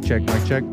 Mic check, mic check.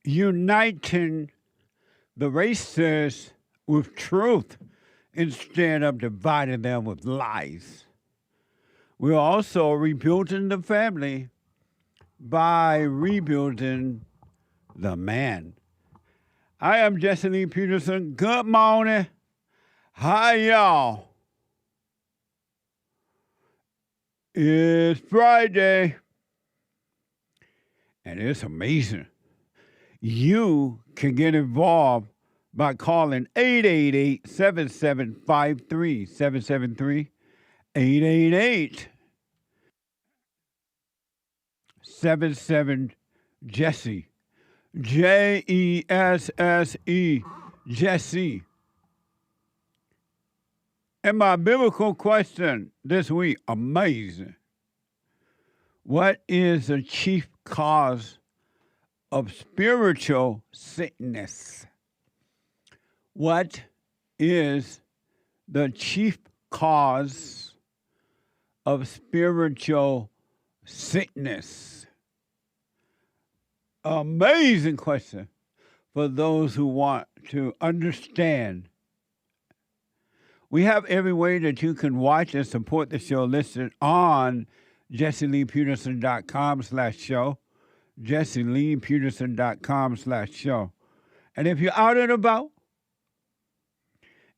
Uniting the races with truth instead of dividing them with lies. We're also rebuilding the family by rebuilding the man. I am Jesse Lee Peterson. Good morning. Hi, y'all. It's Friday, and it's amazing. You can get involved by calling 888-7753-773, 888-77-JESSE, Jesse, Jesse. And my biblical question this week, amazing. What is the chief cause of spiritual sickness? What is the chief cause of spiritual sickness? Amazing question for those who want to understand. We have every way that you can watch and support the show listed on jesseleepeterson.com/show. jesseleepeterson.com/show. And if you're out and about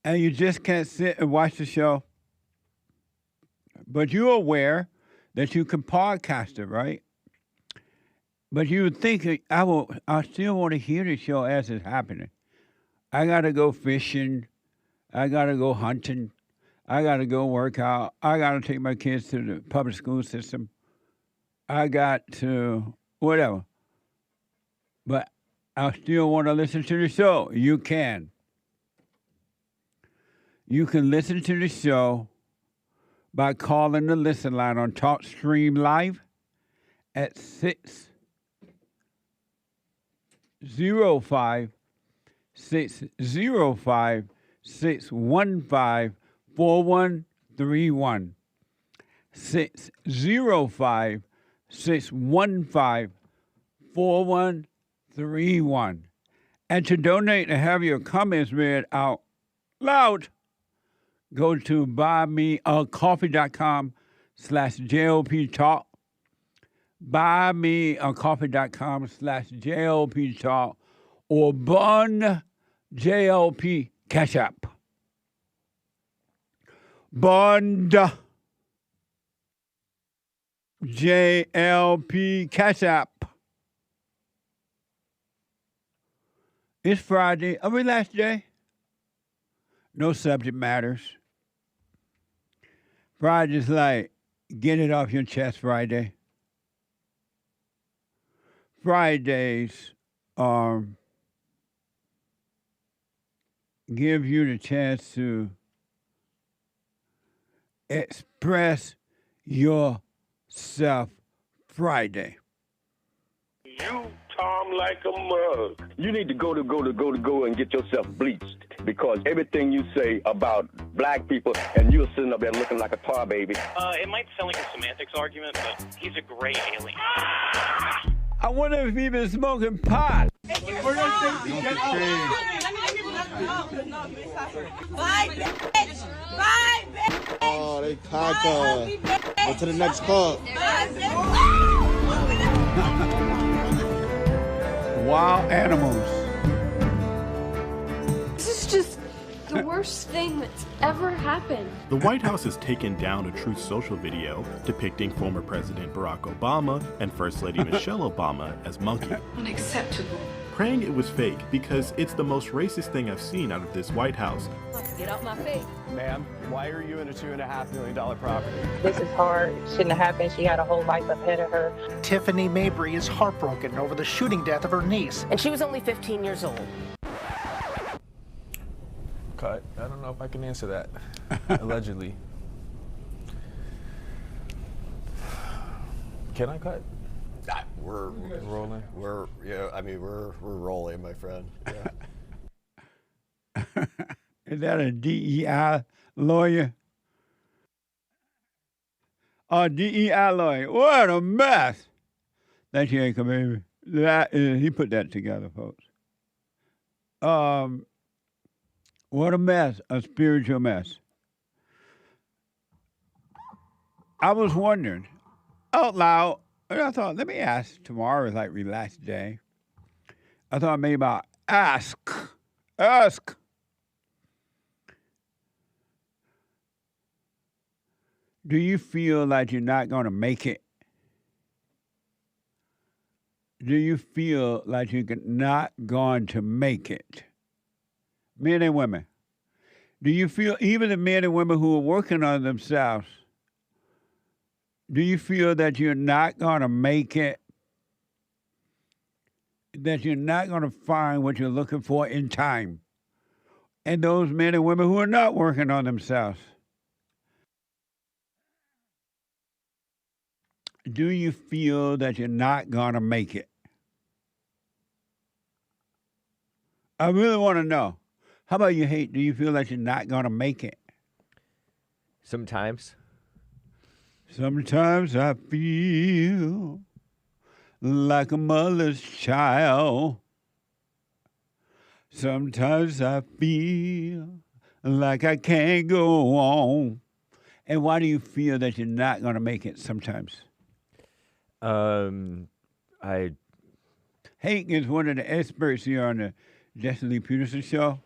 and you just can't sit and watch the show, but you're aware that you can podcast it, right? But you would think, I still want to hear the show as it's happening. I got to go fishing. I got to go hunting. I got to go work out. I got to take my kids to the public school system. I got to whatever. But I still want to listen to the show. You can. You can listen to the show by calling the listen line on TalkStream Live at 605-615-4131. 605-615-4131. And to donate and have your comments read out loud, go to buymeacoffee.com/JLP Talk. Buymeacoffee.com/JLP Talk or Bun JLP Cash App. Bond. JLP Cash App. It's Friday, a relaxed day. No subject matters. Friday's like, get it off your chest Friday. Fridays give you the chance to express yourself Friday. You Tom like a mug. You need to go and get yourself bleached because everything you say about black people and you're sitting up there looking like a tar baby. It might sound like a semantics argument, but he's a gray alien. I wonder if he's been smoking pot. Oh, they cocked. Go to the next call. Wild animals. This is just the worst thing that's ever happened. The White House has taken down a Truth Social video depicting former President Barack Obama and First Lady Michelle Obama as monkey. Unacceptable. Praying it was fake because it's the most racist thing I've seen out of this White House. Get out my face. Ma'am, why are you in a $2.5 million property? This is hard. Shouldn't have happened. She had a whole life ahead of her. Tiffany Mabry is heartbroken over the shooting death of her niece. And she was only 15 years old. Cut. I don't know if I can answer that. Allegedly. Can I cut? We're rolling. We're rolling, my friend. Yeah. Is that a DEI lawyer? Oh, DEI lawyer. What a mess. Thank you, Anchor Baby. He put that together, folks. What a mess, a spiritual mess. I was wondering, out loud, and I thought, let me ask. Tomorrow is like relaxed day. I thought maybe about ask. Do you feel like you're not going to make it? Do you feel like you're not going to make it? Men and women. Do you feel, even the men and women who are working on themselves, do you feel that you're not going to make it? That you're not going to find what you're looking for in time? And those men and women who are not working on themselves, do you feel that you're not going to make it? I really want to know. How about you, Hate? Do you feel like you're not going to make it? Sometimes. Sometimes I feel like a mother's child. Sometimes I feel like I can't go on. And why do you feel that you're not going to make it sometimes? Hank is one of the experts here on the Jesse Lee Peterson show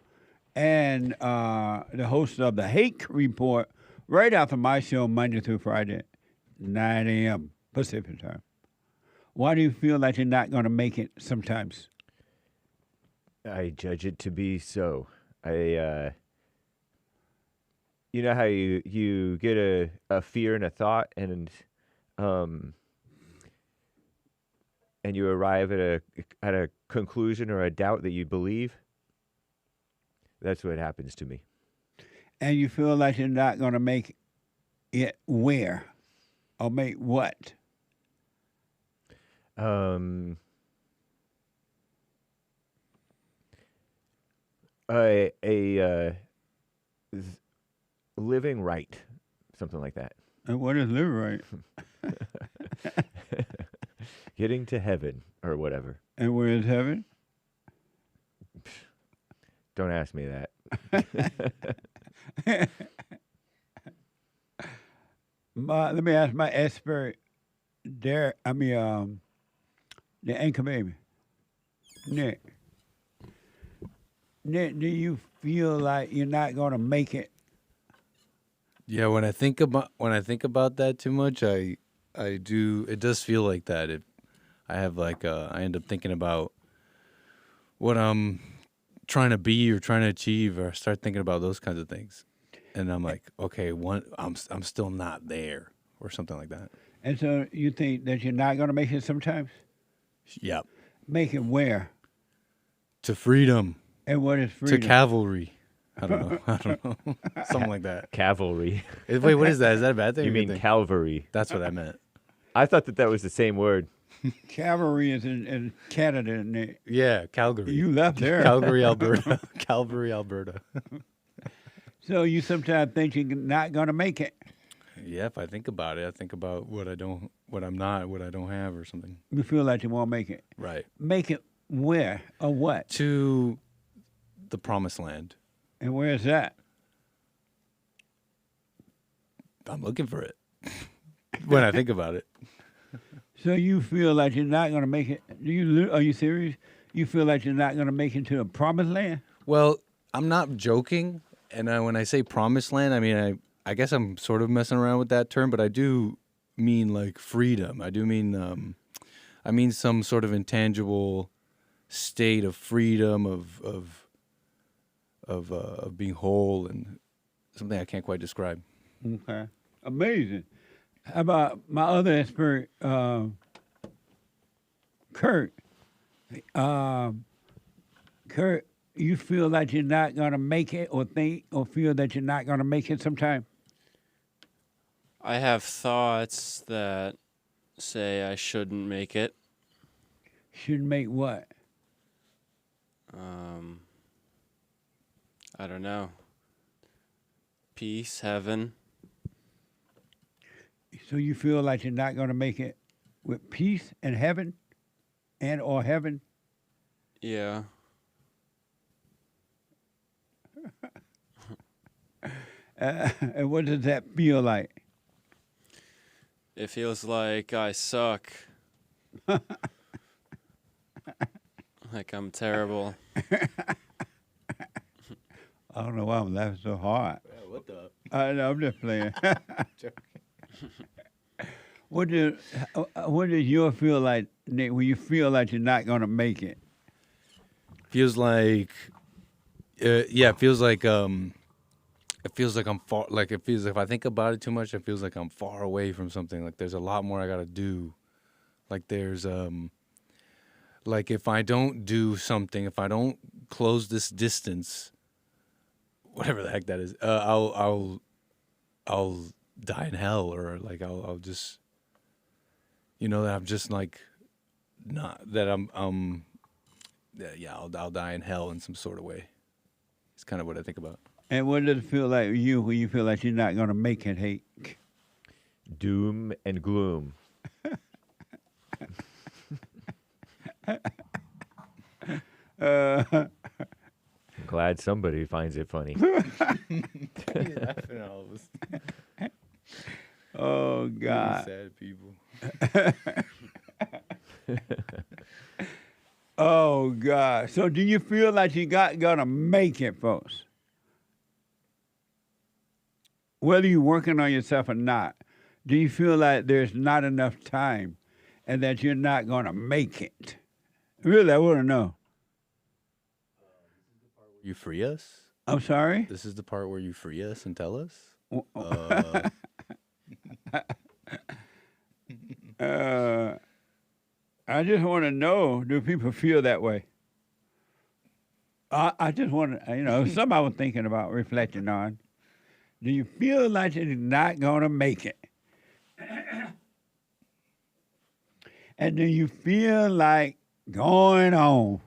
and the host of the Hake Report right after my show Monday through Friday, 9 a.m. Pacific time. Why do you feel like you're not going to make it sometimes? I judge it to be so. You know how you get a fear and a thought and you arrive at a conclusion or a doubt that you believe? That's what happens to me. And you feel like you're not going to make it where? Or make what? Living right, something like that. And what is living right? Getting to heaven or whatever. And where is heaven? Don't ask me that. Let me ask my expert, the Anchor Baby. Nick, do you feel like you're not going to make it Yeah, when I think about that too much, I do. It does feel like that. I have like I end up thinking about what I'm trying to be or trying to achieve, or start thinking about those kinds of things, and I'm like, okay, I'm still not there, or something like that. And so you think that you're not going to make it sometimes? Yep. Make it where? To freedom. And what is freedom? To cavalry. I don't know. Something like that. Cavalry. Wait, what is that? Is that a bad thing? You mean Calvary? That's what I meant. I thought that was the same word. Cavalry is in Canada, isn't it? Yeah, Calgary. You left there. Calgary, Alberta. Calgary, Alberta. So you sometimes think you're not going to make it. Yeah, if I think about it, I think about what I'm not, what I don't have, or something. You feel like you won't make it. Right. Make it where or what? To the promised land. And where is that? I'm looking for it when I think about it. So you feel like you're not going to make it? Are you serious? You feel like you're not going to make it to the promised land? Well, I'm not joking, and when I say promised land, I mean I guess I'm sort of messing around with that term, but I do mean like freedom. I do mean I mean some sort of intangible state of freedom, of being whole, and something I can't quite describe. Okay, amazing. How about my other expert, Kurt? Kurt, you feel like you're not gonna make it, or think, or feel that you're not gonna make it sometime? I have thoughts that say I shouldn't make it. Shouldn't make what? I don't know. Peace, heaven. So you feel like you're not going to make it with peace and heaven, or heaven? Yeah. And what does that feel like? It feels like I suck. Like I'm terrible. I don't know why I'm laughing so hard. What the? I'm just playing. What does you feel like, Nick, when you feel like you're not going to make it? Feels like, it feels like I'm far. Like it feels, if I think about it too much, it feels like I'm far away from something. Like there's a lot more I got to do. Like there's like if I don't do something, if I don't close this distance, whatever the heck that is, I'll die in hell, or like I'll just, that I'm just like, not that I'll die in hell in some sort of way. It's kind of what I think about. And what does it feel like you when you feel like you're not going to make it, Hank? Doom and gloom. I'm glad somebody finds it funny. Oh, God. Really sad people. Oh, God. So do you feel like you gonna make it, folks? Whether you're working on yourself or not, do you feel like there's not enough time and that you're not going to make it? Really, I want to know. You free us? I'm sorry? This is the part where you free us and tell us? I just want to know, do people feel that way? I just want to, something I was thinking about, reflecting on. Do you feel like you're not going to make it? And do you feel like going on?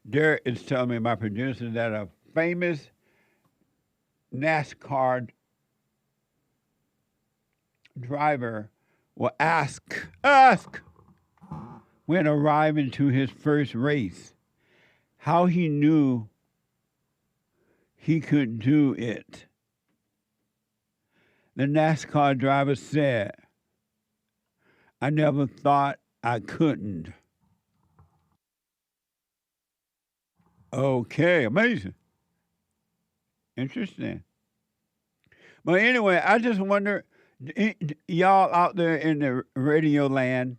Derek is telling me, my producer, that a famous NASCAR driver will ask when arriving to his first race how he knew he could do it. The NASCAR driver said, "I never thought I couldn't. Okay, amazing. Interesting. But anyway, I just wonder, y'all out there in the radio land,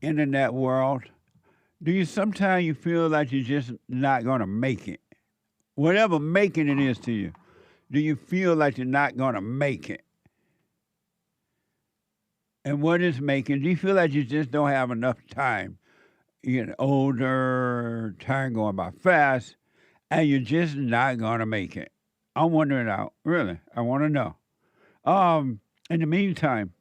internet world, do you sometimes you feel like you're just not going to make it? Whatever making it is to you, do you feel like you're not going to make it? And what is making? Do you feel like you just don't have enough time? You're getting older, time going by fast, and you're just not going to make it. I'm wondering out. Really, I want to know. In the meantime,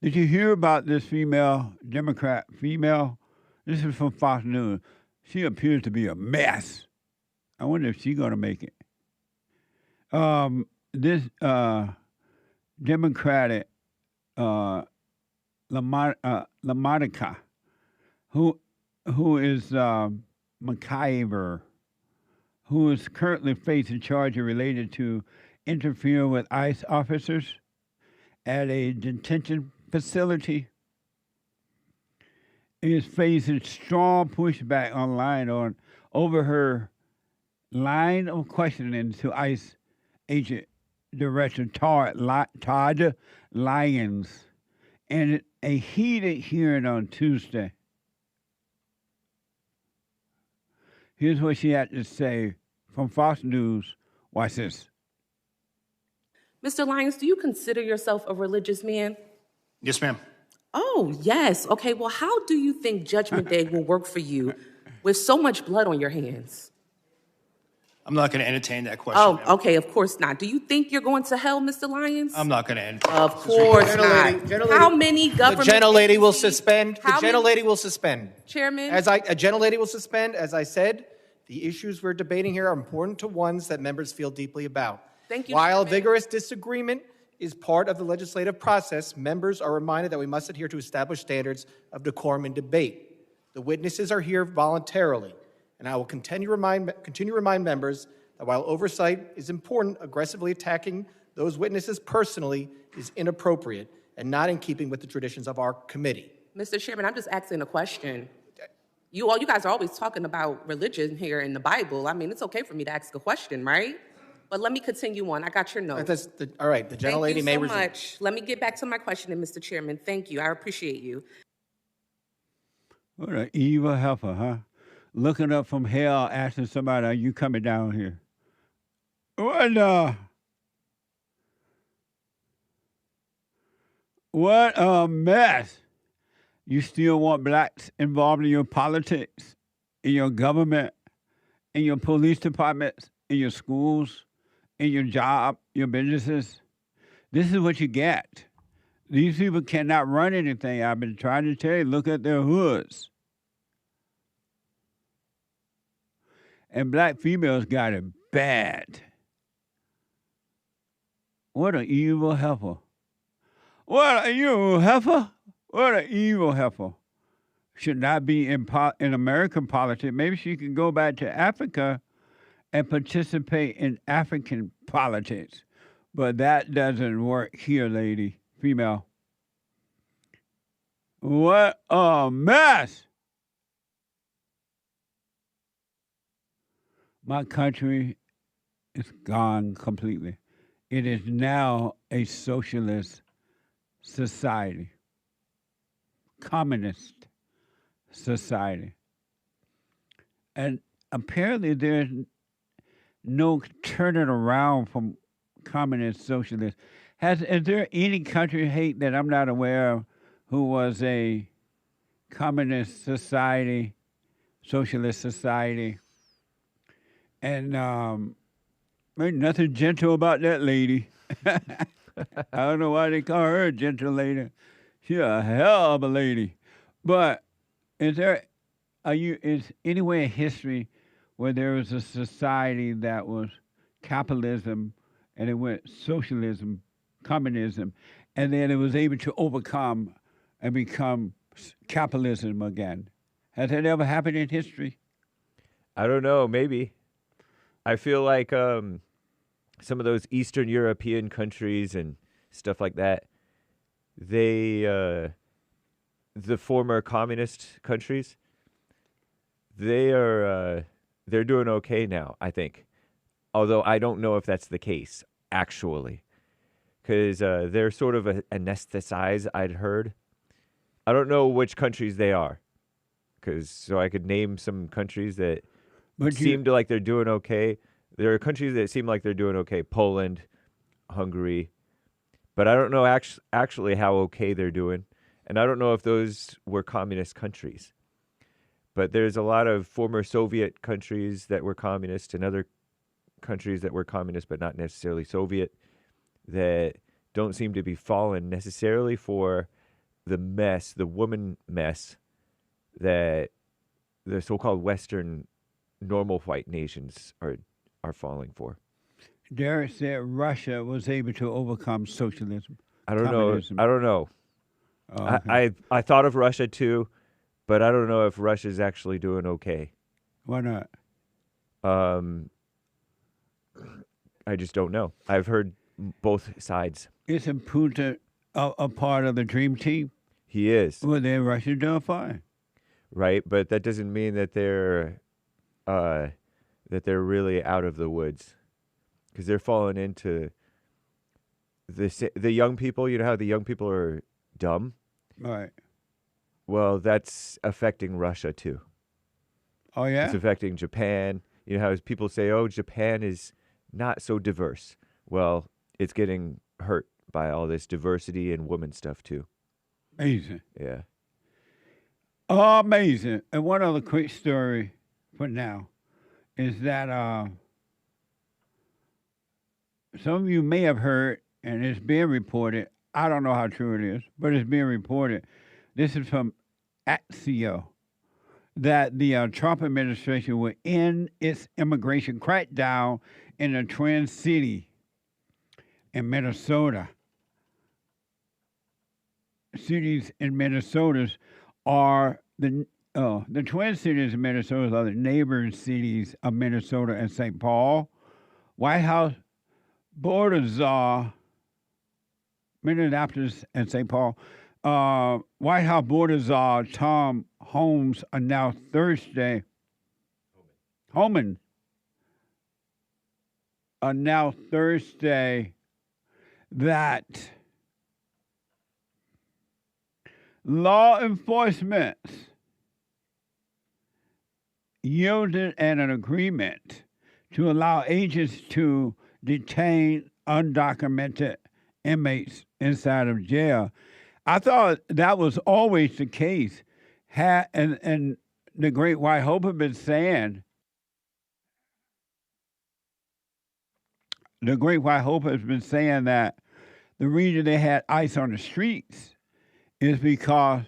did you hear about this female Democrat female? This is from Fox News. She appears to be a mess. I wonder if she's going to make it. This Democratic LaMonica, who is McIver, who is currently facing charges related to interfering with ICE officers at a detention facility, is facing strong pushback online over her line of questioning to ICE agent Director Todd Lyons in a heated hearing on Tuesday. Here's what she had to say from Fox News. Watch this. Mr. Lyons, do you consider yourself a religious man? Yes, ma'am. Oh, yes. Okay, well, how do you think Judgment Day will work for you with so much blood on your hands? I'm not going to entertain that question. Oh, ma'am. okay, of course not. Do you think you're going to hell, Mr. Lyons? I'm not going to entertain. Of course not. How many government The gentlelady will agencies- suspend. How The gentlelady will suspend. Chairman? A gentlelady will suspend. As I said, the issues we're debating here are important to ones that members feel deeply about. Thank you, While Chairman. vigorous disagreement is part of the legislative process, members are reminded that we must adhere to established standards of decorum in debate. The witnesses are here voluntarily, and I will continue to remind members that while oversight is important, aggressively attacking those witnesses personally is inappropriate and not in keeping with the traditions of our committee. Mr. Chairman, I'm just asking a question. You guys are always talking about religion here in the Bible. I mean, it's okay for me to ask a question, right? But let me continue on. I got your notes. All right, the gentlelady may resume. Thank you so much. Let me get back to my question, Mr. Chairman. Thank you. I appreciate you. What an evil heifer, huh? Looking up from hell, asking somebody, are you coming down here? What a mess. You still want blacks involved in your politics, in your government, in your police departments, in your schools, in your job, your businesses? This is what you get. These people cannot run anything. I've been trying to tell you, look at their hoods. And black females got it bad. What an evil heifer. What an evil heifer. What an evil heifer. Should not be in American politics. Maybe she can go back to Africa and participate in African politics. But that doesn't work here, lady, female. What a mess. My country is gone completely. It is now a socialist society, communist society. And apparently there's no turning around from communist socialist. Is there any country, Hate, that I'm not aware of who was a communist society, socialist society? And ain't nothing gentle about that lady. I don't know why they call her a gentle lady. She's a hell of a lady. But is anywhere in history where there was a society that was capitalism and it went socialism, communism, and then it was able to overcome and become capitalism again? Has that ever happened in history? I don't know, maybe. I feel like some of those Eastern European countries and stuff like that, the former communist countries, they're doing okay now, I think. Although I don't know if that's the case, actually. Because they're sort of anesthetized, I'd heard. I don't know which countries they are. So I could name some countries that seem to like they're doing okay. There are countries that seem like they're doing okay. Poland, Hungary. But I don't know actually how okay they're doing. And I don't know if those were communist countries. But there's a lot of former Soviet countries that were communist and other countries that were communist but not necessarily Soviet that don't seem to be fallen necessarily for the mess, the woman mess that the so-called Western normal white nations are falling for. Derek said Russia was able to overcome socialism. I don't communism. know. I don't know. Oh, okay. I thought of Russia too, but I don't know if Russia's actually doing okay. Why not? I just don't know. I've heard both sides. Isn't Putin a part of the dream team? He is. Well, then Russia's doing fine. Right, but that doesn't mean that they're really out of the woods, because they're falling into the young people. You know how the young people are dumb? Right. Well, that's affecting Russia too. Oh yeah. It's affecting Japan. You know how people say, "Oh, Japan is not so diverse." Well, it's getting hurt by all this diversity and woman stuff too. Amazing. Yeah. Oh, amazing. And one other quick story for now is that some of you may have heard, and it's being reported. I don't know how true it is, but it's being reported. This is from Axio, that the Trump administration will end its immigration crackdown in the Twin City in Minnesota. Cities in Minnesota are the Twin Cities in Minnesota are the neighboring cities of Minnesota and St. Paul. White House border czar, Minneapolis and St. Paul. White House border czar Tom-Homan announced Thursday. Homan announced Thursday that law enforcement yielded an agreement to allow agents to detain undocumented inmates inside of jail. I thought that was always the case. And the Great White Hope had been saying, that the reason they had ICE on the streets is because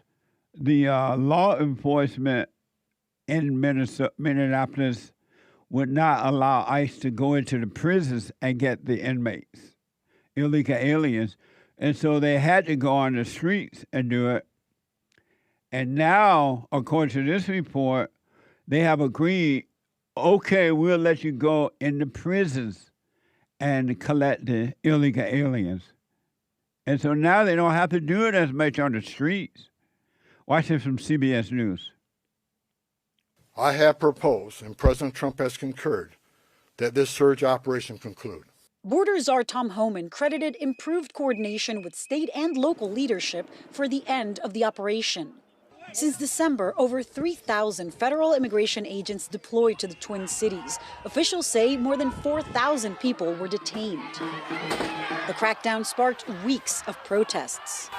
the law enforcement in Minneapolis would not allow ICE to go into the prisons and get the inmates, illegal aliens. And so they had to go on the streets and do it. And now, according to this report, they have agreed, okay, we'll let you go in the prisons and collect the illegal aliens. And so now they don't have to do it as much on the streets. Watch this from CBS News. I have proposed, and President Trump has concurred, that this surge operation conclude. Border czar Tom-Homan credited improved coordination with state and local leadership for the end of the operation. Since December, over 3,000 federal immigration agents deployed to the Twin Cities. Officials say more than 4,000 people were detained. The crackdown sparked weeks of protests.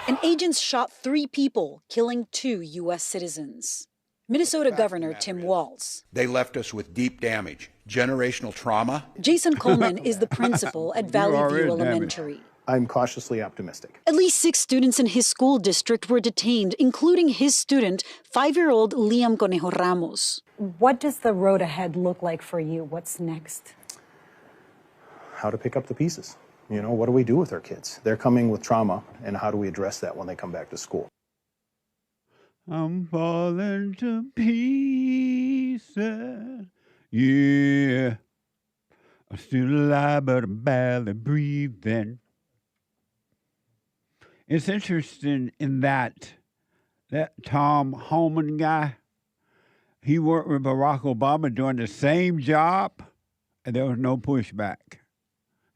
And agents shot 3 people, killing 2 U.S. citizens. Minnesota Governor Tim Walz. They left us with deep damage, generational trauma. Jason Coleman is the principal at Valley View Elementary. I'm cautiously optimistic. At least 6 students in his school district were detained, including his student, 5-year-old Liam Conejo Ramos. What does the road ahead look like for you? What's next? How to pick up the pieces. You know, what do we do with our kids? They're coming with trauma, and how do we address that when they come back to school? I'm falling to pieces. Yeah. I'm still alive, but I'm barely breathing. It's interesting in that Trump-Homan guy, he worked with Barack Obama doing the same job, and there was no pushback.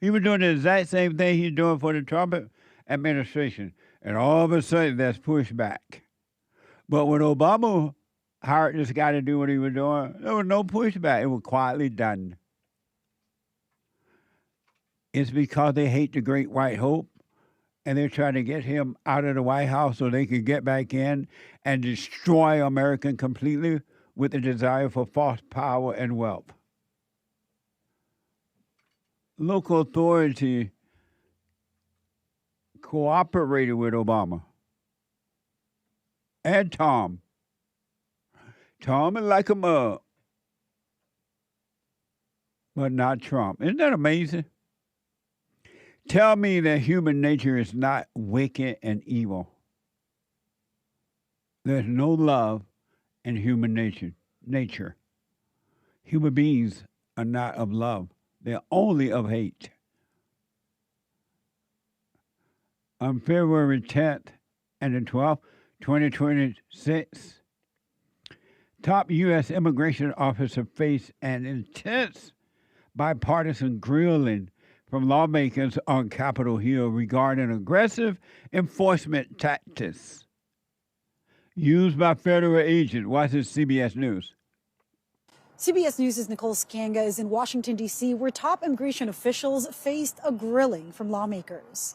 He was doing the exact same thing he's doing for the Trump administration, and all of a sudden there's pushback. But when Obama hired this guy to do what he was doing, there was no pushback. It was quietly done. It's because they hate the Great White Hope, and they're trying to get him out of the White House so they can get back in and destroy America completely with the desire for false power and wealth. Local authority cooperated with Obama and Tom. Tom is like a mug, but not Trump. Isn't that amazing? Tell me that human nature is not wicked and evil. There's no love in human nature. Human beings are not of love. They're only of hate. On February 10th and the 12th, 2026, top U.S. immigration officer faced an intense bipartisan grilling from lawmakers on Capitol Hill regarding aggressive enforcement tactics used by federal agents. Watch this CBS News. CBS News' Nicole Skanga is in Washington, D.C., where top immigration officials faced a grilling from lawmakers.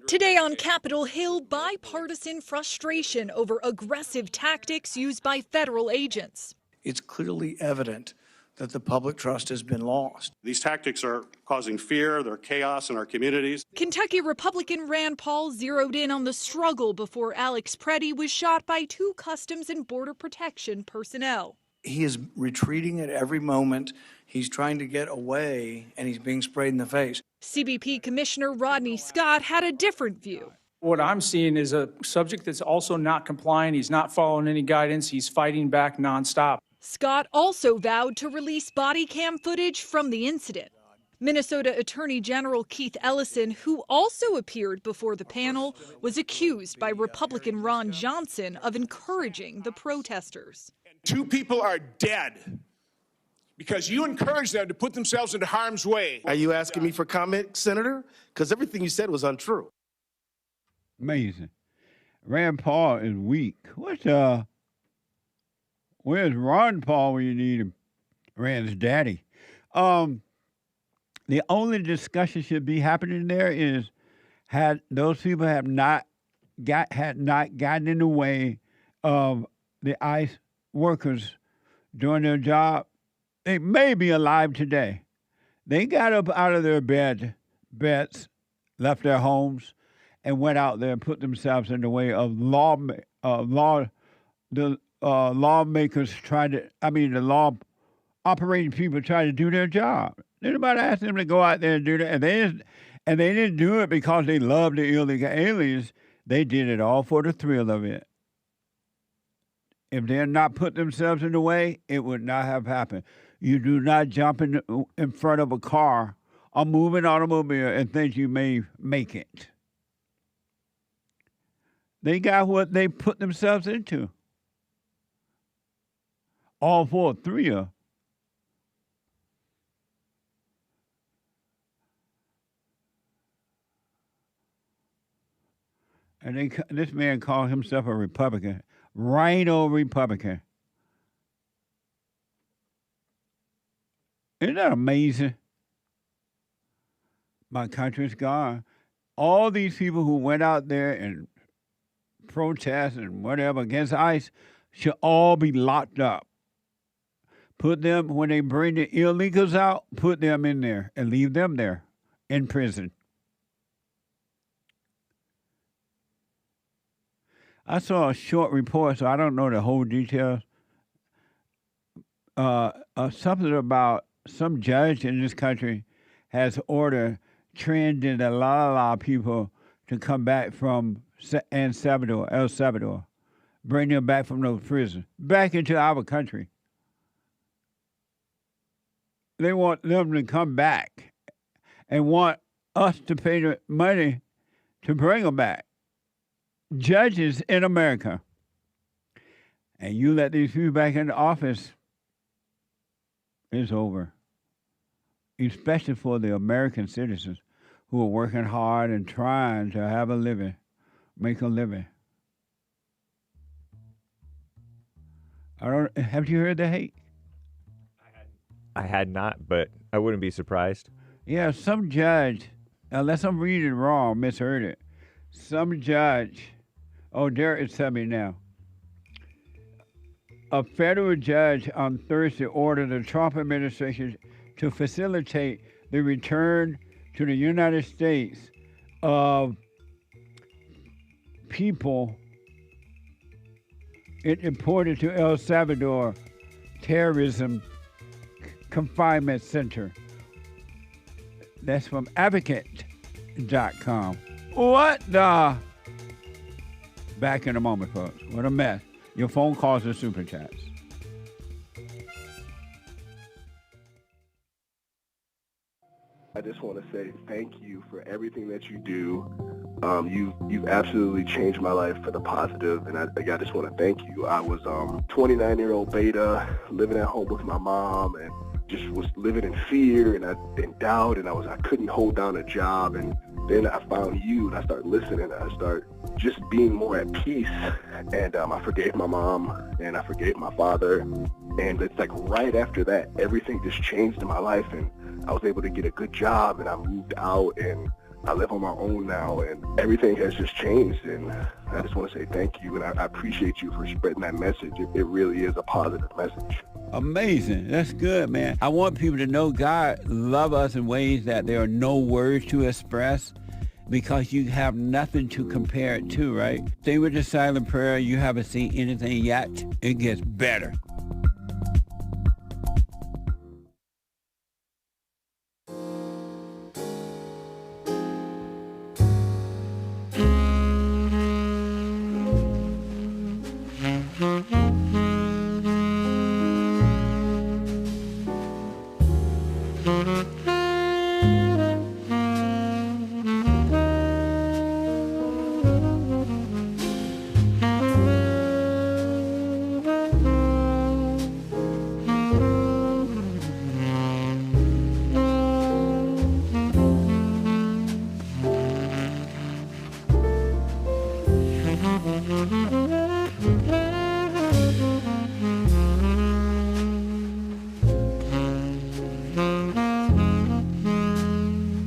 Today on Capitol Hill, bipartisan frustration over aggressive tactics used by federal agents. It's clearly evident that the public trust has been lost. These tactics are causing fear, they're chaos in our communities. Kentucky Republican Rand Paul zeroed in on the struggle before Alex Preddy was shot by 2 Customs and Border Protection personnel. He is retreating at every moment. He's trying to get away, and he's being sprayed in the face. CBP Commissioner Rodney Scott had a different view. What I'm seeing is a subject that's also not compliant. He's not following any guidance. He's fighting back nonstop. Scott also vowed to release body cam footage from the incident. Minnesota Attorney General Keith Ellison, who also appeared before the panel, was accused by Republican Ron Johnson of encouraging the protesters. 2 people are dead because you encouraged them to put themselves into harm's way. Are you asking me for comment, Senator? Because everything you said was untrue. Amazing. Rand Paul is weak. Where's Ron Paul when you need him? Rand's daddy. The only discussion should be happening there is had those people had not gotten in the way of the ICE workers doing their job, they may be alive today. They got up out of their beds, left their homes, and went out there and put themselves in the way of lawmakers the law operating people trying to do their job. Nobody asked them to go out there and do that, and they didn't do it because they loved the illegal aliens. They did it all for the thrill of it. If they had not put themselves in the way, it would not have happened. You do not jump in front of a car or move an automobile and think you may make it. They got what they put themselves into. All 3 of. And this man called himself a Republican. Rhino Republican. Isn't that amazing? My country's gone. All these people who went out there and protest and whatever against ICE should all be locked up. Put them, when they bring the illegals out, put them in there and leave them there in prison. I saw a short report, so I don't know the whole details. Something about some judge in this country has ordered Trinidad people to come back from El Salvador, bring them back from those prisons, back into our country. They want them to come back and want us to pay the money to bring them back. Judges in America. And you let these people back in the office, it's over. Especially for the American citizens who are working hard and trying to have a living, make a living. Have you heard the hate? I had not, but I wouldn't be surprised. Yeah, some judge, unless I'm reading wrong, misheard it. Some judge, Derek is telling me now. A federal judge on Thursday ordered the Trump administration to facilitate the return to the United States of people it imported to El Salvador Terrorism Confinement Center. That's from advocate.com. What the? Back in a moment, folks. What a mess. Your phone calls and super chats. I just want to say thank you for everything that you do. You've absolutely changed my life for the positive, and I just want to thank you. I was 29-year-old beta, living at home with my mom, and just was living in fear and in doubt, and I couldn't hold down a job. And then I found you, and I started listening. I started just being more at peace, and I forgave my mom, and I forgave my father. And it's like right after that, everything just changed in my life, and I was able to get a good job, and I moved out, and I live on my own now, and everything has just changed. And I just want to say thank you, and I appreciate you for spreading that message. It really is a positive message. Amazing. That's good, man. I want people to know God loves us in ways that there are no words to express, because you have nothing to compare it to, right? Stay with the silent prayer. You haven't seen anything yet. It gets better.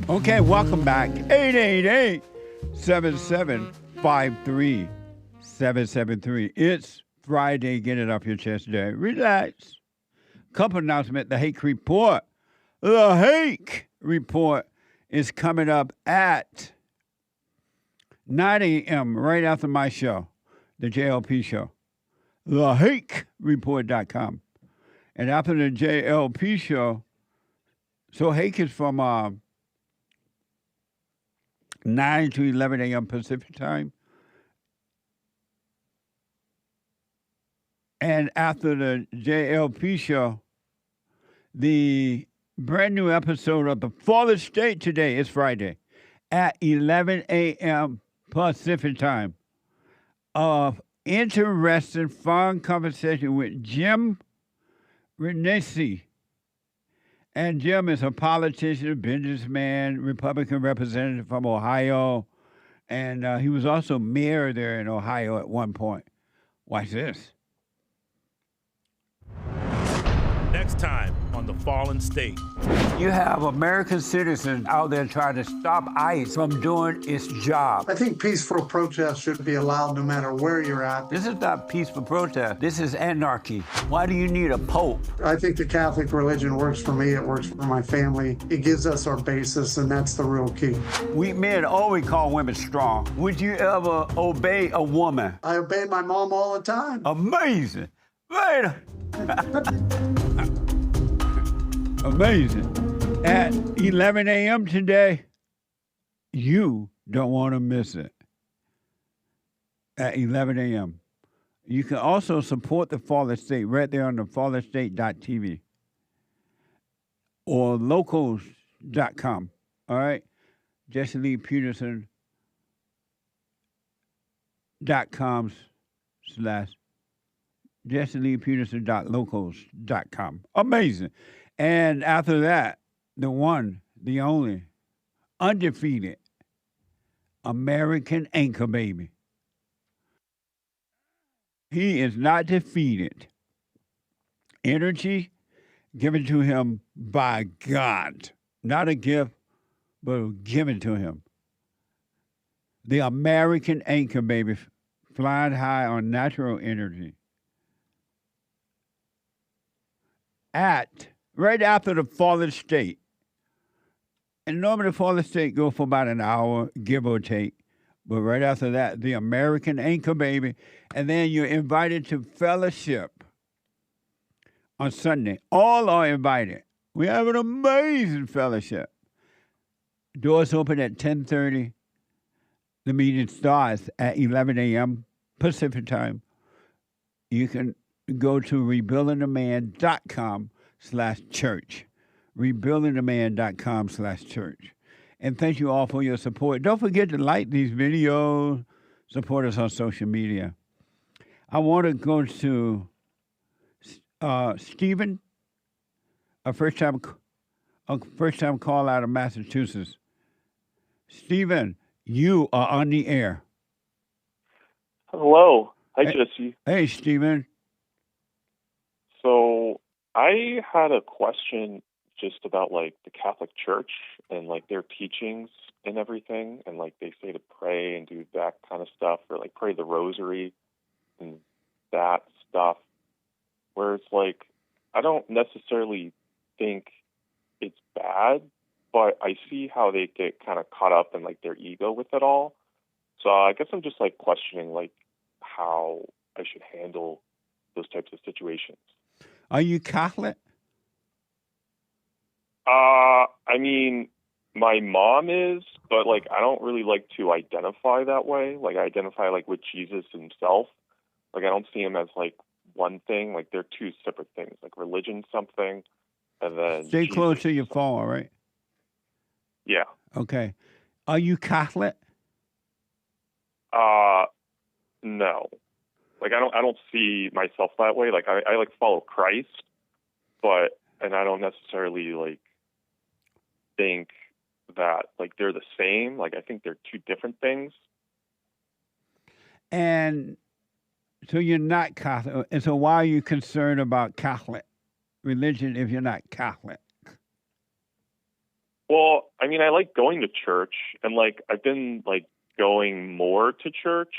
Okay, welcome back. 888-7753-773. It's Friday. Get it off your chest day. Relax. Couple announcement. The Hake Report. The Hake Report is coming up at 9 a.m. right after my show, the JLP show. TheHakeReport.com. And after the JLP show, so Hake is from 9 to 11 a.m. Pacific time. And after the JLP show, the brand new episode of The Fallen State today is Friday at 11 a.m. Pacific time. Interesting, fun conversation with Jim Renesi. And Jim is a politician, businessman, Republican representative from Ohio. And he was also mayor there in Ohio at one point. Watch this. Next time on The Fallen State. You have American citizens out there trying to stop ICE from doing its job. I think peaceful protest should be allowed no matter where you're at. This is not peaceful protest. This is anarchy. Why do you need a pope? I think the Catholic religion works for me. It works for my family. It gives us our basis, and that's the real key. We men always call women strong. Would you ever obey a woman? I obey my mom all the time. Amazing. Wait. Amazing. At 11 a.m. today, you don't want to miss it. At 11 a.m. You can also support the Fallen State right there on the fallenstate.tv or locals.com. All right? Jesse Lee Peterson JSLeePeterson.com slash JSLeePeterson.locals.com. Amazing. And after that, the one, the only, undefeated American anchor baby. He is not defeated. Energy given to him by God. Not a gift, but given to him. The American anchor baby, flying high on natural energy. Right after the fallen state. And normally the fallen state go for about an hour, give or take. But right after that, the American anchor baby. And then you're invited to fellowship on Sunday. All are invited. We have an amazing fellowship. Doors open at 10:30. The meeting starts at 11 a.m. Pacific time. You can go to rebuildingtheman.com/church. rebuildingtheman.com/church. And thank you all for your support. Don't forget to like these videos, support us on social media. I want to go to Stephen, a first-time call out of Massachusetts. Stephen, you are on the air. Hello. Hi, Jesse. Hey, Stephen. So I had a question just about like the Catholic Church and like their teachings and everything. And like they say to pray and do that kind of stuff, or like pray the rosary and that stuff. Where it's like, I don't necessarily think it's bad, but I see how they get kind of caught up in like their ego with it all. So I guess I'm just like questioning like how I should handle those types of situations. Are you Catholic? I mean, my mom is, but like I don't really like to identify that way. Like I identify like with Jesus himself. Like I don't see him as like one thing. Like they're two separate things. Like religion something, and then Stay Jesus close to your phone, all right? Yeah. Okay. Are you Catholic? No. Like I don't see myself that way. Like I like follow Christ, and I don't necessarily like think that like they're the same. Like I think they're two different things. And so you're not Catholic. And so why are you concerned about Catholic religion if you're not Catholic? Well, I mean, I like going to church, and like I've been like going more to church,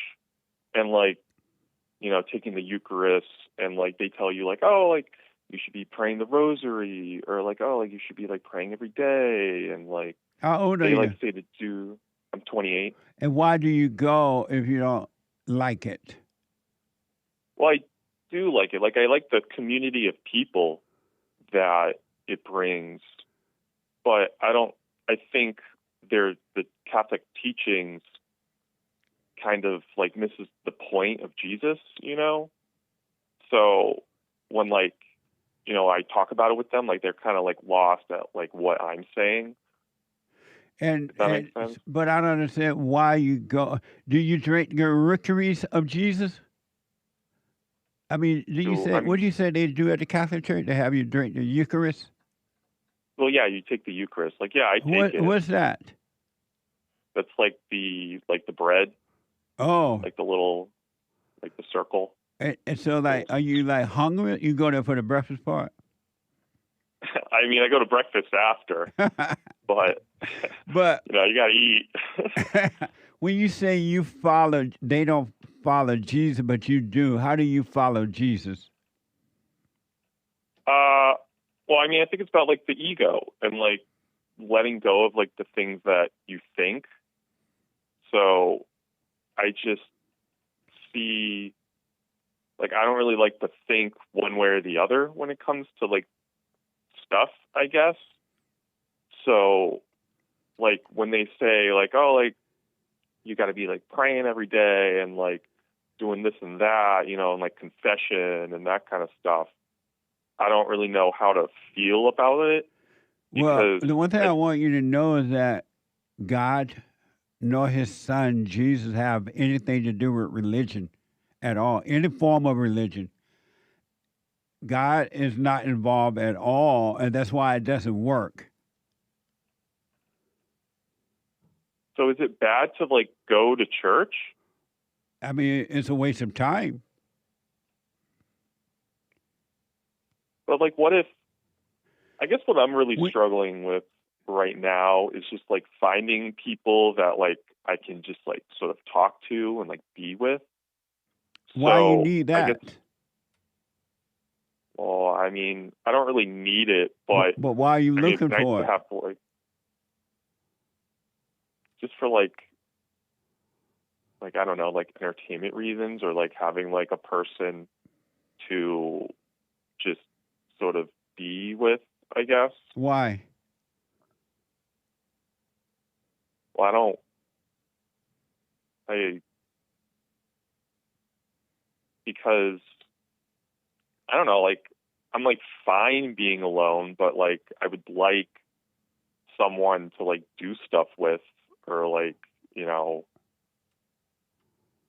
and like, you know, taking the Eucharist, and like they tell you like, oh, like you should be praying the rosary, or like, oh, like you should be like praying every day, and like How old are they you? like say to do. I'm 28. And why do you go if you don't like it? Well, I do like it. Like I like the community of people that it brings, but I think the Catholic teachings kind of like misses the point of Jesus, you know? So when like, you know, I talk about it with them, like they're kind of like lost at like what I'm saying. And, Does that make sense? but I don't understand why you go. Do you drink the rituals of Jesus? I mean, what do you say they do at the Catholic Church? They have you drink the Eucharist? Well, yeah, you take the Eucharist. Like, yeah, I take it. What's that? That's like the bread. Oh. Like the little, like the circle. And so, like, are you like hungry? You go there for the breakfast part? I mean, I go to breakfast after, but you know, you gotta eat. When you say they don't follow Jesus, but you do. How do you follow Jesus? Well, I mean, I think it's about like the ego and like letting go of like the things that you think. So I just see, like, I don't really like to think one way or the other when it comes to like stuff, I guess. So like when they say like, oh, like you got to be like praying every day and like doing this and that, you know, and like confession and that kind of stuff, I don't really know how to feel about it. Well, the one thing I want you to know is that God nor his son Jesus have anything to do with religion at all, any form of religion. God is not involved at all, and that's why it doesn't work. So is it bad to like go to church? I mean, it's a waste of time. But like, what if? I guess what I'm really struggling with right now is just like finding people that like I can just like sort of talk to and like be with. Why So, you need I that? guess, well, I mean, I don't really need it, but why are you I mean, looking it's nice for to it? have like just for like I don't know, like entertainment reasons, or like having like a person to just sort of be with, I guess. Why? Well, because I don't know, like I'm like fine being alone, but like I would like someone to like do stuff with, or like, you know,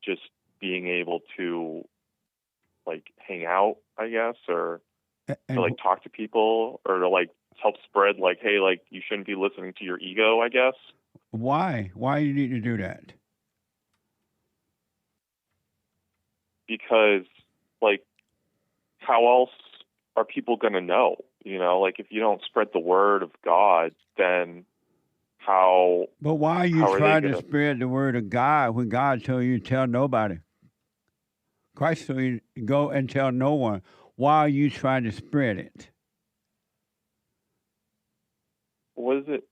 just being able to like hang out, I guess, or to like talk to people, or to like help spread like, hey, like you shouldn't be listening to your ego, I guess. Why? Why you need to do that? Because like how else are people going to know? You know, like if you don't spread the word of God, then how? But why are you how trying they to gonna, spread the word of God when God told you to tell nobody? Christ told you to go and tell no one. Why are you trying to spread it? what is it?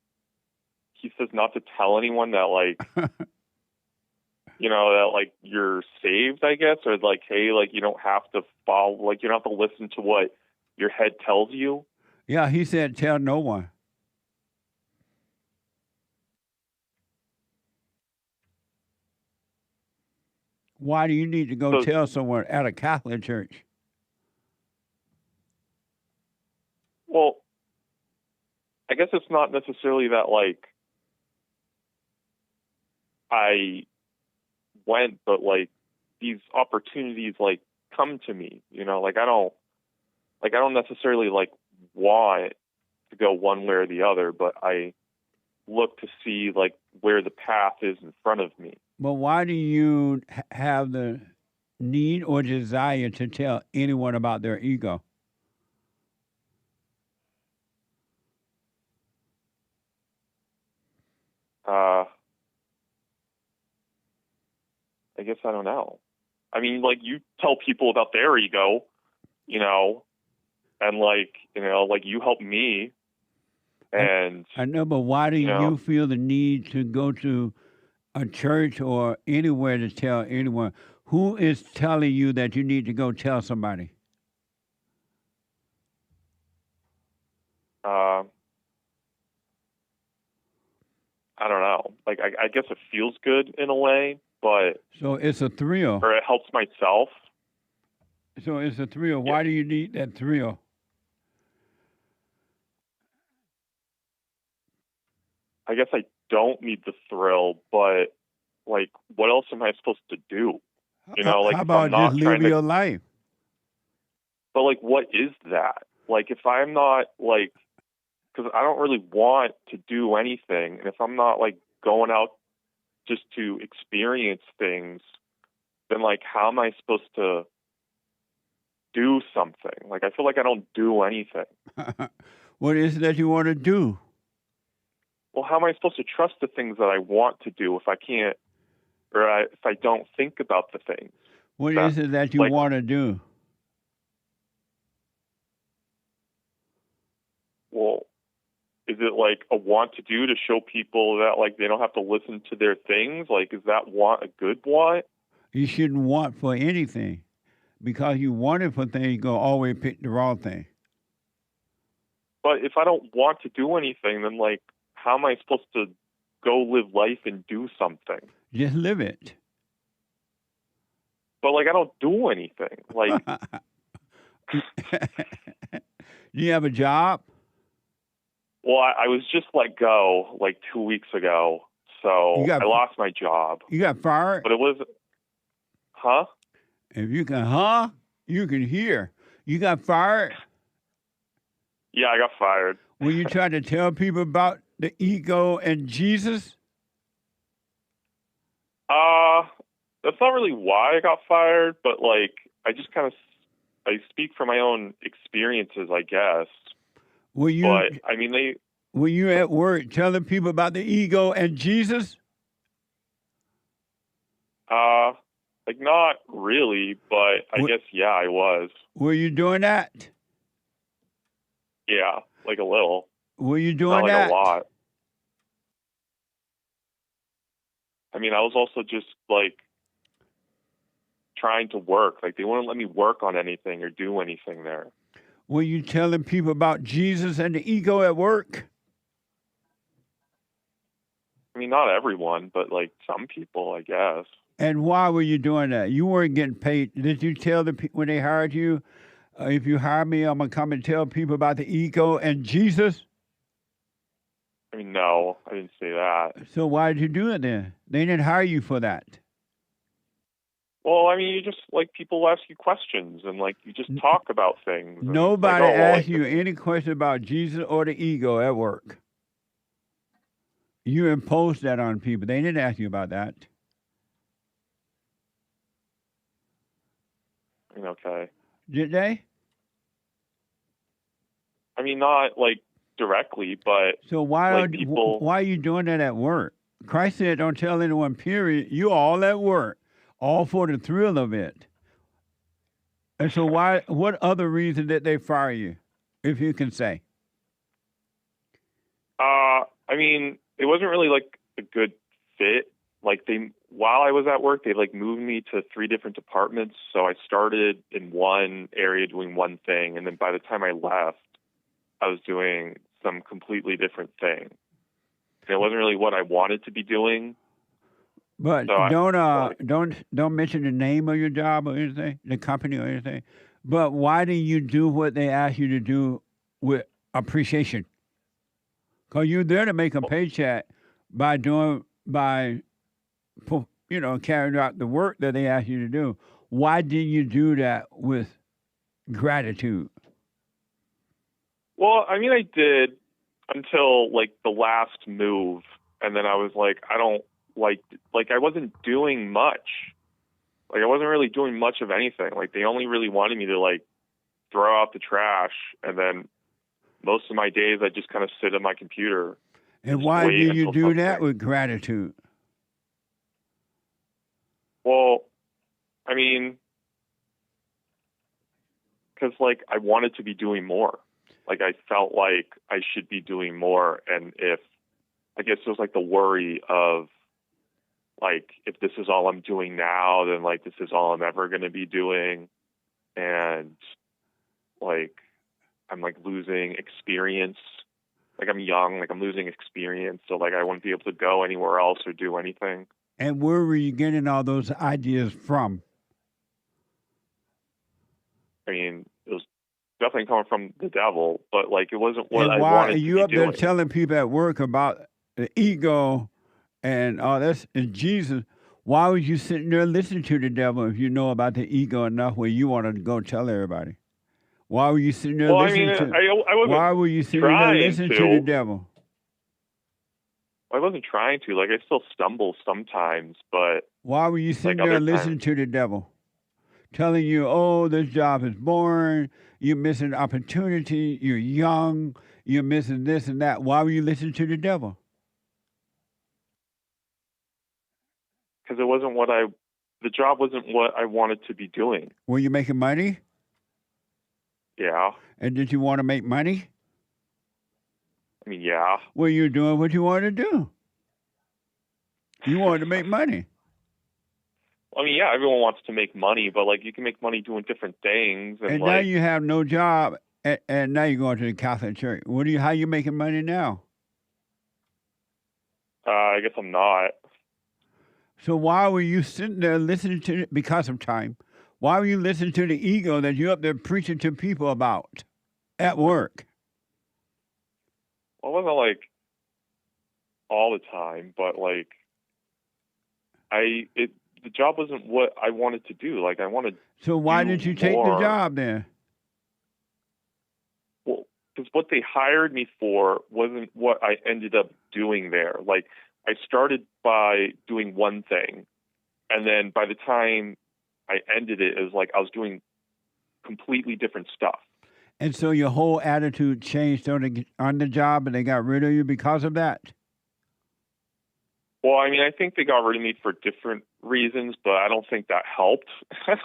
He says not to tell anyone that like, you know, that like you're saved, I guess, or like, hey, like you don't have to follow, like you don't have to listen to what your head tells you. Yeah, he said tell no one. Why do you need to go tell someone at a Catholic church? Well, I guess it's not necessarily that like I went, but like these opportunities like come to me, you know, like I don't necessarily like want to go one way or the other, but I look to see like where the path is in front of me. But why do you have the need or desire to tell anyone about their ego? I guess I don't know. I mean, like you tell people about their ego, you know, and like, you know, like you help me. And I know, but why do know, you feel the need to go to a church or anywhere to tell anyone? Who is telling you that you need to go tell somebody? I don't know. Like, I guess it feels good in a way, but So it's a thrill. or it helps myself. So it's a thrill. Why do you need that thrill? I guess I don't need the thrill, but like, what else am I supposed to do? You know, like How if I'm about not just trying live to. your life? But like, what is that? Like, if I'm not like, because I don't really want to do anything, and if I'm not like going out just to experience things, then like, how am I supposed to do something? Like, I feel like I don't do anything. What is it that you want to do? Well, how am I supposed to trust the things that I want to do if I can't, or if I don't think about the things? What is it that you want to do? Well, is it like a want to do to show people that like they don't have to listen to their things? Like, is that want a good want? You shouldn't want for anything. Because you want it for things, you're going to always pick the wrong thing. But if I don't want to do anything, then like, how am I supposed to go live life and do something? Just live it. But like, I don't do anything. Like, do you have a job? well, I was just let go like 2 weeks ago. So I lost my job. You got fired? But it was, huh? If you can, you can hear. You got fired? Yeah, I got fired. When you tried to tell people about the ego and Jesus? That's not really why I got fired, but like I just kind of I speak from my own experiences, I guess. Were you? But I mean, were you at work telling people about the ego and Jesus? Like not really, but I guess yeah, I was. Were you doing that? Yeah, like a little. Were you doing not like that? a lot. I mean, I was also just like trying to work. Like they wouldn't let me work on anything or do anything there. Were you telling people about Jesus and the ego at work? I mean, not everyone, but like some people, I guess. And why were you doing that? You weren't getting paid. Did you tell the people when they hired you, if you hire me, I'm going to come and tell people about the ego and Jesus? I mean, no, I didn't say that. So why did you do it then? They didn't hire you for that. Well, I mean, you just, like, people ask you questions and, like, you just talk about things. Nobody like, asked you any question about Jesus or the ego at work. You imposed that on people. They didn't ask you about that. I mean, okay. Did they? I mean, not, like, directly, but so why are you doing that at work? Christ said, "Don't tell anyone." Period. You all at work, all for the thrill of it. And so, why? What other reason did they fire you, if you can say? I mean, it wasn't really like a good fit. Like while I was at work, they like moved me to 3 different departments. So I started in one area doing one thing, and then by the time I left, I was doing some completely different thing. And it wasn't really what I wanted to be doing. But so don't mention the name of your job or anything, the company or anything. But why do you do what they ask you to do with appreciation? Because you're there to make a paycheck by carrying out the work that they ask you to do. Why did you do that with gratitude? Well, I mean, I did until like the last move, and then I was like, I don't like I wasn't doing much. Like I wasn't really doing much of anything. Like they only really wanted me to like throw out the trash, and then most of my days I just kind of sit at my computer. And why do you do that with gratitude? Well, I mean, because like I wanted to be doing more. Like I felt like I should be doing more, and I guess it was like the worry of like if this is all I'm doing now, then like this is all I'm ever going to be doing, and like I'm like losing experience. Like I'm young, like I'm losing experience, so like I wouldn't be able to go anywhere else or do anything. And where were you getting all those ideas from? I mean, it was definitely coming from the devil, but like it wasn't what I wanted to be doing. Why are you up there telling people at work about the ego and all this and Jesus? Why was you sitting there listening to the devil if you know about the ego enough where you wanted to go tell everybody? Why were you sitting there listening to? I wasn't why were you sitting there listening to the devil? I wasn't trying to. Like I still stumble sometimes, but why were you sitting there listening to the devil? Telling you, oh, this job is boring, you're missing opportunity, you're young, you're missing this and that. Why were you listening to the devil? Because it wasn't the job wasn't what I wanted to be doing. Were you making money? Yeah. And did you want to make money? I mean, yeah. Were you doing what you wanted to do? You wanted to make money. I mean, yeah, everyone wants to make money, but like you can make money doing different things. And now you have no job, and now you're going to the Catholic Church. How are you making money now? I guess I'm not. So why were you sitting there listening to it because of time? Why were you listening to the ego that you're up there preaching to people about at work? Well, it wasn't like all the time, but like the job wasn't what I wanted to do. Like I wanted. So why do did you take the more. job then? Well, because what they hired me for wasn't what I ended up doing there. Like I started by doing one thing, and then by the time I ended it, it was like I was doing completely different stuff. And so your whole attitude changed on the job, and they got rid of you because of that? Well, I mean, I think they got rid of me for different reasons, but I don't think that helped. I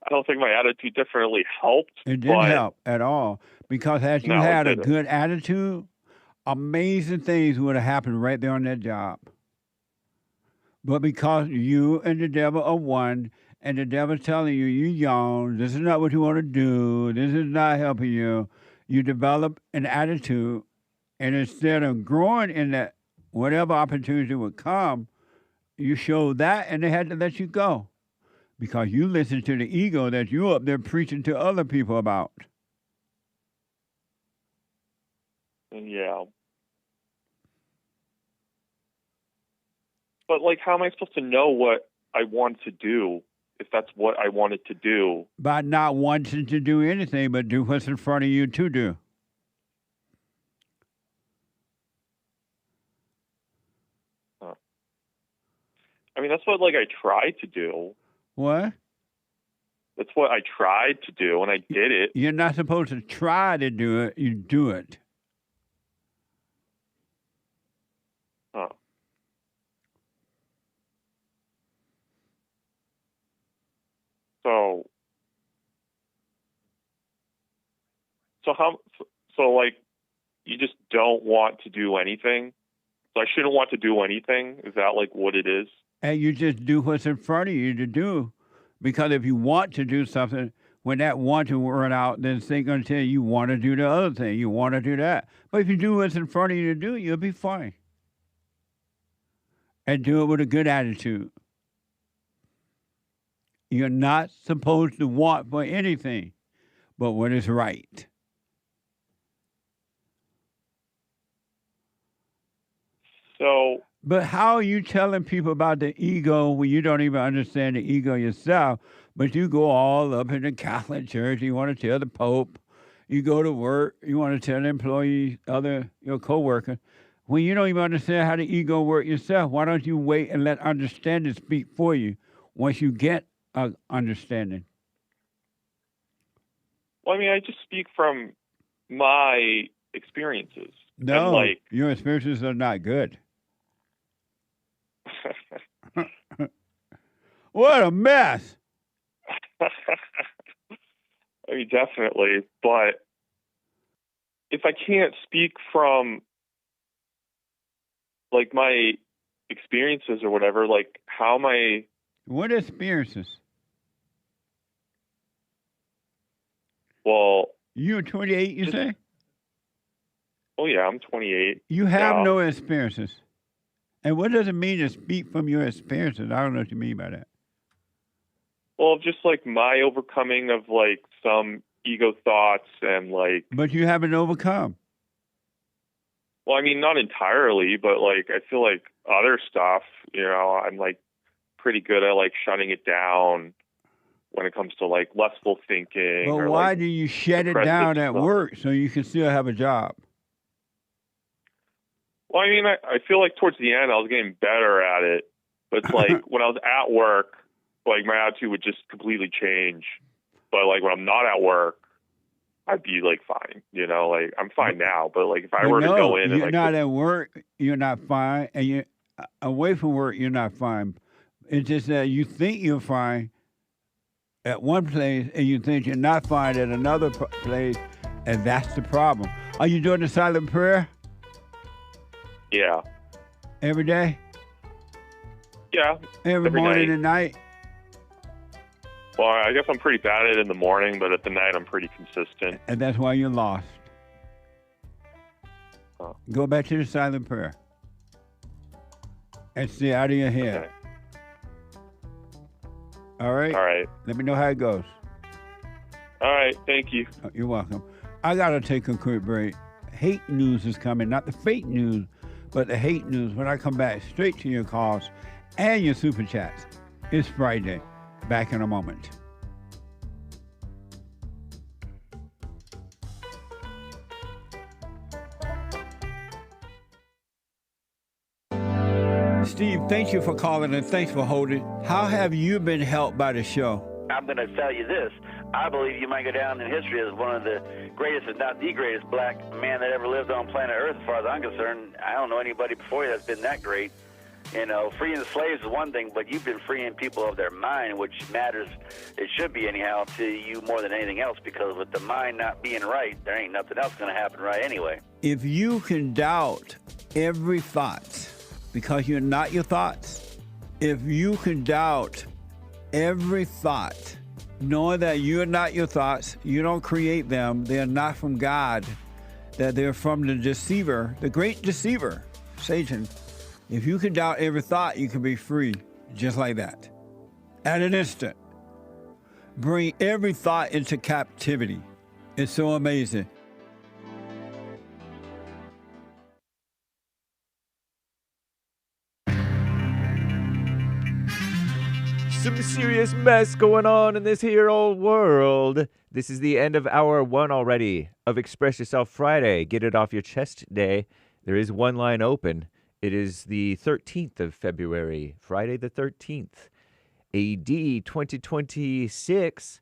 don't think my attitude definitely helped. It didn't help at all, because had you No, it had a didn't. good attitude, amazing things would have happened right there on that job. But because you and the devil are one, and the devil's telling you, you're young, this is not what you want to do, this is not helping you, you develop an attitude, and instead of growing in that, whatever opportunity would come, you showed that, and they had to let you go. Because you listened to the ego that you up there preaching to other people about. Yeah. But, like, how am I supposed to know what I want to do if that's what I wanted to do? By not wanting to do anything but do what's in front of you to do. I mean, that's what, like, I tried to do. What? That's what I tried to do, and I did it. You're not supposed to try to do it, you do it. Huh. So like, you just don't want to do anything? So I shouldn't want to do anything? Is that like what it is? And you just do what's in front of you to do. Because if you want to do something, when that want to run out, then they're going to tell you want to do the other thing. You want to do that. But if you do what's in front of you to do, you'll be fine. And do it with a good attitude. You're not supposed to want for anything but what is right. So, but how are you telling people about the ego when you don't even understand the ego yourself? But you go all up in the Catholic Church. You want to tell the Pope. You go to work. You want to tell the employees, your coworker. When you don't even understand how the ego works yourself, why don't you wait and let understanding speak for you once you get understanding? Well, I mean, I just speak from my experiences. No, and like, your experiences are not good. What a mess. I mean, definitely. But if I can't speak from like my experiences or whatever, like how am I? What experiences? Well, you're 28, you say? Oh yeah, I'm 28. You have no experiences. And what does it mean to speak from your experiences? I don't know what you mean by that. Well, just like my overcoming of like some ego thoughts and like. But you haven't overcome. Well, I mean, not entirely, but like I feel like other stuff, I'm like pretty good at like shutting it down when it comes to like lustful thinking. But or, why like, do you shut it down at work so you can still have a job? Well, I mean, I feel like towards the end I was getting better at it, but it's like when I was at work, like my attitude would just completely change. But like when I'm not at work, I'd be like fine, like I'm fine now. But like if I were to go in and you're not at work, you're not fine, and you away from work, you're not fine. It's just that you think you're fine at one place, and you think you're not fine at another place, and that's the problem. Are you doing the silent prayer? Yeah. Every day? Yeah. Every morning night. and night? Well, I guess I'm pretty bad at it in the morning, but at the night I'm pretty consistent. And that's why you're lost. Oh. Go back to the silent prayer. And stay out of your head. Okay. All right? All right. Let me know how it goes. All right. Thank you. You're welcome. I got to take a quick break. Hate news is coming, not the fake news, but the hate news. When I come back, straight to your calls and your super chats. It's Friday. Back in a moment. Steve, thank you for calling and thanks for holding. How have you been helped by the show? I'm going to tell you this. I believe you might go down in history as one of the greatest, if not the greatest, black man that ever lived on planet Earth, as far as I'm concerned. I don't know anybody before you that's been that great. You know, freeing the slaves is one thing, but you've been freeing people of their mind, which matters, it should be anyhow, to you more than anything else, because with the mind not being right, there ain't nothing else going to happen right anyway. If you can doubt every thought because you're not your thoughts, if you can doubt every thought, knowing that you're not your thoughts, you don't create them, they're not from God, that they're from the deceiver, the great deceiver, Satan. If you can doubt every thought, you can be free, just like that. At an instant. Bring every thought into captivity. It's so amazing. Some serious mess going on in this here old world. This is the end of hour 1 already of Express Yourself Friday. Get it off your chest day. There is one line open. It is the 13th of February, Friday the 13th, AD 2026.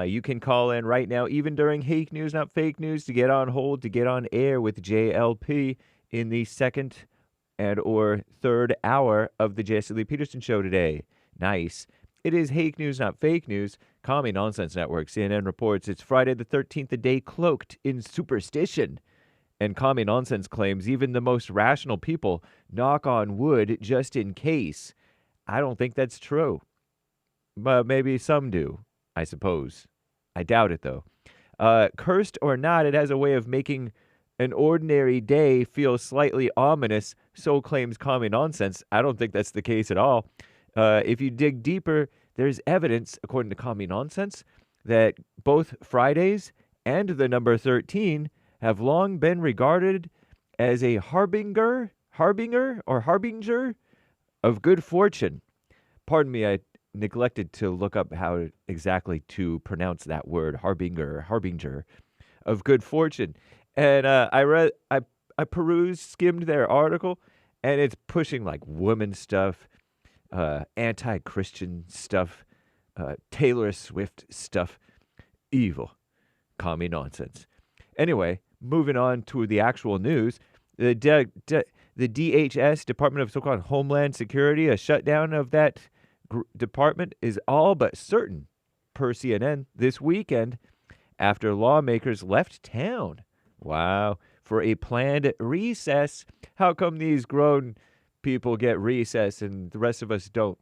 You can call in right now, even during Hake News, Not Fake News, to get on hold, to get on air with JLP in the second and or third hour of the Jesse Lee Peterson Show today. Nice. It is Hake News, Not Fake News. Commie Nonsense Network. CNN reports it's Friday the 13th, a day cloaked in superstition. And Commie Nonsense claims even the most rational people knock on wood just in case. I don't think that's true. But maybe some do, I suppose. I doubt it, though. Cursed or not, it has a way of making an ordinary day feel slightly ominous, so claims Commie Nonsense. I don't think that's the case at all. If you dig deeper, there's evidence, according to Commie Nonsense, that both Fridays and the number 13 have long been regarded as a harbinger of good fortune. Pardon me, I neglected to look up how exactly to pronounce that word, harbinger of good fortune. And I perused, skimmed their article, and it's pushing like women stuff, anti-Christian stuff, Taylor Swift stuff, evil, Commie Nonsense. Anyway, moving on to the actual news, the DHS, Department of So-Called Homeland Security, a shutdown of that department is all but certain, per CNN, this weekend after lawmakers left town. Wow, for a planned recess. How come these grown people get recess and the rest of us don't?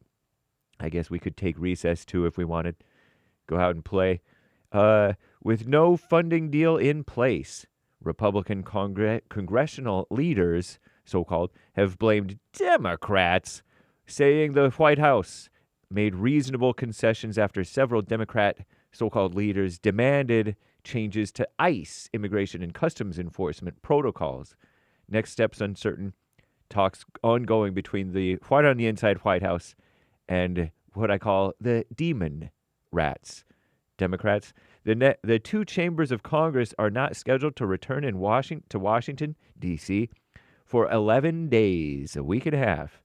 I guess we could take recess too if we wanted. Go out and play. With no funding deal in place, Republican congressional leaders, so-called, have blamed Democrats, saying the White House made reasonable concessions after several Democrat so-called leaders demanded changes to ICE, immigration and customs enforcement protocols. Next steps uncertain. Talks ongoing between the white on the inside White House and what I call the demon rats. Democrats. The two chambers of Congress are not scheduled to return to Washington, D.C. for 11 days, a week and a half.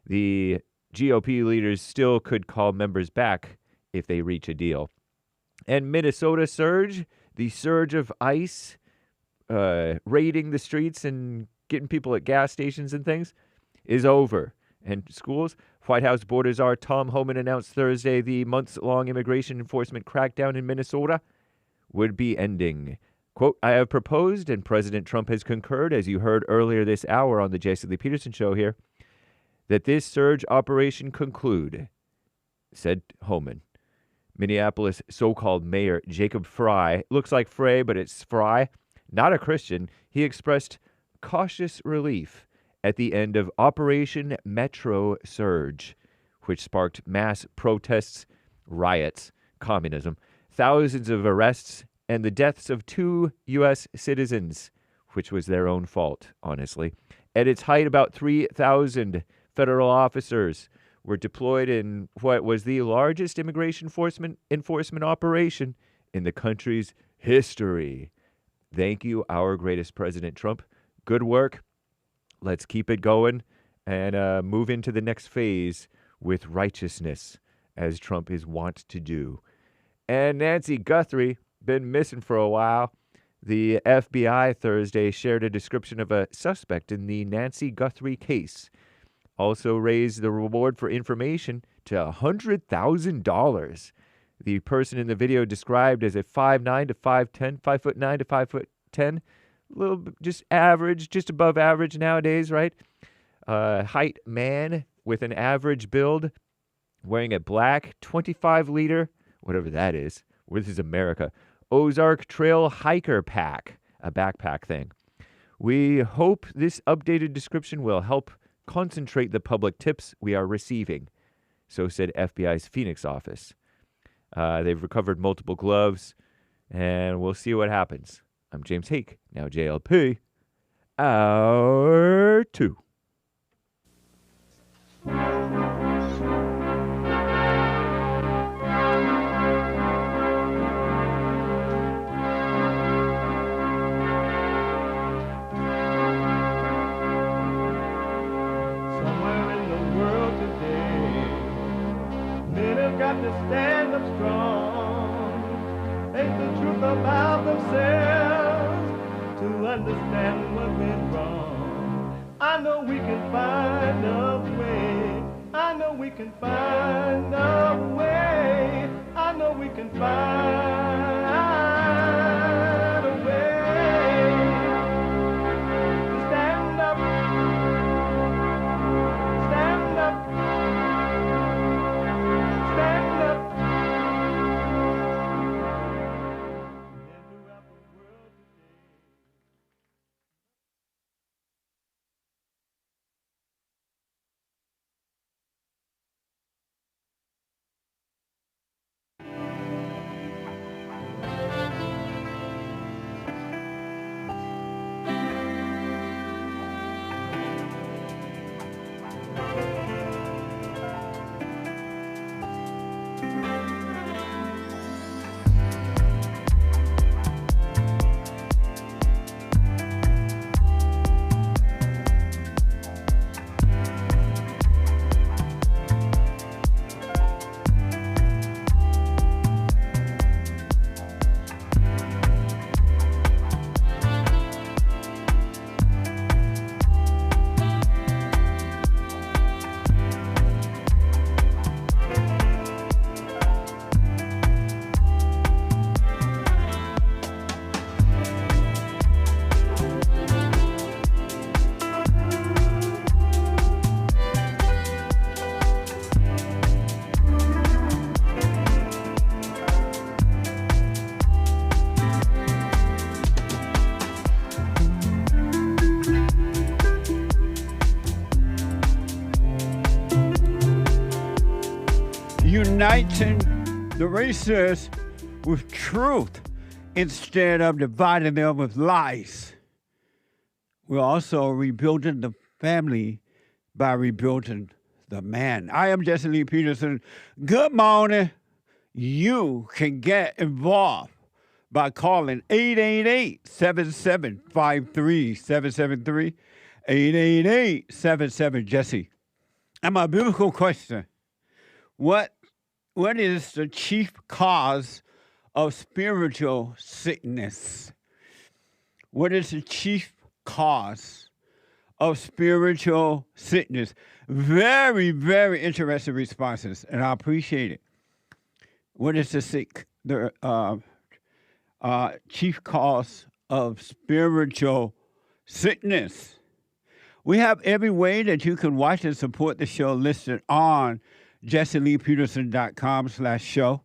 The GOP leaders still could call members back if they reach a deal. And Minnesota surge, the surge of ICE raiding the streets and getting people at gas stations and things, is over. And schools, White House border czar Tom-Homan announced Thursday the months-long immigration enforcement crackdown in Minnesota would be ending. Quote, I have proposed, and President Trump has concurred, as you heard earlier this hour on the Jesse Lee Peterson Show here, that this surge operation conclude, said Homan. Minneapolis so-called Mayor Jacob Fri, looks like Frey, but it's Fry, not a Christian, he expressed cautious relief at the end of Operation Metro Surge, which sparked mass protests, riots, communism, thousands of arrests, and the deaths of 2 U.S. citizens, which was their own fault, honestly. At its height, about 3,000 federal officers were deployed in what was the largest immigration enforcement operation in the country's history. Thank you, our greatest President Trump. Good work. Let's keep it going and move into the next phase with righteousness, as Trump is wont to do. And Nancy Guthrie, been missing for a while. The FBI Thursday shared a description of a suspect in the Nancy Guthrie case. Also raised the reward for information to $100,000. The person in the video described as a 5'9" to 5'10", 5'9" to 5'10", a little bit just average, just above average nowadays, right? Height man with an average build, wearing a black 25-liter, whatever that is. This is America. Ozark Trail Hiker pack, a backpack thing. We hope this updated description will help concentrate the public tips we are receiving, so said FBI's Phoenix office. They've recovered multiple gloves, and we'll see what happens. I'm James Hake, now JLP, Hour 2. To stand up strong, think the truth about themselves, to understand what went wrong. I know we can find a way. I know we can find a way. I know we can find a way to stand up, stand up. Uniting the races with truth instead of dividing them with lies. We're also rebuilding the family by rebuilding the man. I am Jesse Lee Peterson. Good morning. You can get involved by calling 888-7753-773, 888-77-JESSE. And my biblical question, what is the chief cause of spiritual sickness? What is the chief cause of spiritual sickness? Very, very interesting responses, and I appreciate it. What is the chief cause of spiritual sickness? We have every way that you can watch and support the show listed on JesseLeePeterson.com/show.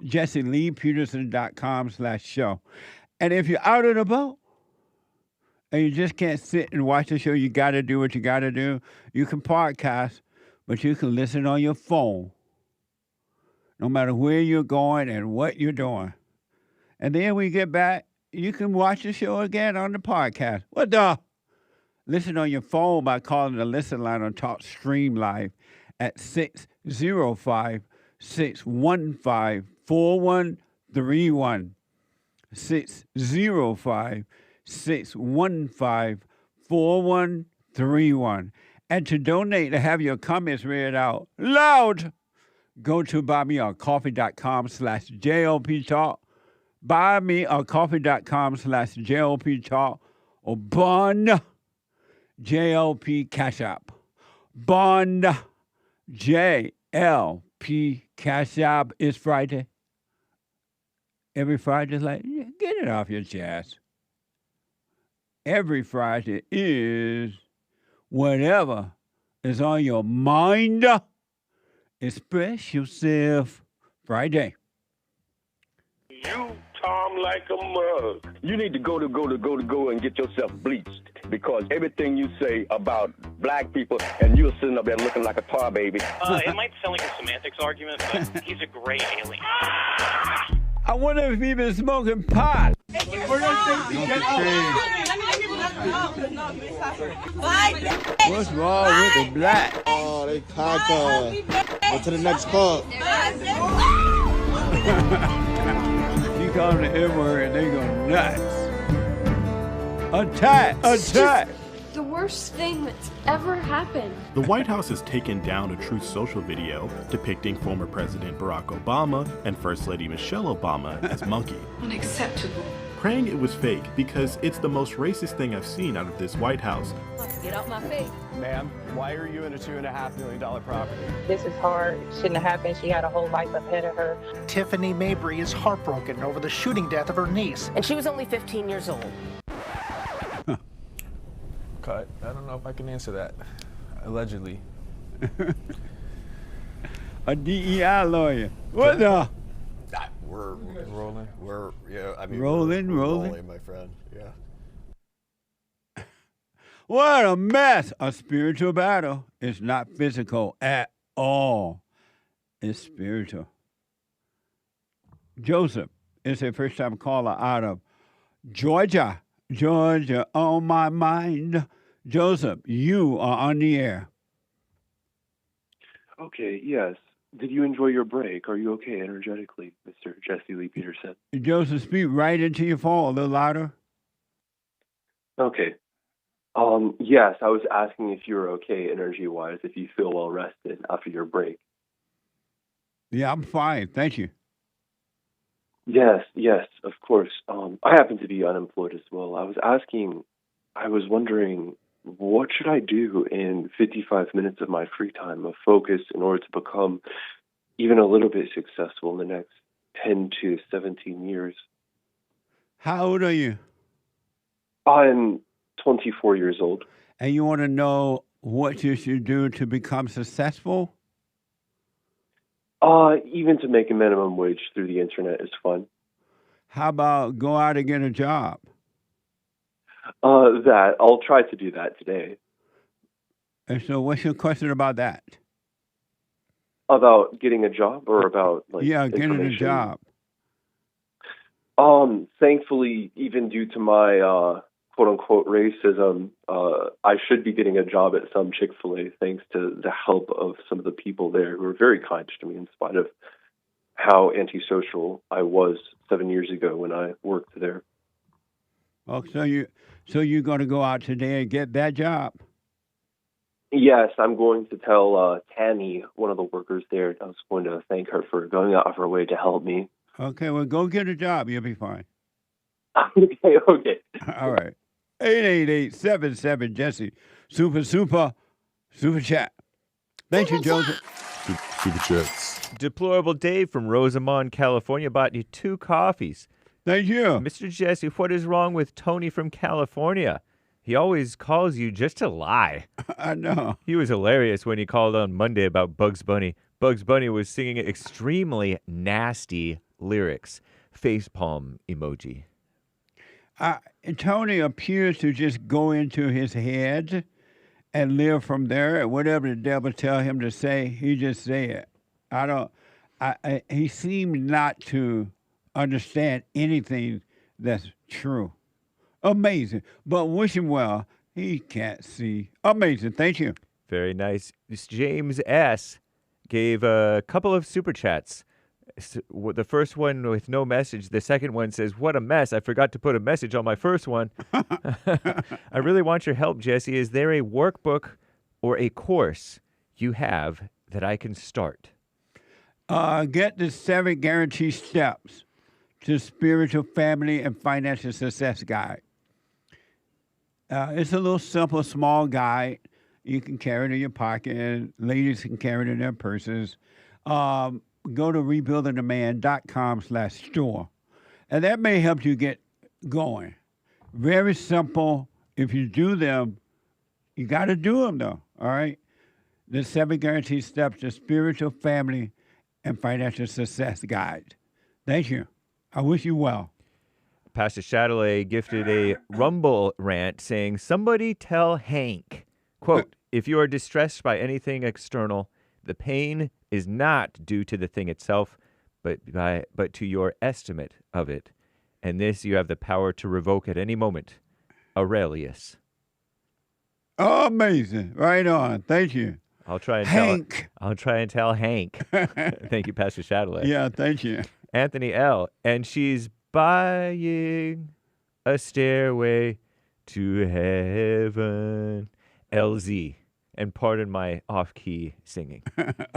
JesseLeePeterson.com/show. And if you're out of the boat and you just can't sit and watch the show, you got to do what you got to do. You can podcast, but you can listen on your phone, no matter where you're going and what you're doing. And then when you get back, you can watch the show again on the podcast. What the? Listen on your phone by calling the listen line on Talk Stream Live at 605-615-4131. 605-615-4131. And to donate to have your comments read out loud, go to buymeacoffee.com/JLP Talk. Buymeacoffee.com/JLP Talk or Bond JLP Cash App. Bond JLP Cash App. It's Friday. Every Friday, like, get it off your chest. Every Friday is whatever is on your mind. Express yourself Friday. You, Tom, like a mug. You need to go and get yourself bleached, because everything you say about black people, and you're sitting up there looking like a tar baby. It might sound like a semantics argument, but he's a gray alien. I wonder if he's been smoking pot. What's wrong with the black? Oh, they cockeyed. Go to the next call. You call them the N-word and they go nuts. Attack! Attack! The worst thing that's ever happened. The White House has taken down a Truth Social video depicting former President Barack Obama and First Lady Michelle Obama as monkey. Unacceptable. Praying it was fake because it's the most racist thing I've seen out of this White House. Get out my face. Ma'am, why are you in a $2.5 million property? This is hard. It shouldn't have happened. She had a whole life ahead of her. Tiffany Mabry is heartbroken over the shooting death of her niece. And she was only 15 years old. Cut. I don't know if I can answer that. Allegedly. A DEI lawyer. What the? We're rolling. Rolling, my friend. Yeah. What a mess. A spiritual battle is not physical at all. It's spiritual. Joseph is a first-time caller out of Georgia. Georgia on my mind. Joseph, you are on the air. Okay, yes. Did you enjoy your break? Are you okay energetically, Mr. Jesse Lee Peterson? Joseph, speak right into your phone, a little louder. Okay. Yes, I was asking if you were okay energy-wise, if you feel well rested after your break. Yeah, I'm fine. Thank you. Yes, of course. I happen to be unemployed as well. I was wondering, what should I do in 55 minutes of my free time of focus in order to become even a little bit successful in the next 10 to 17 years? How old are you? I'm 24 years old. And you want to know what you should do to become successful? Even to make a minimum wage through the internet is fun. How about go out and get a job? I'll try to do that today. And so what's your question about that? About getting a job or about getting a job. Thankfully, even due to my quote unquote racism, I should be getting a job at some Chick-fil-A thanks to the help of some of the people there who were very kind to me in spite of how antisocial I was 7 years ago when I worked there. Oh, so you're going to go out today and get that job? Yes, I'm going to tell Tammy, one of the workers there. I was going to thank her for going out of her way to help me. Okay, well, go get a job. You'll be fine. Okay. All right. 888-77-JESSE. Super chat. Thank you, Joseph. Super chats. Deplorable Dave from Rosamond, California bought you 2 coffees. Thank you. Mr. Jesse, what is wrong with Tony from California? He always calls you just to lie. I know. He was hilarious when he called on Monday about Bugs Bunny. Bugs Bunny was singing extremely nasty lyrics. Facepalm emoji. Tony appears to just go into his head and live from there. And whatever the devil tell him to say, he just say it. He seemed not to understand anything that's true. Amazing. But wish him well. He can't see. Amazing. Thank you. Very nice. This James S. gave a couple of super chats. The first one with no message. The second one says, "What a mess. I forgot to put a message on my first one." I really want your help, Jesse. Is there a workbook or a course you have that I can start? Get the 7 guarantee steps to spiritual, family, and financial success guide. It's a little simple, small guide. You can carry it in your pocket, and ladies can carry it in their purses. Go to rebuildingtheman.com/store, and that may help you get going. Very simple. If you do them, you got to do them, though, all right? The 7 guaranteed steps to spiritual, family, and financial success guide. Thank you. I wish you well. Pastor Chatelet gifted a Rumble rant saying, "Somebody tell Hank, quote, if you are distressed by anything external, the pain is not due to the thing itself, but to your estimate of it. And this you have the power to revoke at any moment. Aurelius." Oh, amazing. Right on. Thank you. I'll try and tell Hank. Thank you, Pastor Chatelet. Yeah, thank you. Anthony L. And she's buying a stairway to heaven. LZ. And pardon my off-key singing.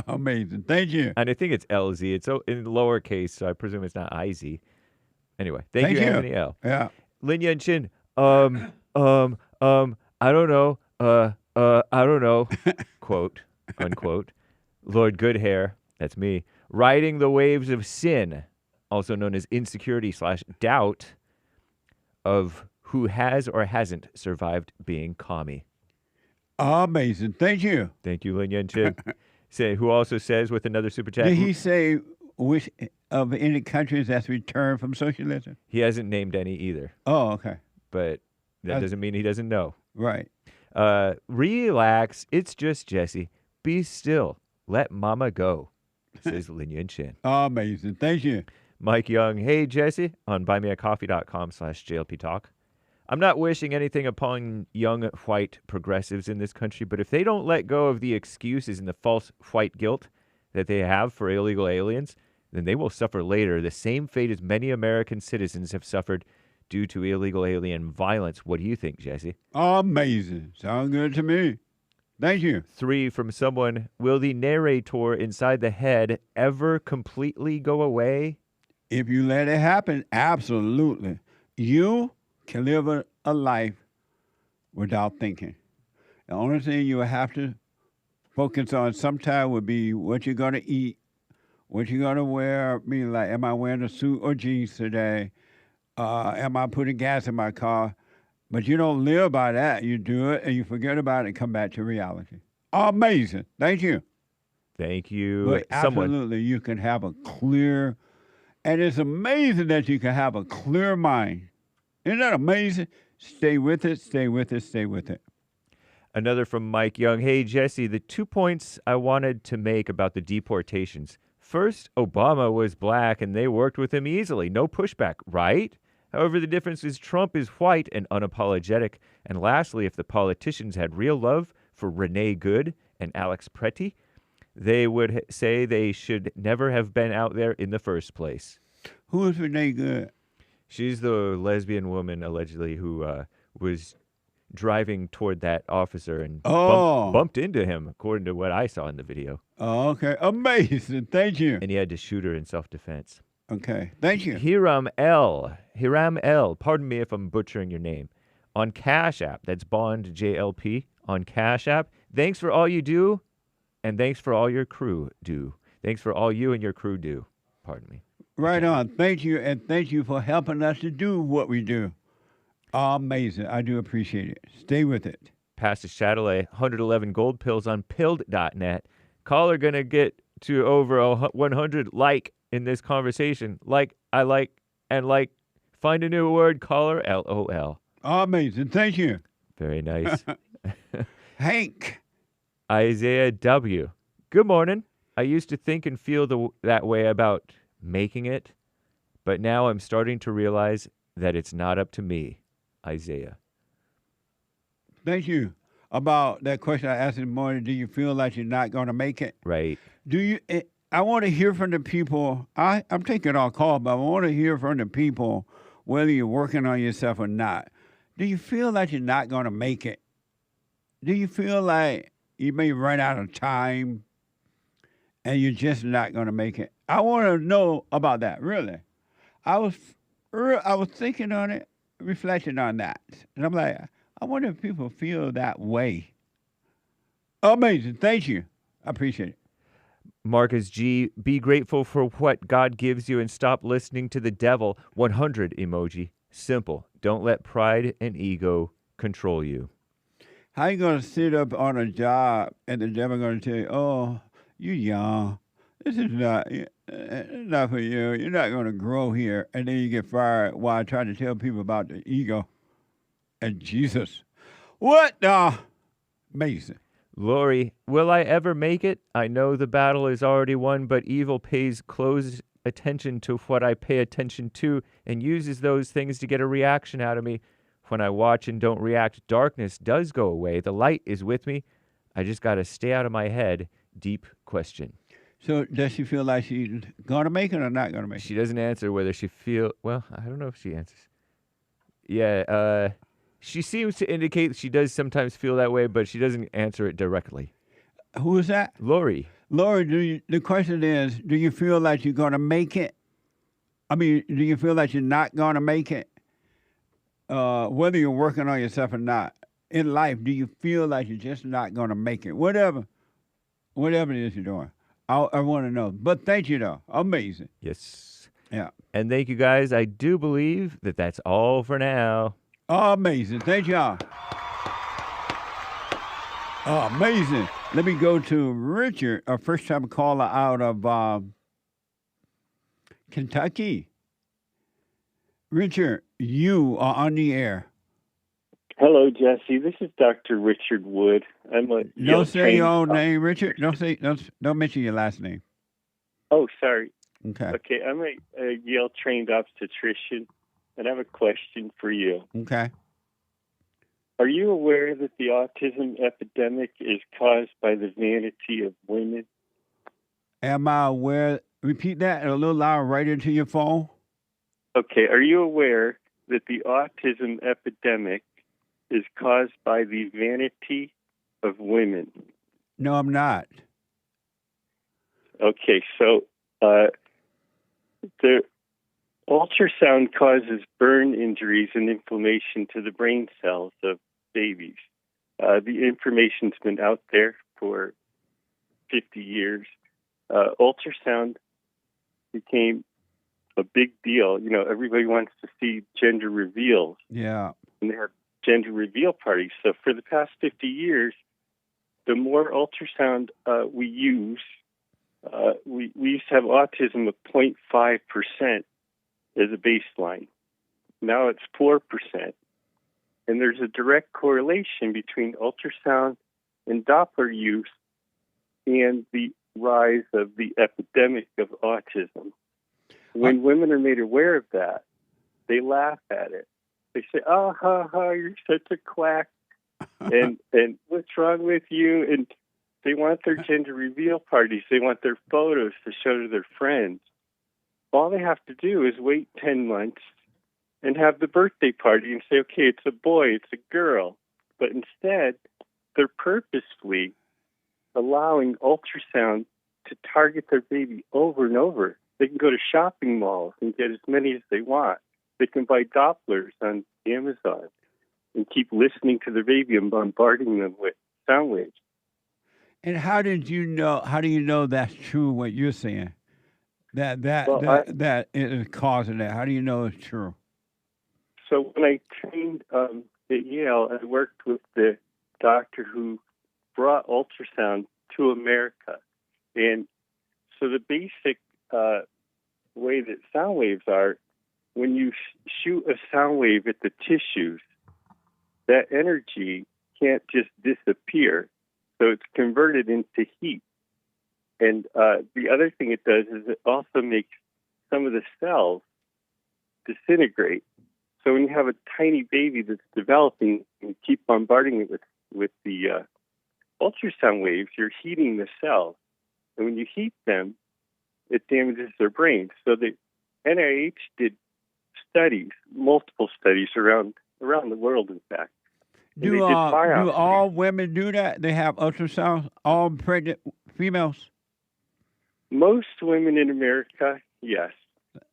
Amazing. Thank you. And I think it's LZ. It's in lowercase, so I presume it's not IZ. Anyway, thank you, Anthony L. Yeah. Lin Yan Chin. I don't know. I don't know. Quote, unquote. Lord Goodhair, that's me, riding the waves of sin, also known as insecurity/doubt, of who has or hasn't survived being commie. Amazing. Thank you. Thank you, Lin Yan Chin. Who also says with another super chat. Did he say which of any countries that's returned from socialism? He hasn't named any either. Oh, okay. But that doesn't mean he doesn't know. Right. Relax. It's just Jesse. Be still. Let mama go, says Lin Yan Chin. Amazing. Thank you. Mike Young. Hey, Jesse, on buymeacoffee.com/JLP Talk. I'm not wishing anything upon young white progressives in this country, but if they don't let go of the excuses and the false white guilt that they have for illegal aliens, then they will suffer later the same fate as many American citizens have suffered due to illegal alien violence. What do you think, Jesse? Amazing. Sounds good to me. Thank you. 3 from someone. Will the narrator inside the head ever completely go away? If you let it happen, absolutely. You can live a life without thinking. The only thing you have to focus on sometime would be what you're going to eat, what you're going to wear. I mean, like, am I wearing a suit or jeans today? Am I putting gas in my car? But you don't live by that. You do it and you forget about it and come back to reality. Amazing. Thank you. Thank you. But absolutely, you can have a clear, and it's amazing that you can have a clear mind. Isn't that amazing? Stay with it, stay with it, stay with it. Another from Mike Young. Hey, Jesse, the 2 points I wanted to make about the deportations. First, Obama was black and they worked with him easily. No pushback, right? However, the difference is Trump is white and unapologetic. And lastly, if the politicians had real love for Renee Good and Alex Pretty, they would say they should never have been out there in the first place. Who is Renee Good? She's the lesbian woman, allegedly, who was driving toward that officer and bumped into him, according to what I saw in the video. Oh, okay. Amazing. Thank you. And he had to shoot her in self-defense. Okay. Thank you. Hiram L. Pardon me if I'm butchering your name. On Cash App. That's Bond JLP on Cash App. Thanks for all you do, and thanks for all your crew do. Thanks for all you and your crew do. Pardon me. Right on. Thank you, and thank you for helping us to do what we do. Amazing. I do appreciate it. Stay with it. Pastor Chatelet, 111 gold pills on pilled.net. Caller going to get to over 100 in this conversation. I like, and like. Find a new word, caller, LOL. Amazing. Thank you. Very nice. Hank. Isaiah W. Good morning. I used to think and feel that way about making it, but now I'm starting to realize that it's not up to me. Isaiah. Thank you. about that question I asked this morning. Do you feel like you're not going to make it? Right. Do you? I want to hear from the people. I'm taking our call, but I want to hear from the people whether you're working on yourself or not. Do you feel like you're not going to make it? Do you feel like you may run out of time and you're just not going to make it? I want to know about that, really. I was thinking on it, reflecting on that. And I'm like, I wonder if people feel that way. Amazing. Thank you. I appreciate it. Marcus G, be grateful for what God gives you and stop listening to the devil. 100 emoji. Simple. Don't let pride and ego control you. How you going to sit up on a job and the devil going to tell you, oh, you young. This is not for you. You're not going to grow here. And then you get fired while trying to tell people about the ego and Jesus. What the? Amazing. Lori, will I ever make it? I know the battle is already won, but evil pays close attention to what I pay attention to and uses those things to get a reaction out of me. When I watch and don't react, darkness does go away. The light is with me. I just got to stay out of my head. Deep question. So does she feel like she's going to make it or not going to make it? She doesn't answer whether she well, I don't know if she answers. Yeah, she seems to indicate that she does sometimes feel that way, but she doesn't answer it directly. Who is that? Lori. Lori, the question is, do you feel like you're going to make it? I mean, do you feel like you're not going to make it? Whether you're working on yourself or not. In life, do you feel like you're just not going to make it? Whatever it is you're doing. I want to know. But thank you, though. Amazing. Yes. Yeah. And thank you, guys. I do believe that that's all for now. Amazing. Thank y'all. Amazing. Let me go to Richard, a first-time caller out of Kentucky. Richard, you are on the air. Hello, Jesse. This is Dr. Richard Wood. I'm a Don't say your own name, Richard. Don't mention your last name. Oh, sorry. Okay. Okay, I'm a Yale-trained obstetrician, and I have a question for you. Okay. Are you aware that the autism epidemic is caused by the vanity of women? Am I aware? Repeat that a little louder right into your phone. Okay, are you aware that the autism epidemic is caused by the vanity of women? No, I'm not. Okay, so the ultrasound causes burn injuries and inflammation to the brain cells of babies. The information's been out there for 50 years. Ultrasound became a big deal. You know, everybody wants to see gender reveals. Yeah. And they have gender reveal parties. So for the past 50 years, the more ultrasound we use, we used to have autism of 0.5% as a baseline. Now it's 4%. And there's a direct correlation between ultrasound and Doppler use and the rise of the epidemic of autism. When women are made aware of that, they laugh at it. They say, "Oh, ha, ha, you're such a quack," and what's wrong with you? And they want their gender reveal parties. They want their photos to show to their friends. All they have to do is wait 10 months and have the birthday party and say, "Okay, it's a boy, it's a girl." But instead, they're purposefully allowing ultrasound to target their baby over and over. They can go to shopping malls and get as many as they want. They can buy Dopplers on Amazon and keep listening to their baby and bombarding them with sound waves. And how do you know that's true, what you're saying? That is causing that. How do you know it's true? So when I trained at Yale, I worked with the doctor who brought ultrasound to America. And so the basic way that sound waves are, when you shoot a sound wave at the tissues, that energy can't just disappear. So it's converted into heat. And the other thing it does is it also makes some of the cells disintegrate. So when you have a tiny baby that's developing and you keep bombarding it with with the ultrasound waves, you're heating the cells. And when you heat them, it damages their brains. So the NIH did studies, multiple studies around the world, in fact. And they Do did all women do that? They have ultrasound, all pregnant females? Most women in America, yes.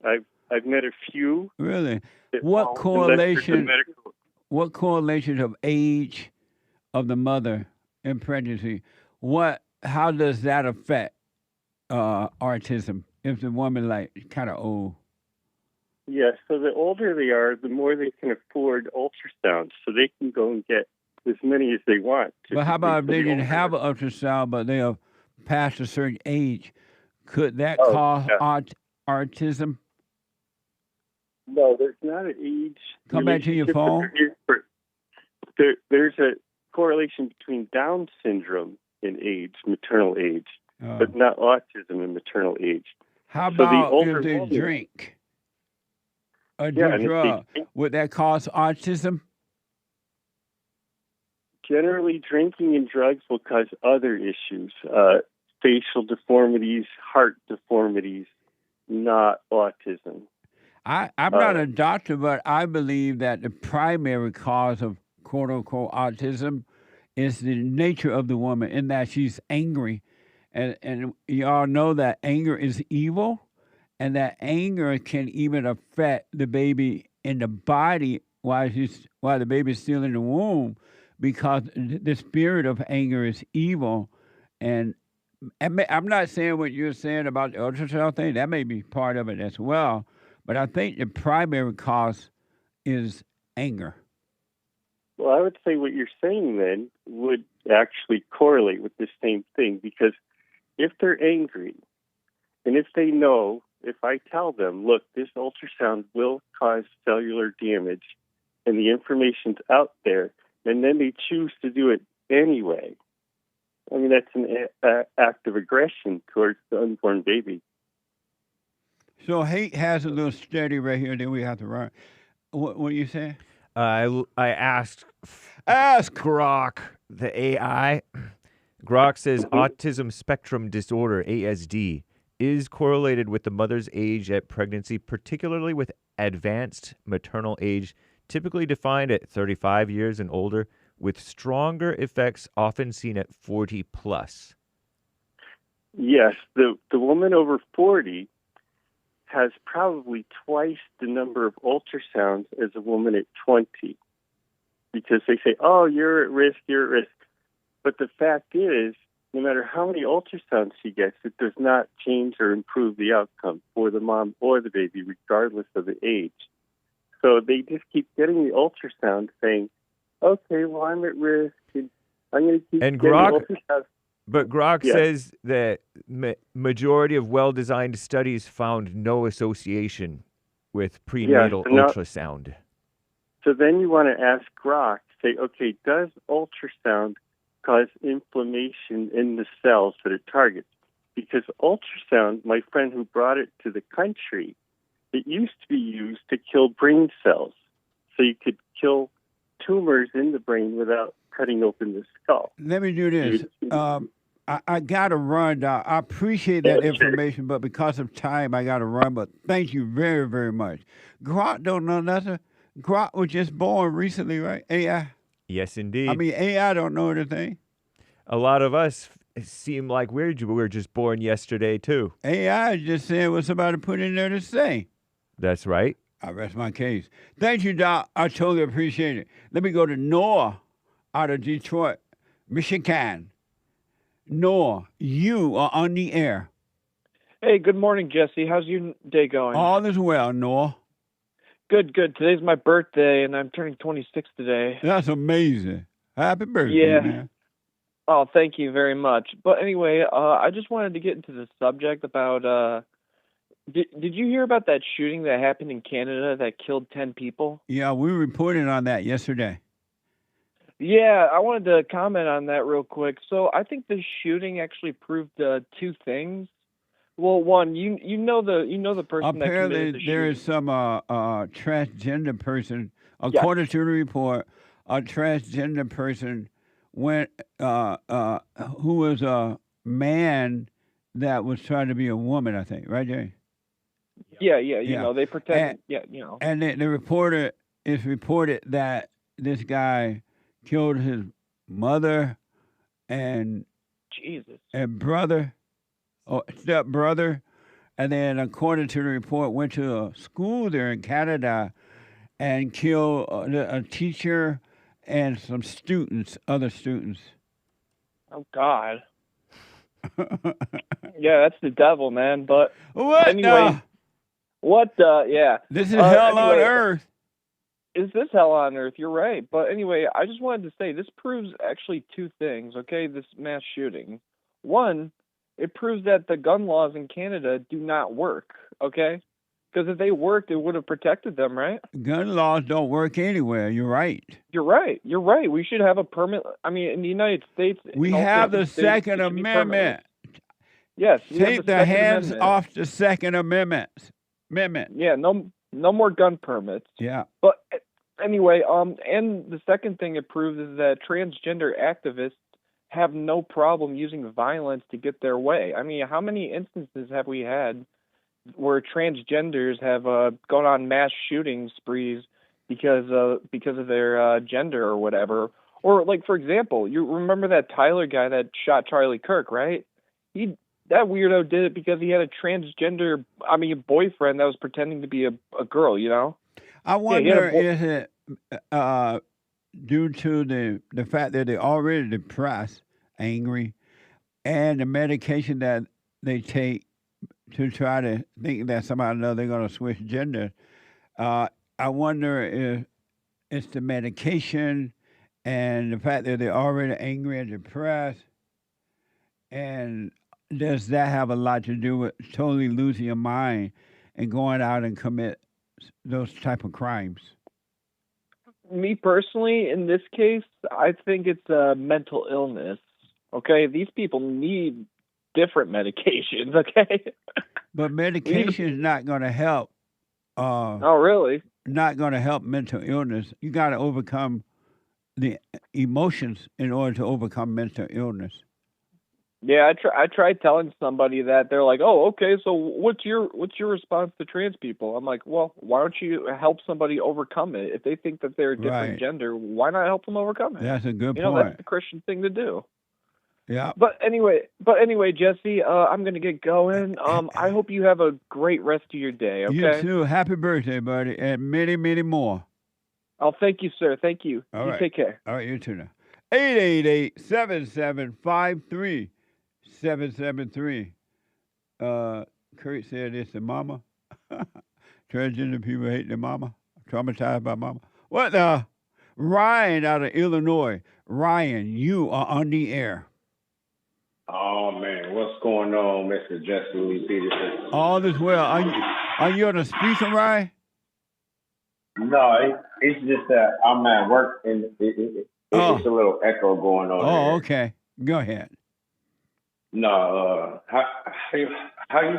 I've met a few. Really? that What fall unless there's a correlation? medical- What correlation of age of the mother in pregnancy? How does that affect autism? If the woman like kind of old. Yes, so the older they are, the more they can afford ultrasounds, so they can go and get as many as they want. But how about if So they the didn't older- have an ultrasound, but they are past a certain age? Could that Oh, cause yeah. autism? No, there's not an age. Come back to your relationship, but there's a correlation between Down syndrome and age, maternal age, but not autism and maternal age. How So the about older if they woman- drink or Yeah, do and if they drugs? drink- Would that cause autism? Generally, drinking and drugs will cause other issues, facial deformities, heart deformities, not autism. I'm not a doctor, but I believe that the primary cause of quote unquote autism is the nature of the woman in that she's angry. And you all know that anger is evil, and that anger can even affect the baby in the body while the baby's still in the womb, because the spirit of anger is evil. And I'm not saying what you're saying about the ultrasound thing. That may be part of it as well. But I think the primary cause is anger. Well, I would say what you're saying then would actually correlate with the same thing, because if they're angry and if they know, if I tell them, look, this ultrasound will cause cellular damage and the information's out there, and then they choose to do it anyway, I mean, that's an act of aggression towards the unborn baby. So hate has a little steady right here, then we have to run. What are you saying? I asked Grok, the AI. Grok says autism spectrum disorder, ASD, is correlated with the mother's age at pregnancy, particularly with advanced maternal age, typically defined at 35 years and older, with stronger effects often seen at 40 plus. Yes, the woman over 40 has probably twice the number of ultrasounds as a woman at 20, because they say, oh, you're at risk. But the fact is, no matter how many ultrasounds she gets, it does not change or improve the outcome for the mom or the baby, regardless of the age. So they just keep getting the ultrasound saying, okay, well, I'm at risk, and I'm going to keep And getting Grok, ultrasounds. but Grok Yeah. says that majority of well-designed studies found no association with prenatal so now- ultrasound. So then you want to ask Grok, say, okay, does ultrasound cause inflammation in the cells that it targets? Because ultrasound, my friend who brought it to the country, it used to be used to kill brain cells. So you could kill tumors in the brain without cutting open the skull. Let me do this. I got to run, Doc. I appreciate that information, but because of time, I got to run. But thank you very, very much. Grok don't know nothing. Grok was just born recently, right? AI. Yes, indeed. I mean, AI don't know anything. A lot of us seem like we were just born yesterday, too. AI is just saying what somebody put in there to say. That's right. I rest my case. Thank you, Doc. I totally appreciate it. Let me go to Noah out of Detroit, Michigan. Noah, you are on the air. Hey, good morning, Jesse. How's your day going? All is well, Noah. Good. Today's my birthday, and I'm turning 26 today. That's amazing. Happy birthday, man. Oh, thank you very much. But anyway, I just wanted to get into the subject about, did you hear about that shooting that happened in Canada that killed 10 people? Yeah, we reported on that yesterday. Yeah, I wanted to comment on that real quick. So I think the shooting actually proved two things. Well, one, you know the person that committed Apparently, the shooting. there is some transgender person, according to the report, a transgender person when who was a man that was trying to be a woman, I think, right, Jay? Yeah, you Yeah. know, they pretend. And, And the reporter is reported that this guy killed his mother and Jesus. and brother or step brother, and then according to the report, went to a school there in Canada and killed a teacher and some students, other students. Oh God. Yeah, that's the devil, man. But What anyway, the? what the? Yeah. This is hell on anyway, earth. Is this hell on earth? You're right. But anyway, I just wanted to say this proves actually two things, okay? This mass shooting. One, it proves that the gun laws in Canada do not work, okay? Because if they worked, it would have protected them, right? Gun laws don't work anywhere. You're right. You're right. You're right. We should have a permit. I mean, in the United States, We in all have 50 the states, it Second should be permanent. Amendment. Yes, we have Take the the Second hands Amendment. off the Second Amendment. Yeah, no more gun permits. Yeah. But anyway, and the second thing it proves is that transgender activists have no problem using violence to get their way. I mean, how many instances have we had where transgenders have gone on mass shooting sprees because of their gender or whatever? Or like, for example, you remember that Tyler guy that shot Charlie Kirk, right? That weirdo did it because he had a transgender, boyfriend that was pretending to be a girl, you know? I wonder, is it due to the fact that they're already depressed, angry, and the medication that they take to try to think that somehow or another they're going to switch gender? I wonder if it's the medication and the fact that they're already angry and depressed, and does that have a lot to do with totally losing your mind and going out and commit those type of crimes? Me personally, in this case, I think it's a mental illness. Okay, these people need different medications. Okay, but medication is not going to help. Oh, really? Not going to help mental illness. You got to overcome the emotions in order to overcome mental illness. Yeah, I tried telling somebody that. They're like, "Oh, okay. So what's your response to trans people?" I'm like, "Well, why don't you help somebody overcome it? If they think that they're a different Right. gender, why not help them overcome it?" That's a good You know, point. that's the Christian thing to do. Yeah. But anyway, Jesse, I'm gonna get going. I hope you have a great rest of your day. Okay. You too. Happy birthday, buddy, and many, many more. Oh, thank you, sir. Thank you. All You right. take care. All right, you too now. 888-7753-773. Kurt said it's the mama. Transgender people hate their mama. Traumatized by mama. What the? Ryan out of Illinois. Ryan, you are on the air. Oh man, what's going on, Mr. Jesse Lee Peterson? All is well. Are you on the speaker, Ryan? No, it's just that I'm at work and it's just a little echo going on. Oh, okay. Go ahead. No, how you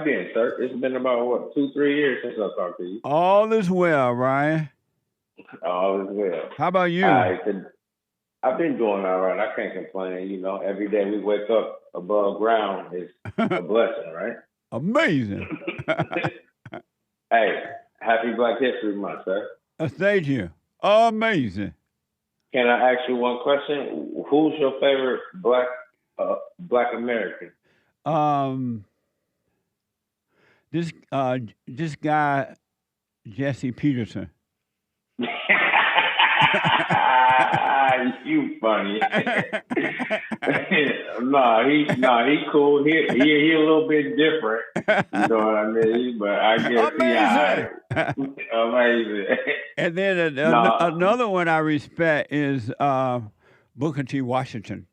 been, sir? It's been about what 2-3 years since I talked to you. All is well, Ryan. All is well. How about you? I've been doing all right. I can't complain. You know, every day we wake up above ground is a blessing, right? Amazing. Hey, happy Black History Month, sir. Thank you. Amazing. Can I ask you one question? Who's your favorite Black American? This guy, Jesse Peterson. You funny. Nah, he cool. He a little bit different. You know what I mean? But I guess he amazing. And then another one I respect is Booker T. Washington,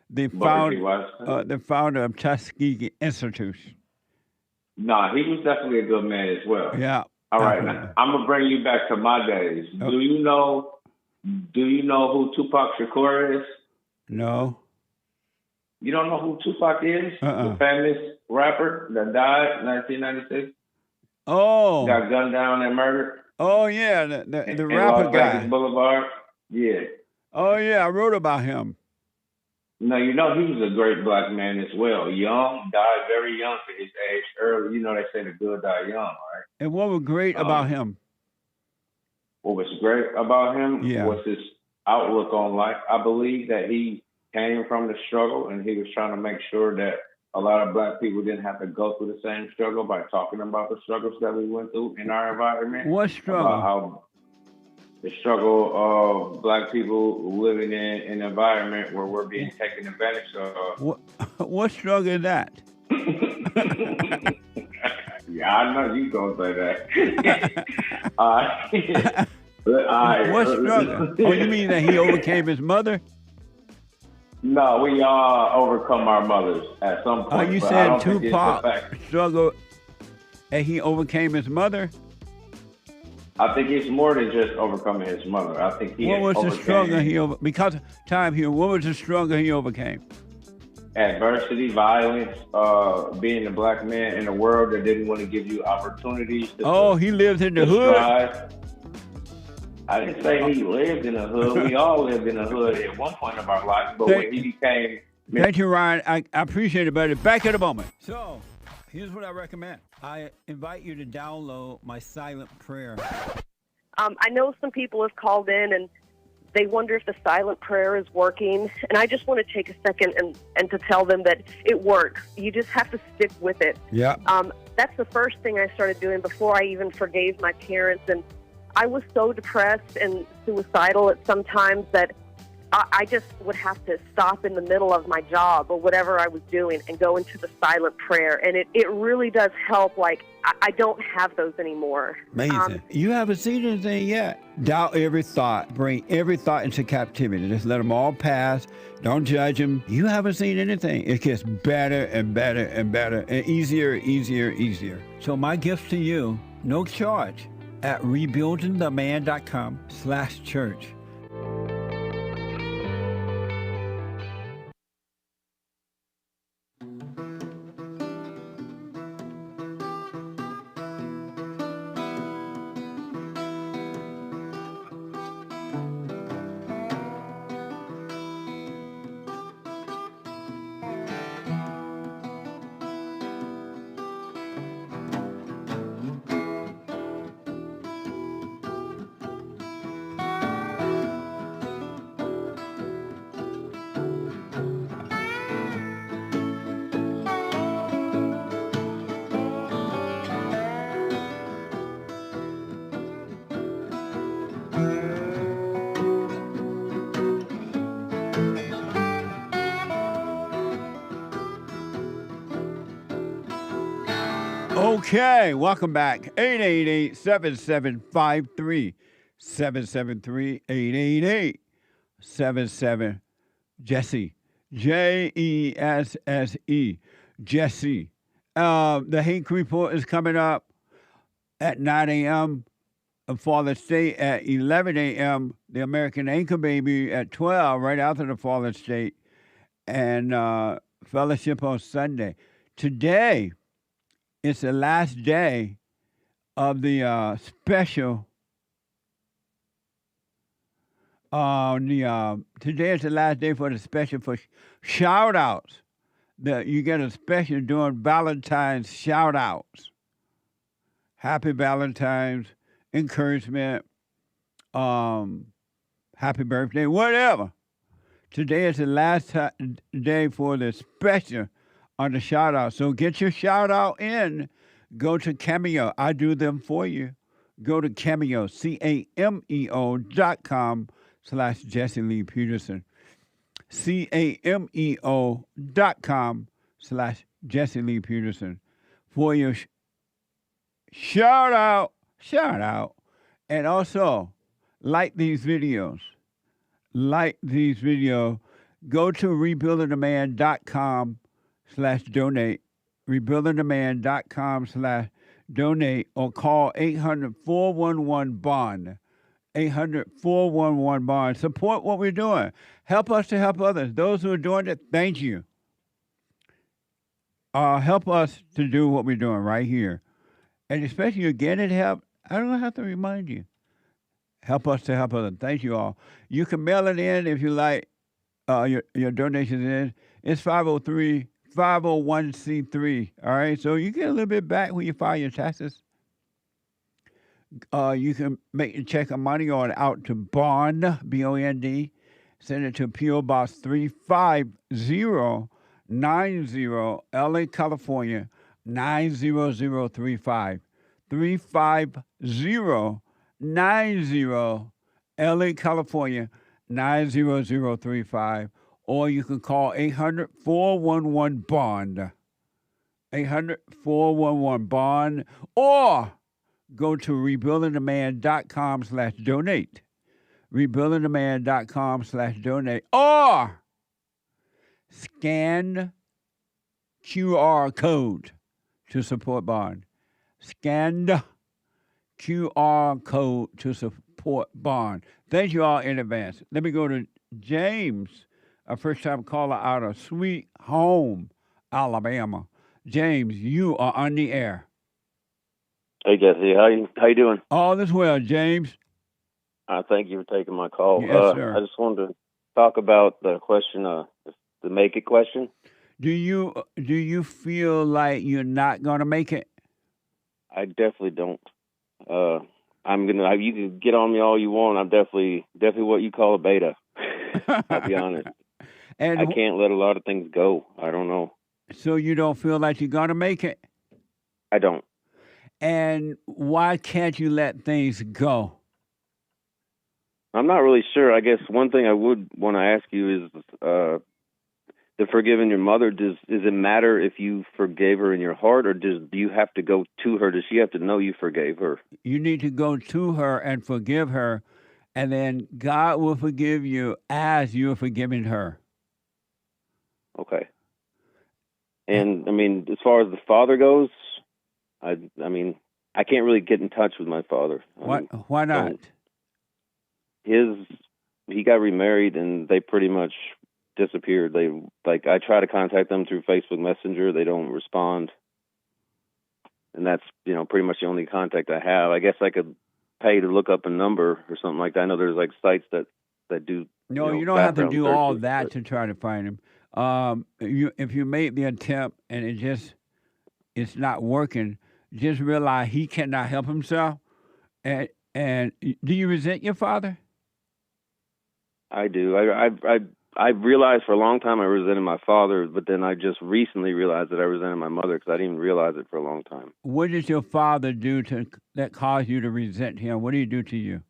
the founder of Tuskegee Institute. Nah, he was definitely a good man as well. Yeah. All right, now, I'm gonna bring you back to my days. Oh. Do you know who Tupac Shakur is? No. You don't know who Tupac is? The famous rapper that died in 1996? Oh. Got gunned down and murdered? Oh, yeah, the in rapper Las guy. Vegas Boulevard? Yeah. Oh, yeah, I wrote about him. No, you know, he was a great black man as well. Young, died very young for his age. Early, you know, they say the good die young, right? And what was great about him? What was great about him Yeah. was his outlook on life. I believe that he came from the struggle, and he was trying to make sure that a lot of black people didn't have to go through the same struggle by talking about the struggles that we went through in our environment. What struggle? About how the struggle of black people living in an environment where we're being taken advantage of. What struggle is that? Yeah, I know you gonna say that. What struggle? Oh, you mean that he overcame his mother? No, we all overcome our mothers at some point. Are you saying Tupac struggled and he overcame his mother? I think it's more than just overcoming his mother. I think he. What was the struggle he over? Because time here, what was the struggle he overcame? Adversity, violence, being a black man in a world that didn't want to give you opportunities. He lived in the hood. Strive. I didn't say he lived in the hood. We all lived in the hood at one point of our life, but when he became... Thank you, Ryan. I appreciate it, buddy. Back in a moment. So, here's what I recommend. I invite you to download my silent prayer. I know some people have called in and they wonder if the silent prayer is working. And I just want to take a second and to tell them that it works. You just have to stick with it. Yeah. That's the first thing I started doing before I even forgave my parents. And I was so depressed and suicidal at some times that I just would have to stop in the middle of my job or whatever I was doing and go into the silent prayer. And it really does help. Like, I don't have those anymore. Amazing. You haven't seen anything yet. Doubt every thought. Bring every thought into captivity. Just let them all pass. Don't judge them. You haven't seen anything. It gets better and better and better and easier, easier, easier. So my gift to you, no charge, at rebuildingtheman.com/church. Okay, welcome back. 888-7753. 773-888-77. Jesse. Jesse. Jesse. The Hake Report is coming up at 9 a.m. Father's State at 11 a.m. The American Anchor Baby at 12, right after the Father's State. And Fellowship on Sunday. Today, it's the last day of the special. Today is the last day for the special for shout outs. You get a special doing Valentine's shout outs. Happy Valentine's, encouragement, happy birthday, whatever. Today is the last day for the special on the shout out. So get your shout out in. Go to Cameo. I do them for you. Go to Cameo, CAMEO.com/Jesse Lee Peterson. CAMEO.com/Jesse Lee Peterson for your shout out. And also, like these videos. Go to rebuildingtheman.com/donate, rebuildingtheman.com/donate, or call 800-411-BOND, 800-411-BOND. Support what we're doing. Help us to help others. Those who are doing it, thank you. Help us to do what we're doing right here. And especially you're getting help, I don't have to remind you. Help us to help others. Thank you all. You can mail it in if you like. your donations in. It's 501c3. All right, so you get a little bit back when you file your taxes. You can make a check of money order out to Bond, B-O-N-D. Send it to P.O. Box 35090, LA, California, 90035. 35090, LA, California, 90035. Or you can call 800-411-BOND. 800-411-BOND. Or go to rebuildingtheman.com/donate. Rebuildingtheman.com/donate. Or scan QR code to support Bond. Scan the QR code to support Bond. Thank you all in advance. Let me go to James, a first-time caller out of Sweet Home, Alabama. James, you are on the air. Hey, Jesse. How you doing? All is well, James. Thank you for taking my call. Yes, sir. I just wanted to talk about the question, the make it question. Do you feel like you're not gonna make it? I definitely don't. I'm gonna. You can get on me all you want. I'm definitely what you call a beta. I'll be honest. And I can't let a lot of things go. I don't know. So you don't feel like you're gonna make it? I don't. And why can't you let things go? I'm not really sure. I guess one thing I would want to ask you is the forgiving your mother. Does it matter if you forgave her in your heart, or do you have to go to her? Does she have to know you forgave her? You need to go to her and forgive her, and then God will forgive you as you're forgiving her. Okay. And I mean, as far as the father goes, I mean, I can't really get in touch with my father. Why not? He got remarried and they pretty much disappeared. I try to contact them through Facebook Messenger. They don't respond. And that's, pretty much the only contact I have. I guess I could pay to look up a number or something like that. I know there's sites that do. No, you don't have to do all that to try to find him. If you make the attempt and it's not working, just realize he cannot help himself. And do you resent your father? I do. I realized for a long time I resented my father, but then I just recently realized that I resented my mother because I didn't even realize it for a long time. What did your father do that caused you to resent him? What did he do to you?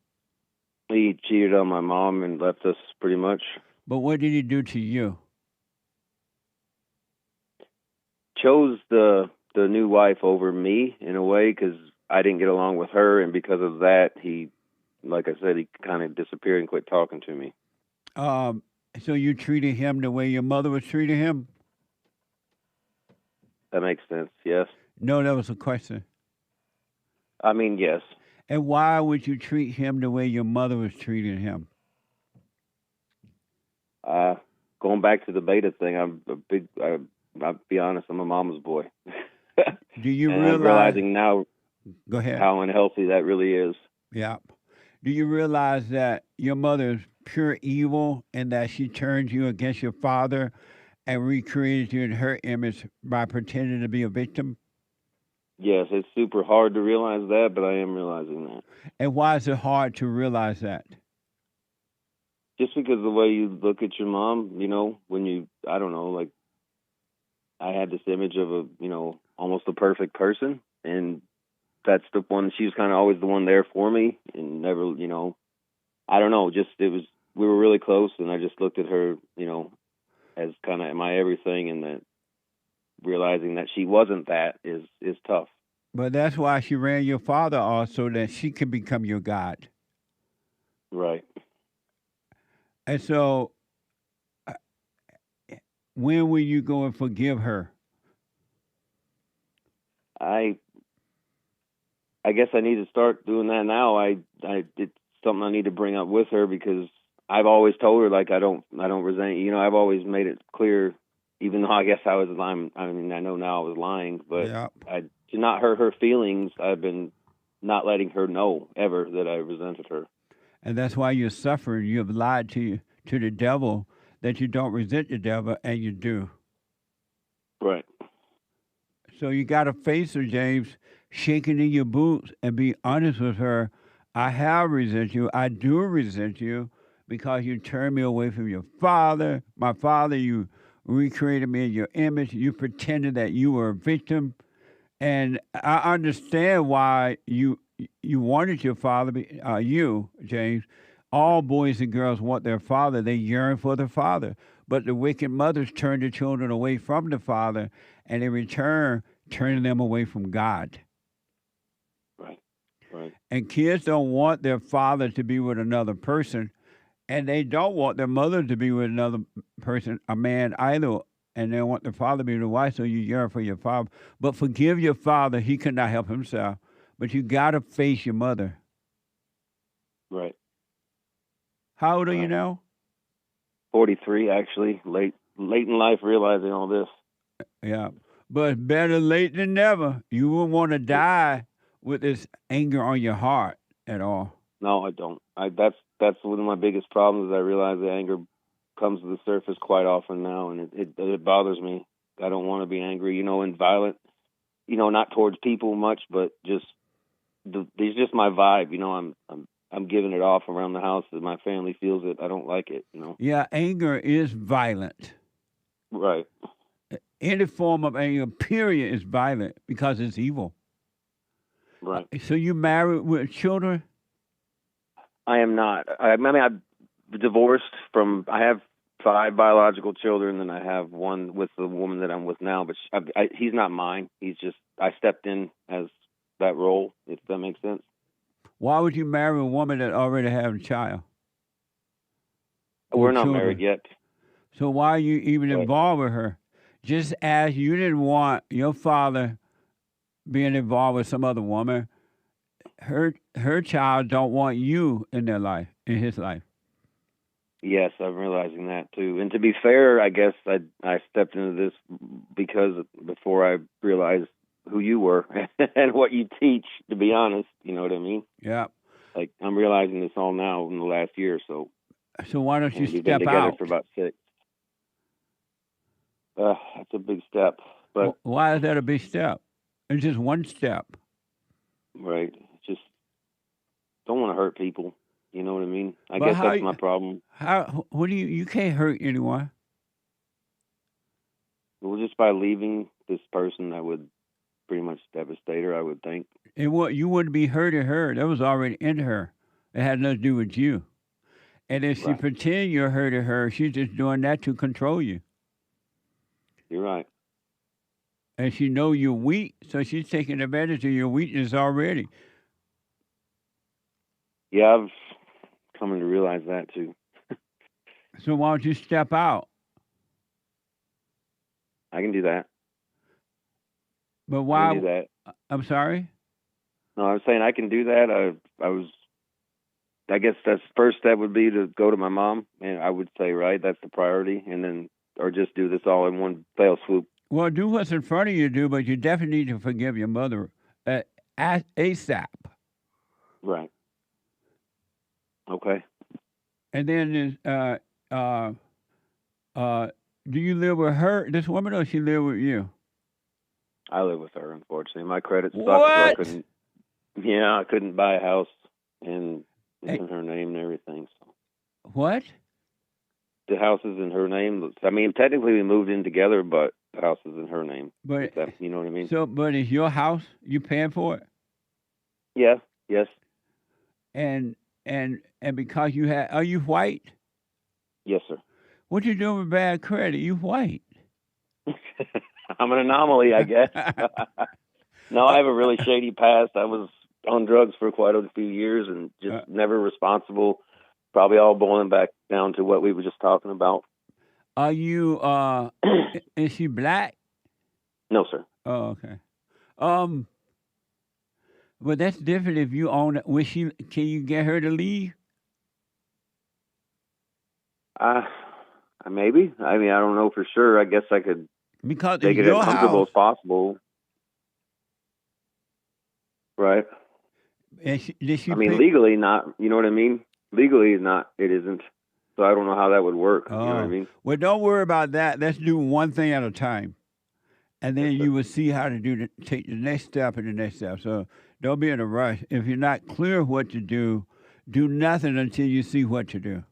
He cheated on my mom and left us pretty much. But what did he do to you? Chose the new wife over me in a way because I didn't get along with her, and because of that, he, like I said, he kind of disappeared and quit talking to me. So you treated him the way your mother was treating him? That makes sense, yes. No, that was a question. I mean, yes. And why would you treat him the way your mother was treating him? Going back to the beta thing, I'll be honest, I'm a mama's boy. Do you and realize? I'm realizing now Go ahead. how unhealthy that really is. Yeah. Do you realize that your mother is pure evil and that she turned you against your father and recreated you in her image by pretending to be a victim? Yes, it's super hard to realize that, but I am realizing that. And why is it hard to realize that? Just because the way you look at your mom, when I don't know, I had this image of a, almost a perfect person, and that's the one. She was kind of always the one there for me, and never, I don't know. We were really close, and I just looked at her, as kind of my everything, and that realizing that she wasn't that is tough. But that's why she ran your father off, so that she could become your God. Right. And so, when will you go and forgive her? I guess I need to start doing that now. It's something I need to bring up with her because I've always told her I don't resent you. I've always made it clear, even though I guess I was lying. I mean, I know now I was lying, but to not hurt her feelings, I've been not letting her know ever that I resented her. And that's why you're suffering. You have lied to the devil that you don't resent the devil, and you do. Right. So you got to face her, James, shaking in your boots and be honest with her. I have resent you. I do resent you because you turned me away from your father. My father, you recreated me in your image. You pretended that you were a victim. And I understand why you wanted your father, you, James. All boys and girls want their father. They yearn for the father. But the wicked mothers turn the children away from the father, and in return, turning them away from God. Right. Right. And kids don't want their father to be with another person, and they don't want their mother to be with another person, a man either. And they want their father to be with a wife, so you yearn for your father. But forgive your father. He could not help himself. But you got to face your mother. Right. How old are you now? 43, actually. Late in life, realizing all this. Yeah. But better late than never. You wouldn't want to die with this anger on your heart at all. No, I don't. That's one of my biggest problems. Is I realize the anger comes to the surface quite often now, and it bothers me. I don't want to be angry, and violent. Not towards people much, but just it's just my vibe. I'm giving it off around the house that my family feels it. I don't like it. Yeah, anger is violent. Right. Any form of anger, period, is violent because it's evil. Right. So you married with children? I am not. I'm divorced from. I have 5 biological children, and I have one with the woman that I'm with now. But he's not mine. He's just. I stepped in as that role, if that makes sense. Why would you marry a woman that already has a child? We're not married yet. So why are you even involved with her? Just as you didn't want your father being involved with some other woman, her child don't want you in their life, in his life. Yes, I'm realizing that too. And to be fair, I guess I stepped into this because before I realized who you were and what you teach, to be honest, you know what I mean? Yeah. Like, I'm realizing this all now in the last year or so. So why don't you We've step been together out? for about 6. That's a big step. But why is that a big step? It's just one step. Right. Just don't want to hurt people. You know what I mean? I But guess how that's you- my problem. What do you can't hurt anyone. Well, just by leaving this person, that would pretty much devastate her, I would think. And what you wouldn't be hurting her. That was already in her. It had nothing to do with you. And if she pretend you're hurting her, she's just doing that to control you. You're right. And she know you're weak, so she's taking advantage of your weakness already. Yeah, I've come to realize that too. So why don't you step out? I can do that. But I why? can do that. I'm sorry? No, I'm saying I can do that. I guess that's first step would be to go to my mom, and I would say, right, that's the priority, and then, or just do this all in one fell swoop. Well, do what's in front of you to do, but you definitely need to forgive your mother ASAP. Right. Okay. And then do you live with her, this woman, or she live with you? I live with her, unfortunately. My credit sucks. What? So I couldn't buy a house, and it's in her name and everything. So. What? The house is in her name. I mean, technically we moved in together, but the house is in her name. But you know what I mean? So, but it's your house. You paying for it? Yeah. Yes. And because are you white? Yes, sir. What you doing with bad credit? You white. I'm an anomaly, I guess. No, I have a really shady past. I was on drugs for quite a few years and just never responsible. Probably all boiling back down to what we were just talking about. Are you, is she black? No, sir. Oh, okay. But that's different if you own it. Can you get her to leave? Maybe. I mean, I don't know for sure. I guess I could because make it as comfortable as possible. Right. And did she legally not, you know what I mean? Legally not, it isn't. So I don't know how that would work. You know what I Oh, mean? well, don't worry about that. Let's do one thing at a time, and then you will see how to take the next step and the next step. So don't be in a rush. If you're not clear what to do nothing until you see what to do.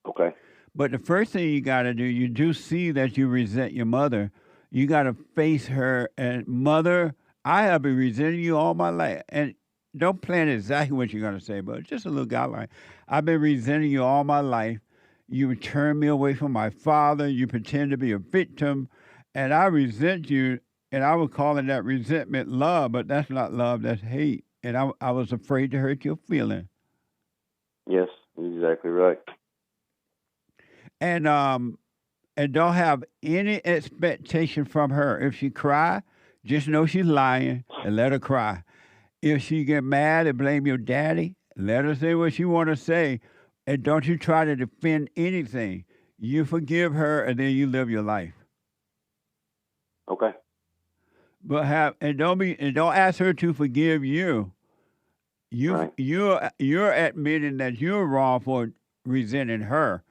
Okay. But the first thing you got to do, you do see that you resent your mother. You got to face her and mother. I have been resenting you all my life, and don't plan exactly what you're going to say, but just a little guideline. I've been resenting you all my life. You turned me away from my father. You pretend to be a victim, and I resent you. And I was calling that resentment love, but that's not love. That's hate. And I was afraid to hurt your feeling. Yes, you're exactly right. And don't have any expectation from her. If she cry, just know she's lying and let her cry. If she get mad and blame your daddy, let her say what she want to say, and don't you try to defend anything. You forgive her, and then you live your life. Okay. But don't ask her to forgive you. You're admitting that you're wrong for resenting her,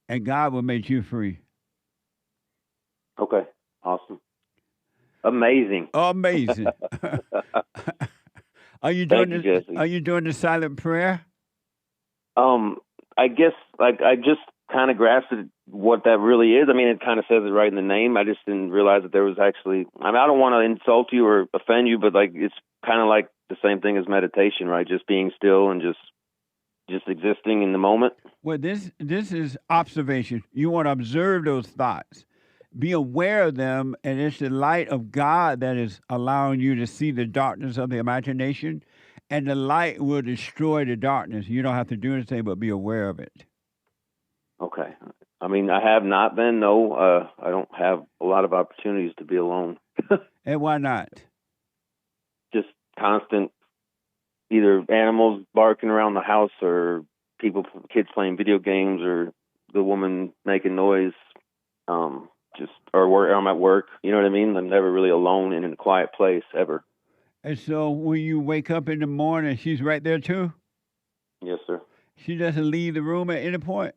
and God will make you free. Okay. Awesome. Amazing. Amazing. Are you doing the silent prayer? I guess I just kind of grasped what that really is. I mean, it kind of says it right in the name. I just didn't realize that there was actually. I mean, I don't want to insult you or offend you, but like it's kind of like the same thing as meditation, right? Just being still and just existing in the moment. Well, this is observation. You want to observe those thoughts. Be aware of them, and it's the light of God that is allowing you to see the darkness of the imagination, and the light will destroy the darkness. You don't have to do anything but be aware of it. Okay. I mean, I have not been, no. I don't have a lot of opportunities to be alone. And why not? Just constant, either animals barking around the house or kids playing video games or the woman making noise. Or I'm at work, you know what I mean? I'm never really alone and in a quiet place ever. And so when you wake up in the morning, she's right there too? Yes, sir. She doesn't leave the room at any point?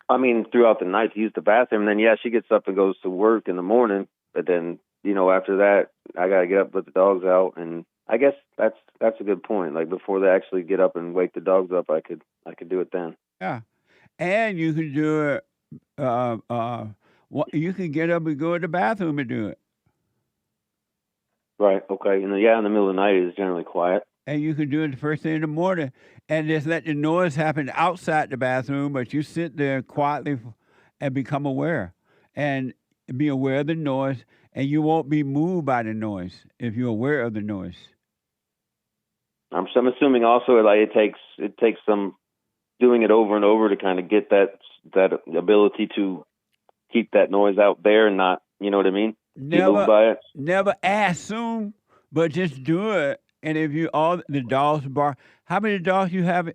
I mean, throughout the night to use the bathroom, and then she gets up and goes to work in the morning, but then, after that, I got to get up, let the dogs out, and I guess that's a good point. Like before they actually get up and wake the dogs up, I could do it then. Yeah. And you can do it you can get up and go to the bathroom and do it. Right. Okay. In the middle of the night it's generally quiet. And you can do it the first thing in the morning, and just let the noise happen outside the bathroom, but you sit there quietly and become aware, and be aware of the noise, and you won't be moved by the noise if you're aware of the noise. I'm assuming also like it takes some doing it over and over to kind of get that ability to keep that noise out there and not, you know what I mean? Never assume, but just do it. And if all the dogs bark, how many dogs you have?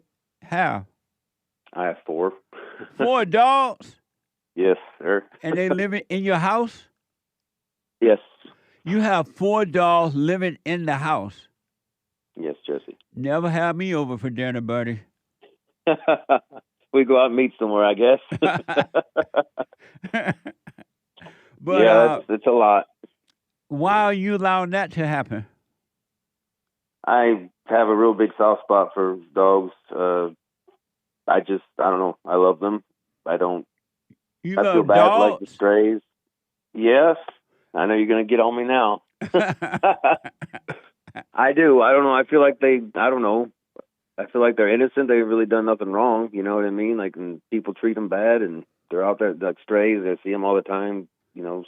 I have 4. 4 dogs? Yes, sir. And they living in your house? Yes. You have 4 dogs living in the house? Yes, Jesse. Never have me over for dinner, buddy. We go out and meet somewhere, I guess. But yeah, it's a lot. Why are you allowing that to happen? I have a real big soft spot for dogs. I don't know. I love them. I don't. I feel bad dogs? like the strays. Yes, I know you're gonna get on me now. I do. I don't know. I feel like I don't know. I feel like they're innocent. They've really done nothing wrong. You know what I mean? Like, and people treat them bad, and they're out there like strays. I see them all the time.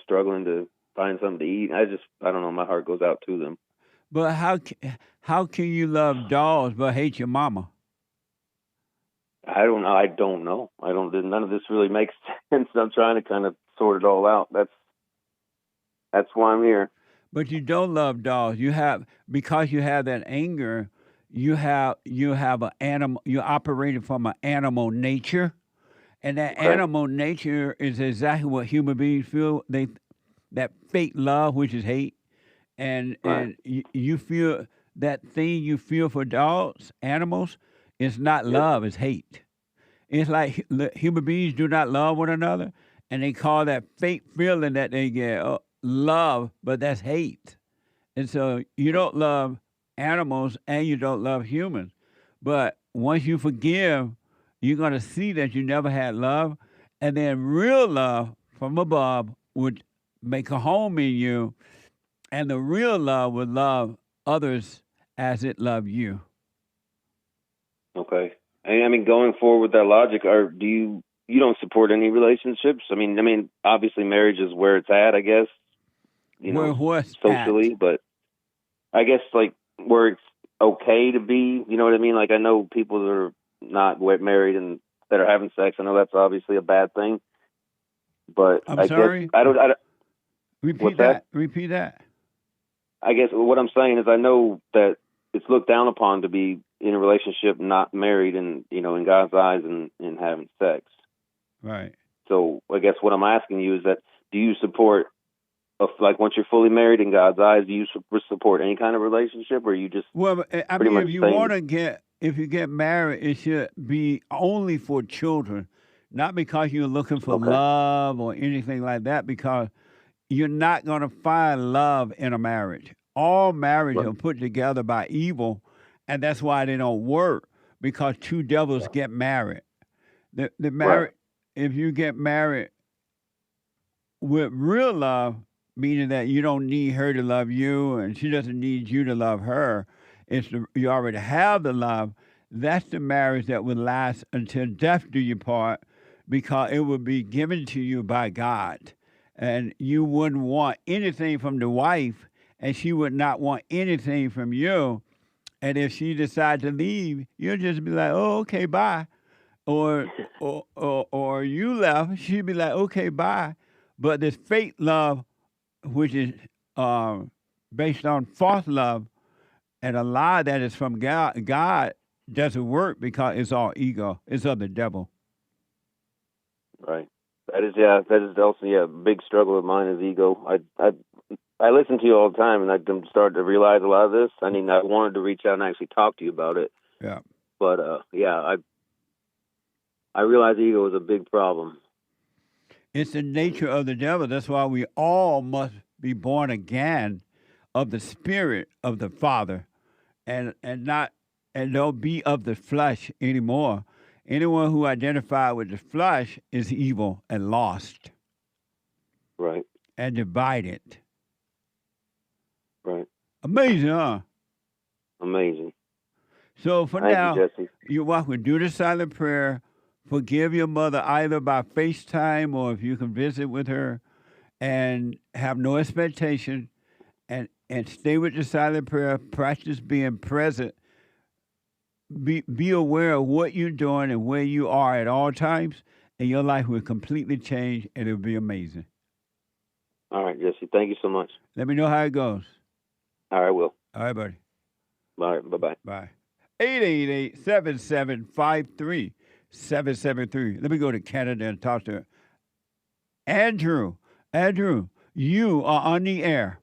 Struggling to find something to eat. I don't know. My heart goes out to them. But how can you love dogs but hate your mama? I don't know. None of this really makes sense. I'm trying to kind of sort it all out. That's why I'm here. But you don't love dogs. Because you have that anger. You have an animal. You're operating from an animal nature, and that animal nature is exactly what human beings feel. That fake love, which is hate, and you feel that thing you feel for dogs, animals, is not love, it's hate. It's like human beings do not love one another, and they call that fake feeling that they get love, but that's hate. And so you don't love animals and you don't love humans. But once you forgive, you're going to see that you never had love. And then real love from above would make a home in you. And the real love would love others as it loved you. Okay. I mean, going forward with that logic, do you don't support any relationships? I mean, obviously marriage is where it's at, I guess. What's socially, but I guess like where it's okay to be. You know what I mean? Like I know people that are not married and that are having sex. I know that's obviously a bad thing. But I'm sorry. Guess I don't. Repeat that. Repeat that. I guess what I'm saying is I know that it's looked down upon to be in a relationship, not married, and in God's eyes, and having sex. Right. So I guess what I'm asking you is that do you support, like once you're fully married in God's eyes, do you support any kind of relationship, or you just if you get married, it should be only for children, not because you're looking for love or anything like that, because you're not going to find love in a marriage. All marriages are put together by evil, and that's why they don't work, because two devils get married. The marriage, if you get married with real love, meaning that you don't need her to love you and she doesn't need you to love her, you already have the love, that's the marriage that will last until death do you part, because it will be given to you by God. And you wouldn't want anything from the wife, and she would not want anything from you. And if she decides to leave, you'll just be like, oh, okay, bye. Or you left, she'd be like, okay, bye. But this fake love, which is based on false love, and a lie that is from God doesn't work, because it's all ego. It's of the devil. Right. That is also a big struggle of mine is ego. I listen to you all the time, and I'm starting to realize a lot of this. I mean, I wanted to reach out and actually talk to you about it. Yeah. But I realize ego is a big problem. It's the nature of the devil. That's why we all must be born again of the Spirit of the Father, and don't be of the flesh anymore. Anyone who identifies with the flesh is evil and lost. Right. And divided. Right. Amazing, huh? Amazing. So for Thank now, you, Jesse. you're welcome. Do the silent prayer. Forgive your mother either by FaceTime or if you can visit with her, and have no expectation, and stay with the silent prayer. Practice being present. Be aware of what you're doing and where you are at all times, and your life will completely change, and it'll be amazing. All right, Jesse. Thank you so much. Let me know how it goes. All right, I will. All right, buddy. All right, bye-bye. Bye. 888-7753-773. Let me go to Canada and talk to Andrew. Andrew, you are on the air.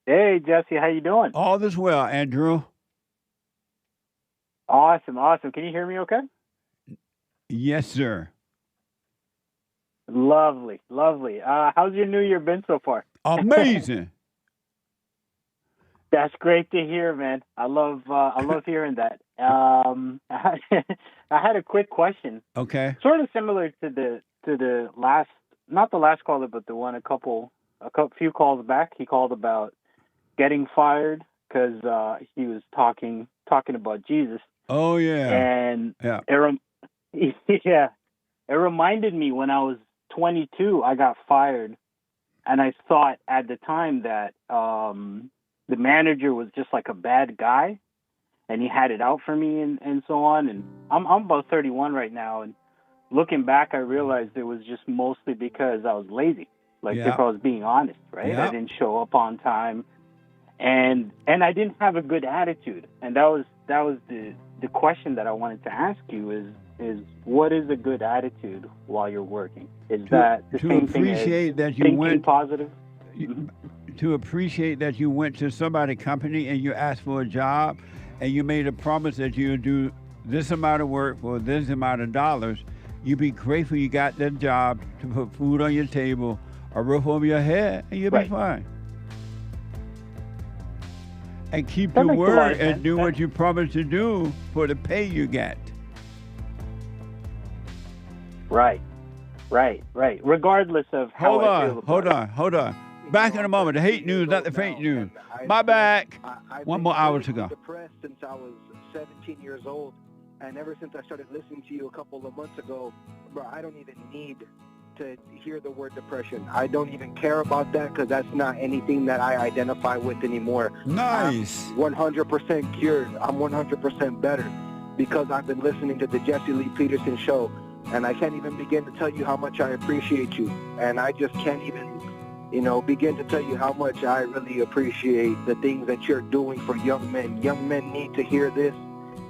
Hey, Jesse, how you doing? All is well, Andrew. Awesome. Can you hear me okay? Yes, sir. Lovely. How's your new year been so far? Amazing. That's great to hear, man. I love hearing that. I had a quick question. Okay. Sort of similar to the last, not the last caller, but the one a few calls back. He called about getting fired because he was talking about Jesus. Oh yeah. And it reminded me when I was 22, I got fired, and I thought at the time that the manager was just like a bad guy, and he had it out for me and so on. And I'm about 31 right now, and looking back, I realized it was just mostly because I was lazy. Like if I was being honest, right? Yeah. I didn't show up on time, and I didn't have a good attitude, and that was the question that I wanted to ask you is what is a good attitude while you're working? Is that the same thing as thinking positive? To appreciate that you went to somebody's company and you asked for a job, and you made a promise that you would do this amount of work for this amount of dollars, you be grateful you got that job to put food on your table, a roof over your head, and you'll be fine. And keep your word and do what you promised to do for the pay you get. Right. Regardless of how I feel about Hold on. Back in a moment. The hate news, not the fake news. My back. One more hour to go. Depressed since I was 17 years old, and ever since I started listening to you a couple of months ago, bro, I don't even need to hear the word depression. I don't even care about that because that's not anything that I identify with anymore. Nice. I'm 100% cured. I'm 100% better because I've been listening to the Jesse Lee Peterson show, and I can't even begin to tell you how much I appreciate you, and I just can't even begin to tell you how much I really appreciate the things that you're doing for young men. Young men need to hear this,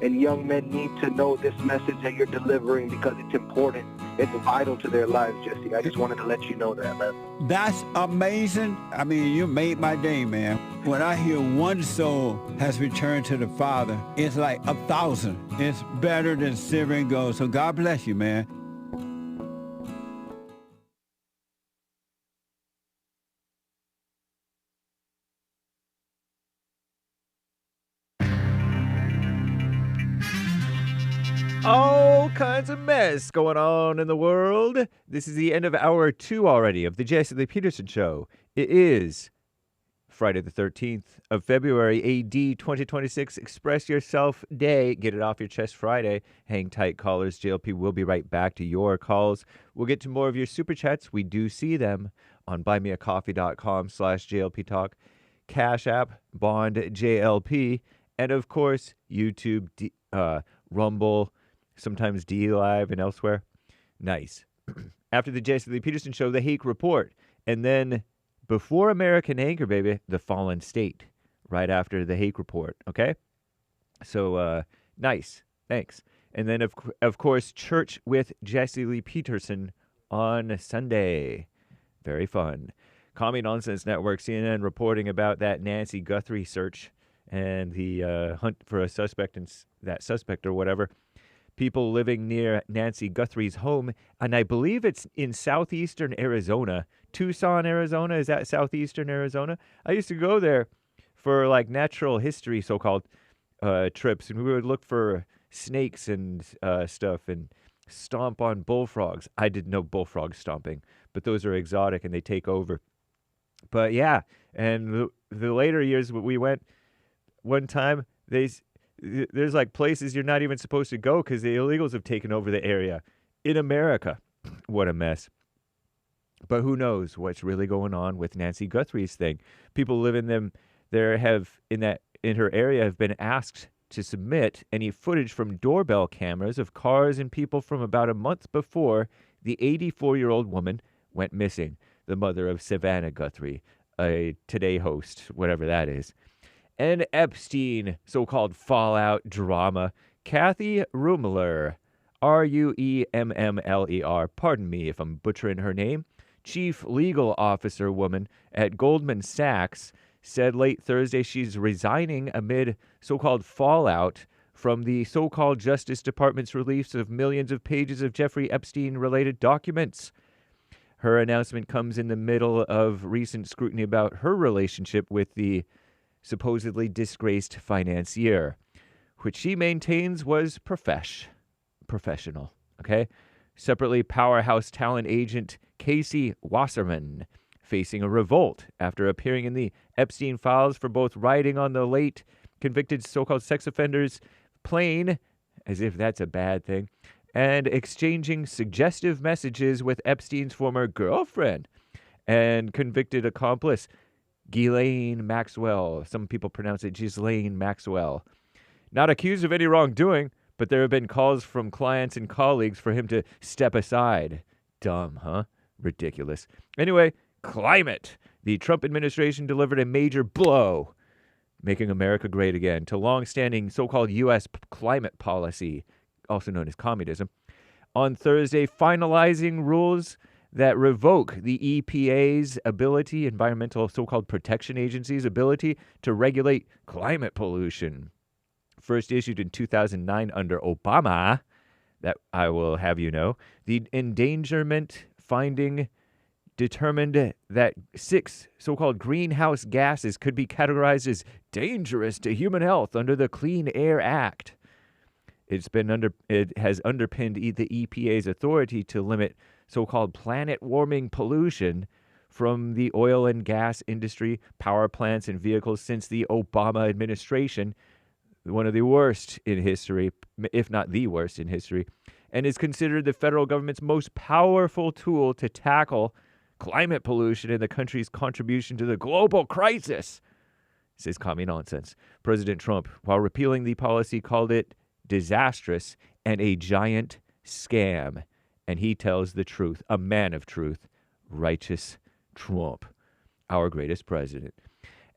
and young men need to know this message that you're delivering because it's important. It's vital to their lives, Jesse. I just wanted to let you know that, man. That's amazing. I mean, you made my day, man. When I hear one soul has returned to the Father, it's like 1,000. It's better than silver and gold. So God bless you, man. All kinds of mess going on in the world. This is the end of hour 2 already of the Jesse Lee Peterson Show. It is Friday the 13th of February, AD 2026. Express Yourself Day. Get it off your chest Friday. Hang tight, callers. JLP will be right back to your calls. We'll get to more of your super chats. We do see them on buymeacoffee.com/JLP Talk. Cash App, Bond JLP, and of course, YouTube, Rumble, sometimes D Live and elsewhere. Nice. After the Jesse Lee Peterson Show, the Hake Report. And then before American Anchor, baby, the Fallen State. Right after the Hake Report, okay? So, nice. Thanks. And then, of course, Church with Jesse Lee Peterson on Sunday. Very fun. Commie Nonsense Network, CNN, reporting about that Nancy Guthrie search and the hunt for a suspect and that suspect or whatever. People living near Nancy Guthrie's home, and I believe it's in southeastern Arizona. Tucson, Arizona. Is that southeastern Arizona? I used to go there for like natural history, so-called trips, and we would look for snakes and stuff and stomp on bullfrogs. I didn't know bullfrog stomping, but those are exotic and they take over. But yeah, and the later years we went one time, there's like places you're not even supposed to go because the illegals have taken over the area in America. What a mess. But who knows what's really going on with Nancy Guthrie's thing. People living in her area have been asked to submit any footage from doorbell cameras of cars and people from about a month before the 84-year-old woman went missing, the mother of Savannah Guthrie, a Today host, whatever that is. And Epstein, so-called fallout drama. Kathy Ruemmler, Ruemmler, pardon me if I'm butchering her name, chief legal officer woman at Goldman Sachs, said late Thursday she's resigning amid so-called fallout from the so-called Justice Department's release of millions of pages of Jeffrey Epstein-related documents. Her announcement comes in the middle of recent scrutiny about her relationship with the supposedly disgraced financier, which she maintains was professional, okay? Separately, powerhouse talent agent Casey Wasserman facing a revolt after appearing in the Epstein files for both riding on the late convicted so-called sex offender's plane, as if that's a bad thing, and exchanging suggestive messages with Epstein's former girlfriend and convicted accomplice Ghislaine Maxwell. Some people pronounce it Ghislaine Maxwell. Not accused of any wrongdoing, but there have been calls from clients and colleagues for him to step aside. Dumb, huh? Ridiculous. Anyway, climate. The Trump administration delivered a major blow, making America great again, to long-standing so-called U.S. climate policy, also known as communism, on Thursday, finalizing rules that revoke the EPA's ability, environmental so-called protection agency's ability, to regulate climate pollution. first issued in 2009 under Obama, that I will have you know, the endangerment finding determined that 6 so-called greenhouse gases could be categorized as dangerous to human health under the Clean Air Act. It has underpinned the EPA's authority to limit so-called planet-warming pollution from the oil and gas industry, power plants, and vehicles since the Obama administration, one of the worst in history, if not the worst in history, and is considered the federal government's most powerful tool to tackle climate pollution and the country's contribution to the global crisis, says commie nonsense. President Trump, while repealing the policy, called it disastrous and a giant scam. And he tells the truth, a man of truth, righteous Trump, our greatest president.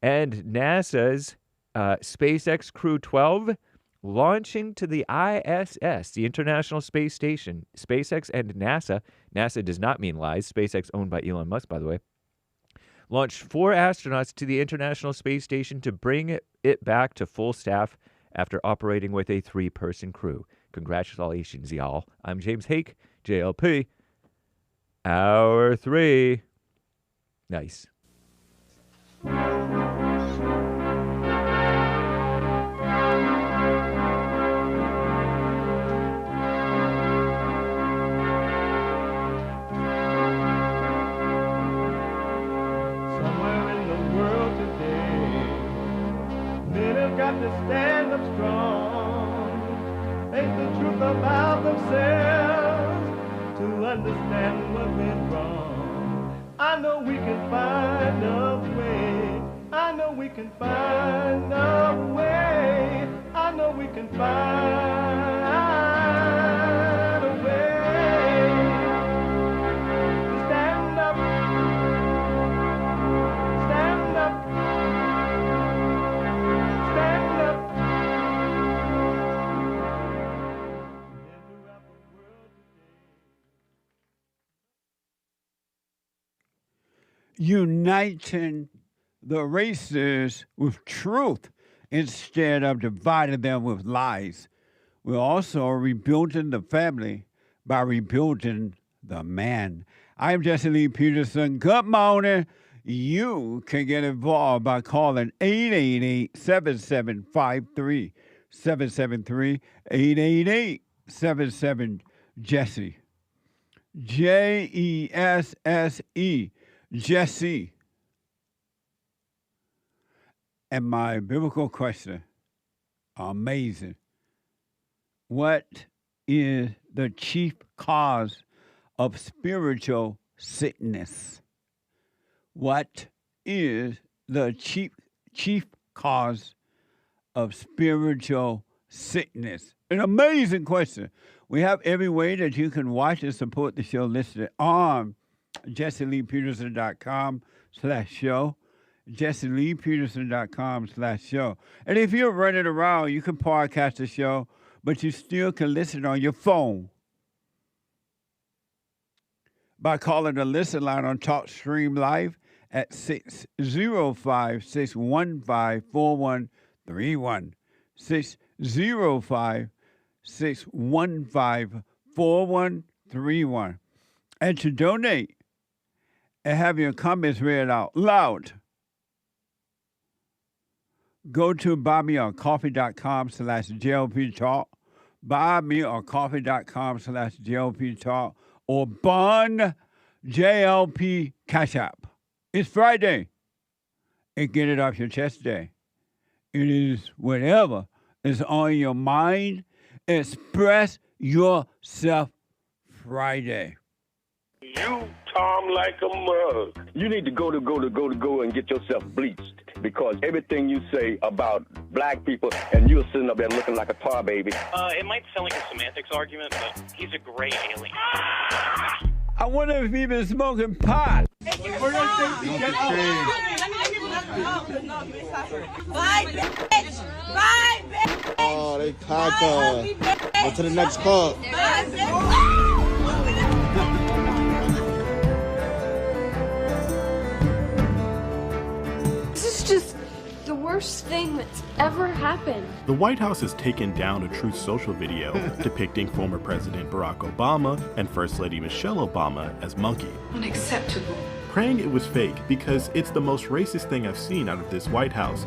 And NASA's SpaceX Crew 12 launching to the ISS, the International Space Station. SpaceX and NASA does not mean lies, SpaceX owned by Elon Musk, by the way, launched 4 astronauts to the International Space Station to bring it back to full staff after operating with a 3-person crew. Congratulations, y'all. I'm James Hake, JLP. Hour 3. Nice. Got to stand up strong, think the truth about themselves, to understand what went wrong. I know we can find a way, I know we can find a way, I know we can find a way to stand up, stand up. Uniting the races with truth instead of dividing them with lies. We're also rebuilding the family by rebuilding the man. I'm Jesse Lee Peterson. Good morning. You can get involved by calling 888-7753. 773-888-77-JESSE. Jesse. Jesse. And my biblical question, amazing. What is the chief cause of spiritual sickness? What is the chief cause of spiritual sickness? An amazing question. We have every way that you can watch and support the show listed on JesseLeePeterson.com/show. JesseLeePeterson.com/show. And if you're running around, you can podcast the show, but you still can listen on your phone by calling the listen line on TalkStream Live at 605-615-4131. 605-615-4131. And to donate and have your comments read out loud, go to buymeacoffee.com/JLP Talk, buymeacoffee.com/JLP Talk, or Bun JLP Cash App. It's Friday, and get it off your chest day. It is whatever is on your mind. Express yourself Friday. You, Tom, like a mug. You need to go and get yourself bleached, because everything you say about black people, and you're sitting up there looking like a tar baby. It might sound like a semantics argument, but he's a gray alien. I wonder if he's been smoking pot. Bye, bitch. Bye, bitch. Oh, they cocked. Go to the next call. Bye, bitch. This is just the worst. worst thing that's ever happened. The White House has taken down a Truth Social video depicting former President Barack Obama and First Lady Michelle Obama as monkey. Unacceptable. Praying it was fake because it's the most racist thing I've seen out of this White House.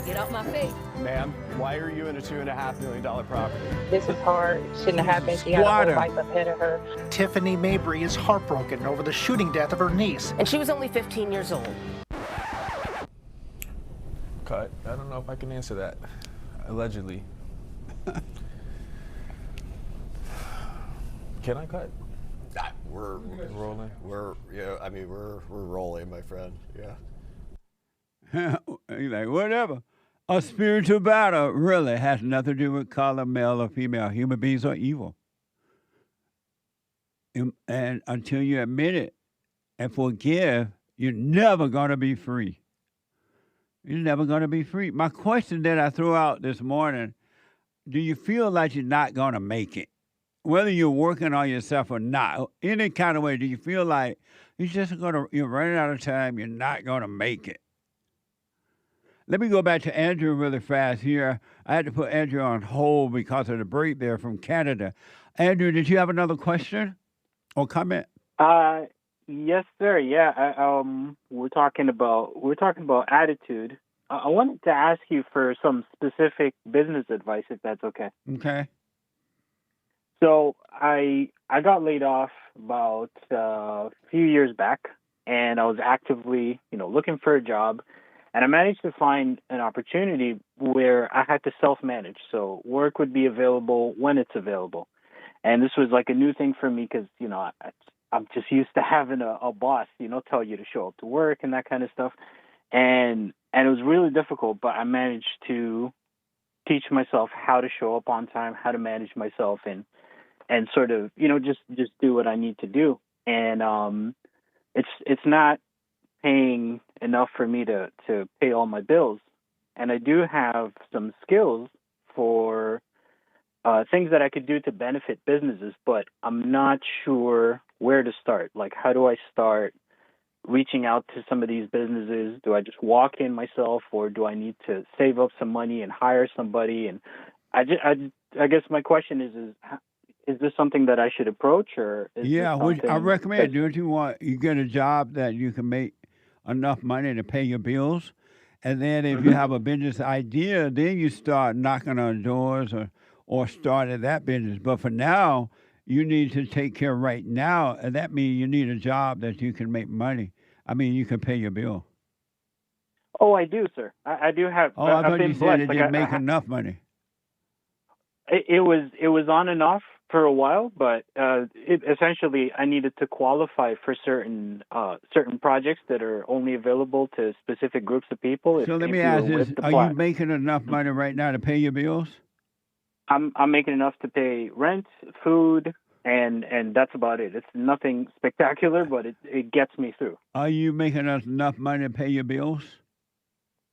Get out my face. Ma'am, why are you in a $2.5 million property? This is hard. It shouldn't have happened. She had a whole life ahead of her. Tiffany Mabry is heartbroken over the shooting death of her niece. And she was only 15 years old. Cut. I don't know if I can answer that. Allegedly. Can I cut? We're rolling. We're rolling, my friend. Yeah. He's like, whatever. A spiritual battle really has nothing to do with color, male or female. Human beings are evil. And until you admit it and forgive, you're never going to be free. You're never going to be free. My question that I threw out this morning, do you feel like you're not going to make it? Whether you're working on yourself or not, any kind of way, do you feel like you're running out of time, you're not going to make it? Let me go back to Andrew really fast here. I had to put Andrew on hold because of the break there from Canada. Andrew, did you have another question or comment? Yes, sir. Yeah, we're talking about attitude. I wanted to ask you for some specific business advice, if that's okay. Okay. So I got laid off about a few years back, and I was actively, looking for a job, and I managed to find an opportunity where I had to self-manage. So work would be available when it's available, and this was like a new thing for me because I'm just used to having a boss, tell you to show up to work and that kind of stuff, and it was really difficult, but I managed to teach myself how to show up on time, how to manage myself, and sort of, just do what I need to do. And it's not paying enough for me to pay all my bills. And I do have some skills for things that I could do to benefit businesses, but I'm not sure where to start. Like, how do I start reaching out to some of these businesses? Do I just walk in myself, or do I need to save up some money and hire somebody? And I guess my question is this something that I should approach, or I recommend you get a job that you can make enough money to pay your bills, and then if you have a business idea, then you start knocking on doors or starting that business. But for now, you need to take care right now, and that means you need a job that you can make money. I mean, you can pay your bill. Oh, I do, sir. I do have. Oh, I thought you said it didn't make enough money. It was on and off for a while, but essentially I needed to qualify for certain projects that are only available to specific groups of people. So let me ask this: are you making enough money right now to pay your bills? I'm making enough to pay rent, food, and that's about it. It's nothing spectacular, but it gets me through. Are you making enough money to pay your bills?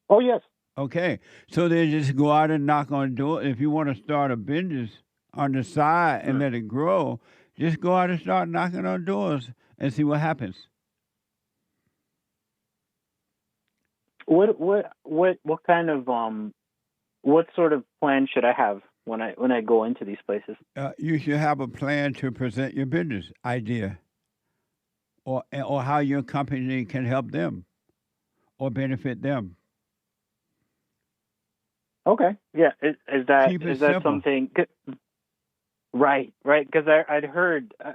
Oh, yes. Okay. So then just go out and knock on doors. If you want to start a business on the side and let it grow, just go out and start knocking on doors and see what happens. What kind of what sort of plan should I have when I go into these places? You should have a plan to present your business idea, or how your company can help them or benefit them. Okay. Yeah. Is that something? Right. Because I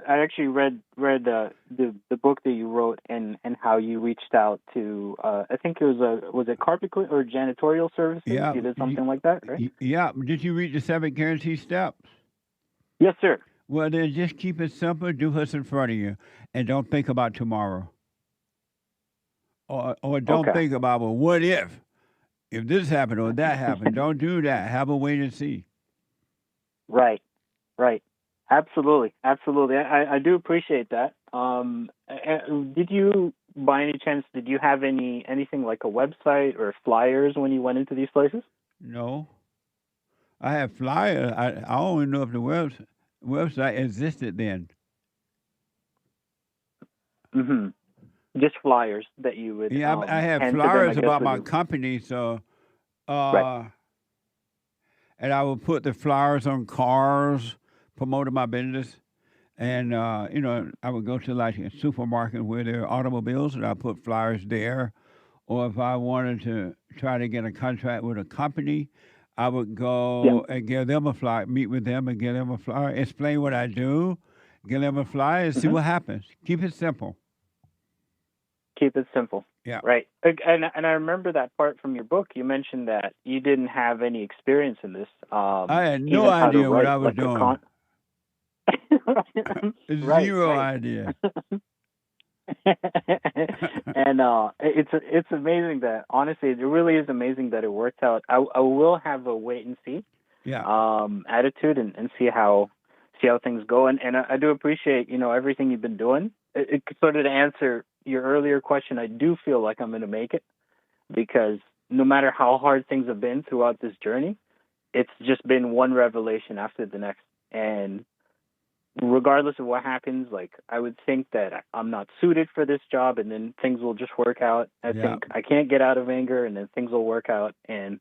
actually read the book that you wrote and how you reached out to I think it was it carpet or janitorial services? Yeah. You did something like that, right? Yeah. Did you read the 7 guarantee steps? Yes, sir. Well, then just keep it simple. Do what's in front of you, and don't think about tomorrow. Or don't think about, well, what if this happened or that happened? Don't do that. Have a wait and see. Right. Absolutely. I do appreciate that. Did you, by any chance, have anything like a website or flyers when you went into these places? No. I have flyers. I only know if the website existed then. Just flyers that you would. Yeah, I have flyers about my company, so and I would put the flyers on cars promoting my business. And, I would go to like a supermarket where there are automobiles, and I put flyers there. Or if I wanted to try to get a contract with a company, I would go and give them a flyer, meet with them and give them a flyer, explain what I do, give them a flyer, and see what happens. Keep it simple. Keep it simple. Yeah. Right. And I remember that part from your book. You mentioned that you didn't have any experience in this. I had no idea what I was doing. Zero idea. And it's amazing that, honestly, it really is amazing that it worked out. I will have a wait and see attitude and see how things go. And I do appreciate, everything you've been doing. It sort of to answer your earlier question, I do feel like I'm going to make it, because no matter how hard things have been throughout this journey, it's just been one revelation after the next. And regardless of what happens, like, I would think that I'm not suited for this job, and then things will just work out. I think I can't get out of anger, and then things will work out. And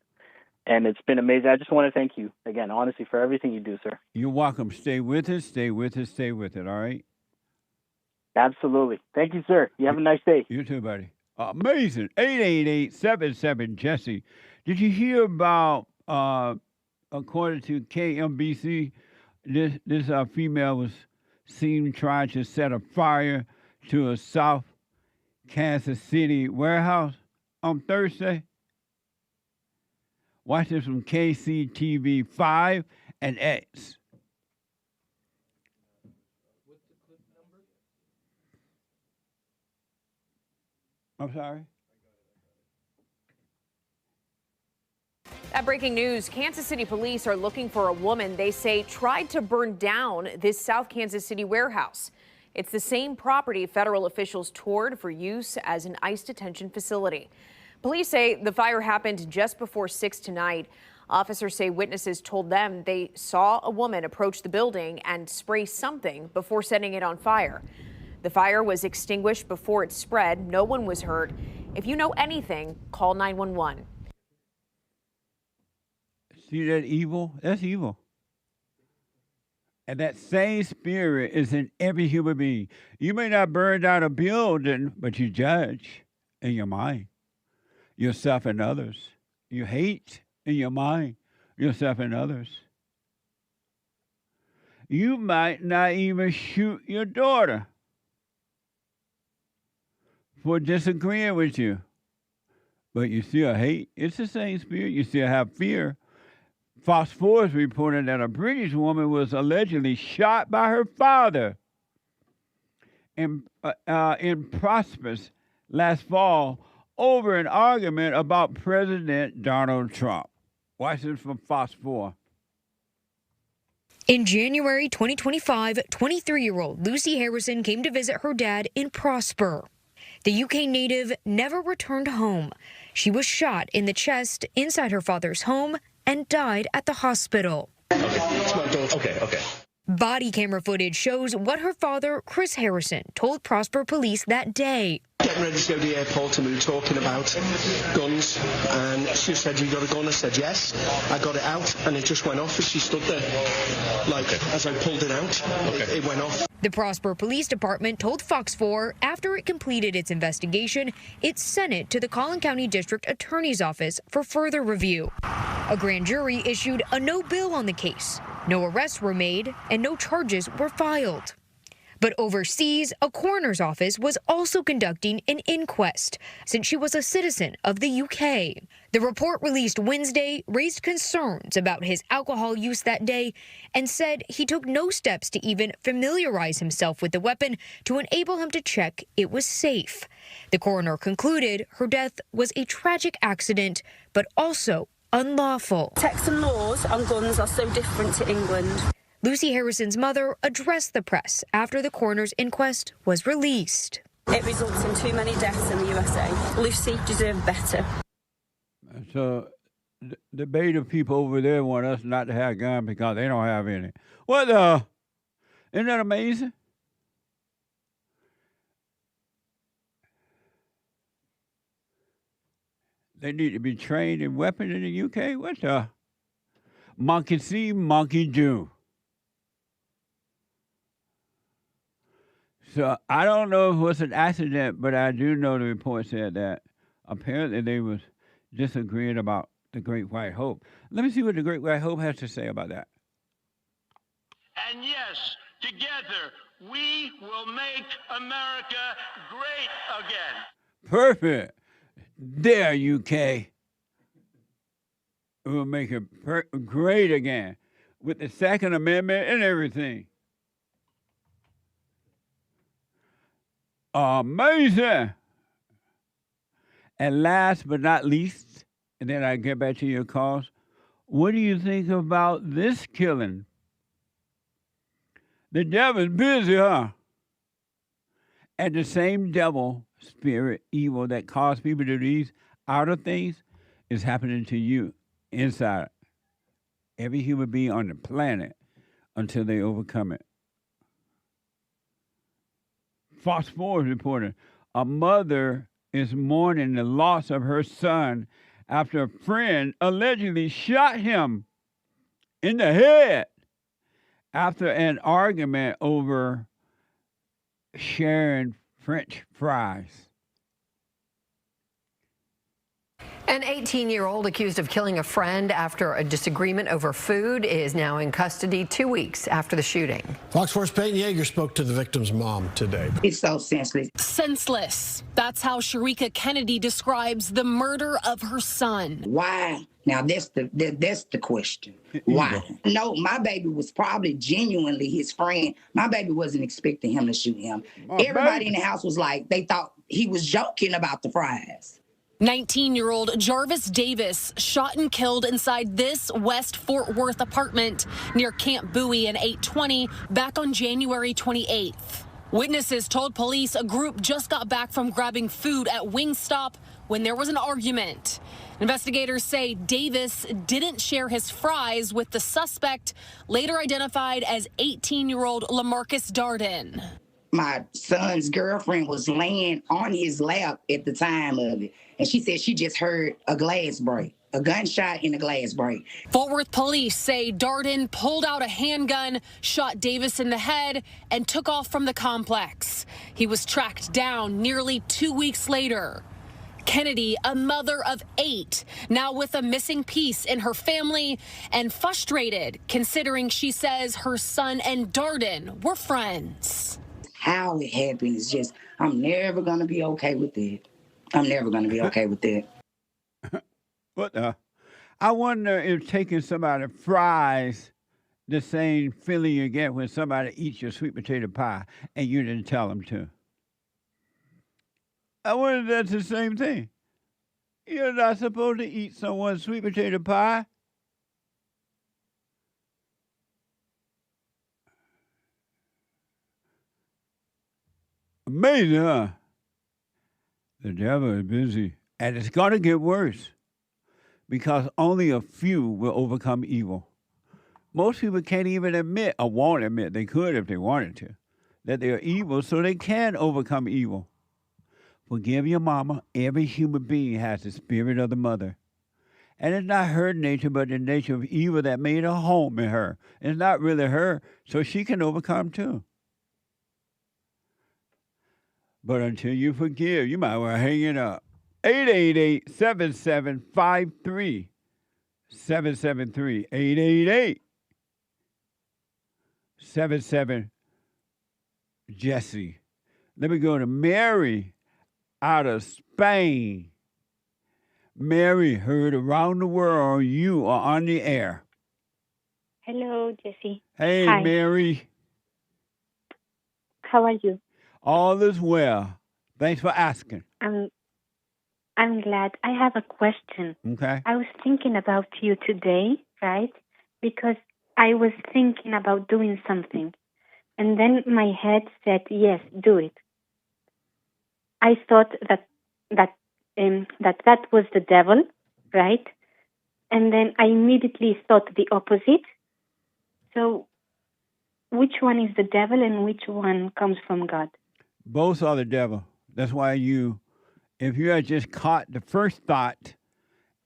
it's been amazing. I just want to thank you again, honestly, for everything you do, sir. You're welcome. Stay with us. Stay with us. Stay with it. All right. Absolutely. Thank you, sir. You have a nice day. You too, buddy. Amazing. 888-77-Jesse. Did you hear about, according to KMBC, this female was seen trying to set a fire to a South Kansas City warehouse on Thursday? Watch this from KCTV 5 and X. I'm sorry? That breaking news, Kansas City police are looking for a woman they say tried to burn down this South Kansas City warehouse. It's the same property federal officials toured for use as an ICE detention facility. Police say the fire happened just before 6 tonight. Officers say witnesses told them they saw a woman approach the building and spray something before setting it on fire. The fire was extinguished before it spread. No one was hurt. If you know anything, call 911. See that evil? That's evil. And that same spirit is in every human being. You may not burn down a building, but you judge in your mind yourself and others. You hate in your mind yourself and others. You might not even shoot your daughter for disagreeing with you, but you still hate. It's the same spirit. You still have fear. Fox 4 is reporting that a British woman was allegedly shot by her father in Prosperous last fall over an argument about President Donald Trump. Watch this from Fox 4. In January 2025, 23-year-old Lucy Harrison came to visit her dad in Prosper. The UK native never returned home. She was shot in the chest inside her father's home and died at the hospital. Okay. Body camera footage shows what her father, Chris Harrison, told Prosper police that day. Getting ready to go to the airport and we were talking about guns, and she said, "You got a gun?" I said, "Yes." I got it out and it just went off as she stood there. As I pulled it out, it went off. The Prosper Police Department told Fox 4 after it completed its investigation, it sent it to the Collin County District Attorney's Office for further review. A grand jury issued a no bill on the case. No arrests were made and no charges were filed. But overseas, a coroner's office was also conducting an inquest since she was a citizen of the UK. The report released Wednesday raised concerns about his alcohol use that day and said he took no steps to even familiarize himself with the weapon to enable him to check it was safe. The coroner concluded her death was a tragic accident, but also unlawful. Texan laws on guns are so different to England. Lucy Harrison's mother addressed the press after the coroner's inquest was released. It results in too many deaths in the USA. Lucy deserved better. So the beta people over there want us not to have guns because they don't have any. What the? Isn't that amazing? They need to be trained in weapons in the UK? What the? Monkey see, monkey do. So I don't know if it was an accident, but I do know the report said that apparently they was disagreeing about the Great White Hope. Let me see what the Great White Hope has to say about that. And yes, together we will make America great again. Perfect. There, UK. We'll make it great again with the Second Amendment and everything. Amazing. And last but not least, and then I get back to your cause, what do you think about this killing? The devil's busy, huh? And the same devil, spirit, evil that caused people to do these outer things is happening to you inside. Every human being on the planet until they overcome it. Fox 4 is reporting a mother is mourning the loss of her son after a friend allegedly shot him in the head after an argument over sharing French fries. An 18-year-old accused of killing a friend after a disagreement over food is now in custody 2 weeks after the shooting. Fox 4's Peyton Yeager spoke to the victim's mom today. It's so senseless. Senseless. That's how Sharika Kennedy describes the murder of her son. Why? Now, that's the question. Why? No, my baby was probably genuinely his friend. My baby wasn't expecting him to shoot him. Everybody in the house was like, they thought he was joking about the fries. 19-year-old Jarvis Davis shot and killed inside this West Fort Worth apartment near Camp Bowie in 820 back on January 28th. Witnesses told police a group just got back from grabbing food at Wingstop when there was an argument. Investigators say Davis didn't share his fries with the suspect, later identified as 18-year-old LaMarcus Darden. My son's girlfriend was laying on his lap at the time of it. And she said she just heard a glass break, a gunshot and a glass break. Fort Worth police say Darden pulled out a handgun, shot Davis in the head, and took off from the complex. He was tracked down nearly 2 weeks later. Kennedy, a mother of 8, now with a missing piece in her family and frustrated considering she says her son and Darden were friends. How it happened is just, I'm never going to be okay with it. I'm never going to be okay with that. What the? I wonder if taking somebody's fries the same feeling you get when somebody eats your sweet potato pie and you didn't tell them to. I wonder if that's the same thing. You're not supposed to eat someone's sweet potato pie. Amazing, huh? The devil is busy. And it's going to get worse because only a few will overcome evil. Most people can't even admit, or won't admit, they could if they wanted to, that they're evil so they can overcome evil. Forgive your mama. Every human being has the spirit of the mother. And it's not her nature, but the nature of evil that made a home in her. It's not really her, so she can overcome too. But until you forgive, you might want to hang it up. 888-7753. 773. 888-77 Jesse. Let me go to Mary out of Spain. Mary, heard around the world, you are on the air. Hello, Jesse. Hey, Hi. Mary. How are you? All is well. Thanks for asking. I'm glad. I have a question. Okay. I was thinking about you today, right? Because I was thinking about doing something. And then my head said, yes, do it. I thought that was the devil, right? And then I immediately thought the opposite. So which one is the devil and which one comes from God? Both are the devil. That's why if you had just caught the first thought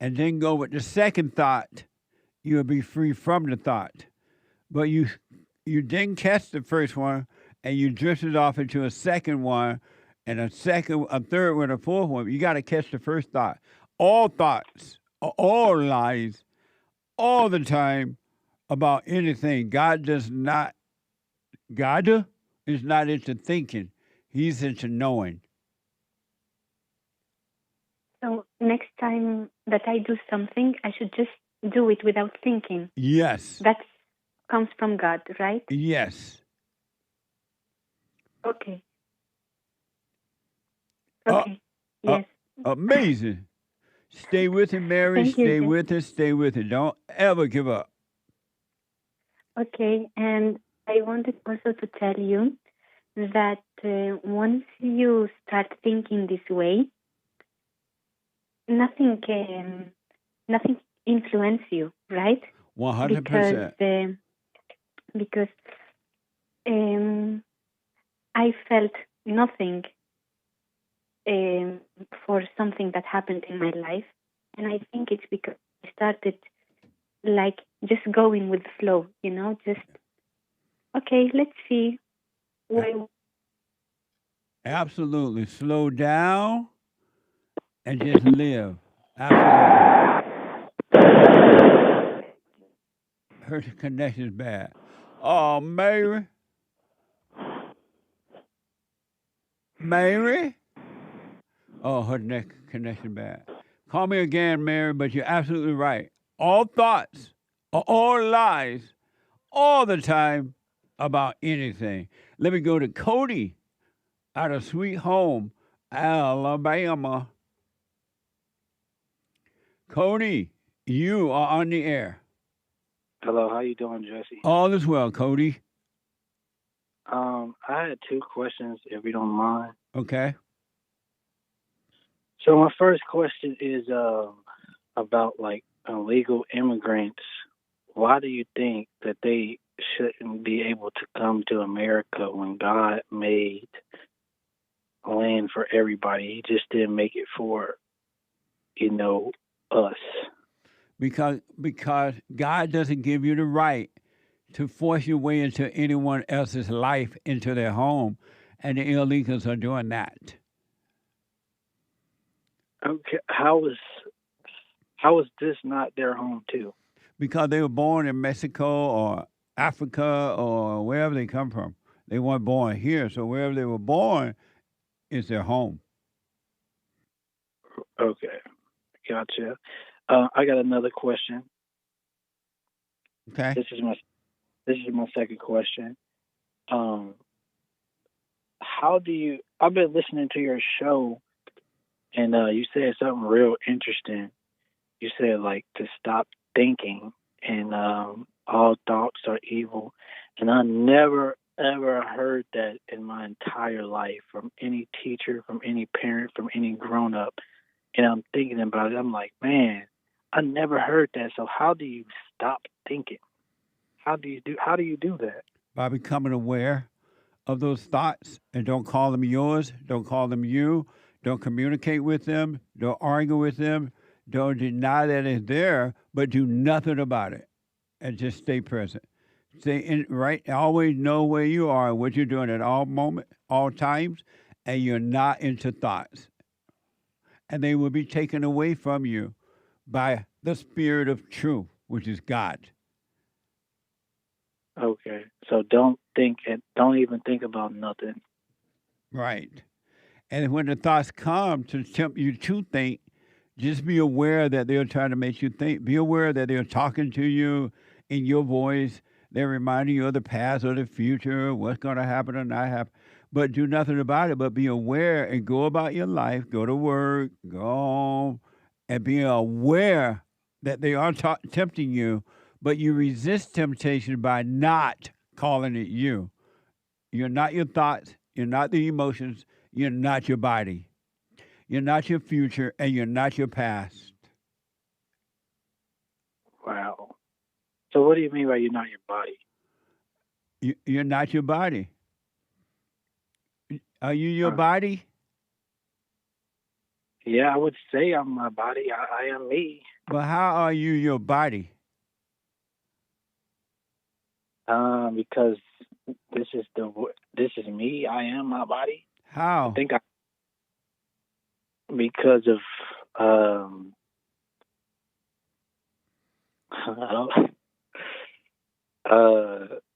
and then go with the second thought, you'll be free from the thought. But you didn't catch the first one, and you drifted off into a second one, and a third one, a fourth one. You got to catch the first thought. All thoughts are all lies all the time about anything. God is not into thinking. He's into knowing. So next time that I do something, I should just do it without thinking. Yes. That comes from God, right? Yes. Okay. Okay. Yes. Amazing. Stay with it, Mary. Thank you, Stay Jess. with it. Stay with it. Don't ever give up. Okay, and I wanted also to tell you that once you start thinking this way, nothing influences you, right? 100%. Because I felt nothing for something that happened in my life, and I think it's because I started like just going with the flow, just okay, let's see. Absolutely. Slow down and just live. Absolutely. Her connection's bad. Oh, Mary. Mary? Oh, her connection bad. Call me again, Mary, but you're absolutely right. All thoughts are all lies all the time about anything. Let me go to CODY out of Sweet Home, Alabama. CODY, you are on the air. Hello, how you doing, Jesse? All is well, CODY. I had two questions, if you don't mind. Okay. So my first question is about like illegal immigrants. Why do you think that they shouldn't be able to come to America when God made land for everybody? He just didn't make it for, us. Because God doesn't give you the right to force your way into anyone else's life, into their home, and the illegals are doing that. Okay, how is this not their home too? Because they were born in Mexico or Africa or wherever they come from. They weren't born here, so wherever they were born is their home. Okay, gotcha. I got another question. Okay. This is my second question. How do you? I've been listening to your show, and you said something real interesting. You said like to stop thinking, and all thoughts are evil. And I never ever heard that in my entire life from any teacher, from any parent, from any grown up. And I'm thinking about it. I'm like, man, I never heard that. So how do you stop thinking? How do you do that? By becoming aware of those thoughts and don't call them yours, don't call them you, don't communicate with them, don't argue with them, don't deny that it's there, but do nothing about it and just stay present. Stay in right, always know where you are and what you're doing at all moments, all times, and you're not into thoughts. And they will be taken away from you by the spirit of truth, which is God. Okay. So don't even think about nothing. Right. And when the thoughts come to tempt you to think, just be aware that they're trying to make you think. Be aware that they're talking to you in your voice. They're reminding you of the past or the future, what's going to happen or not happen. But do nothing about it, but be aware and go about your life, go to work, go home, and be aware that they are tempting you, but you resist temptation by not calling it you. You're not your thoughts. You're not the emotions. You're not your body. You're not your future, and you're not your past. Wow. So what do you mean by you're not your body? You're not your body. Are you your body? Yeah, I would say I'm my body. I am me. But how are you your body? Because this is me. I am my body. How? I think because of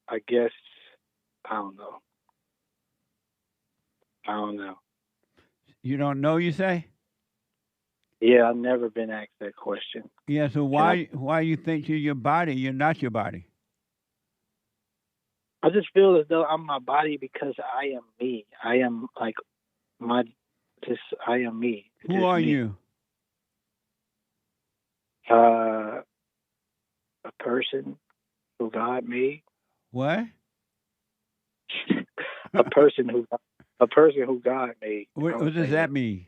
I guess I don't know. You don't know, you say? Yeah, I've never been asked that question. Yeah, so why you think you're your body? You're not your body. I just feel as though I'm my body because I am me. I am like I am me. Who are you? A person who God made. What? a person who God made. What does that mean?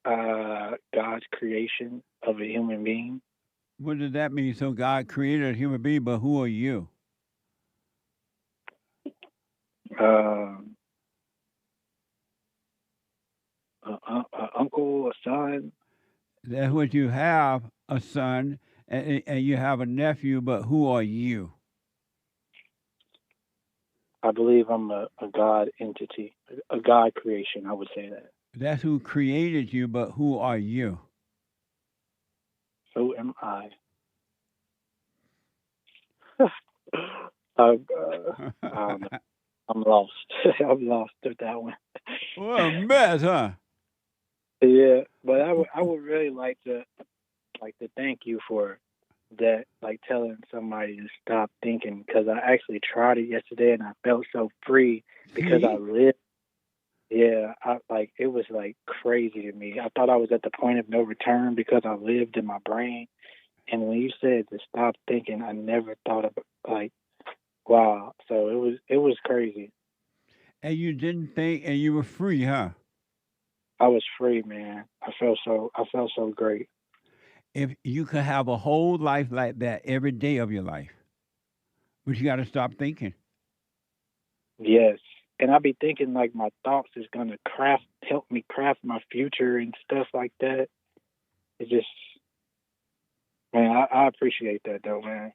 God's creation of a human being. What does that mean? So God created a human being, but who are you? Uncle, a son. That's what you have, a son, and you have a nephew, but who are you? I believe I'm a God entity, a God creation. I would say that. That's who created you, but who are you? Who am I? I don't know. I'm lost. I'm lost with that one. What a mess, huh? Yeah, but I would really like to thank you for that, like telling somebody to stop thinking, because I actually tried it yesterday and I felt so free because I lived. Yeah, it was like crazy to me. I thought I was at the point of no return because I lived in my brain. And when you said to stop thinking, I never thought of wow. So it was crazy. And you didn't think, and you were free, huh? I was free, man. I felt so great. If you could have a whole life like that every day of your life, but you got to stop thinking. Yes. And I be thinking like my thoughts is going to help me craft my future and stuff like that. It just, man, I appreciate that though, man.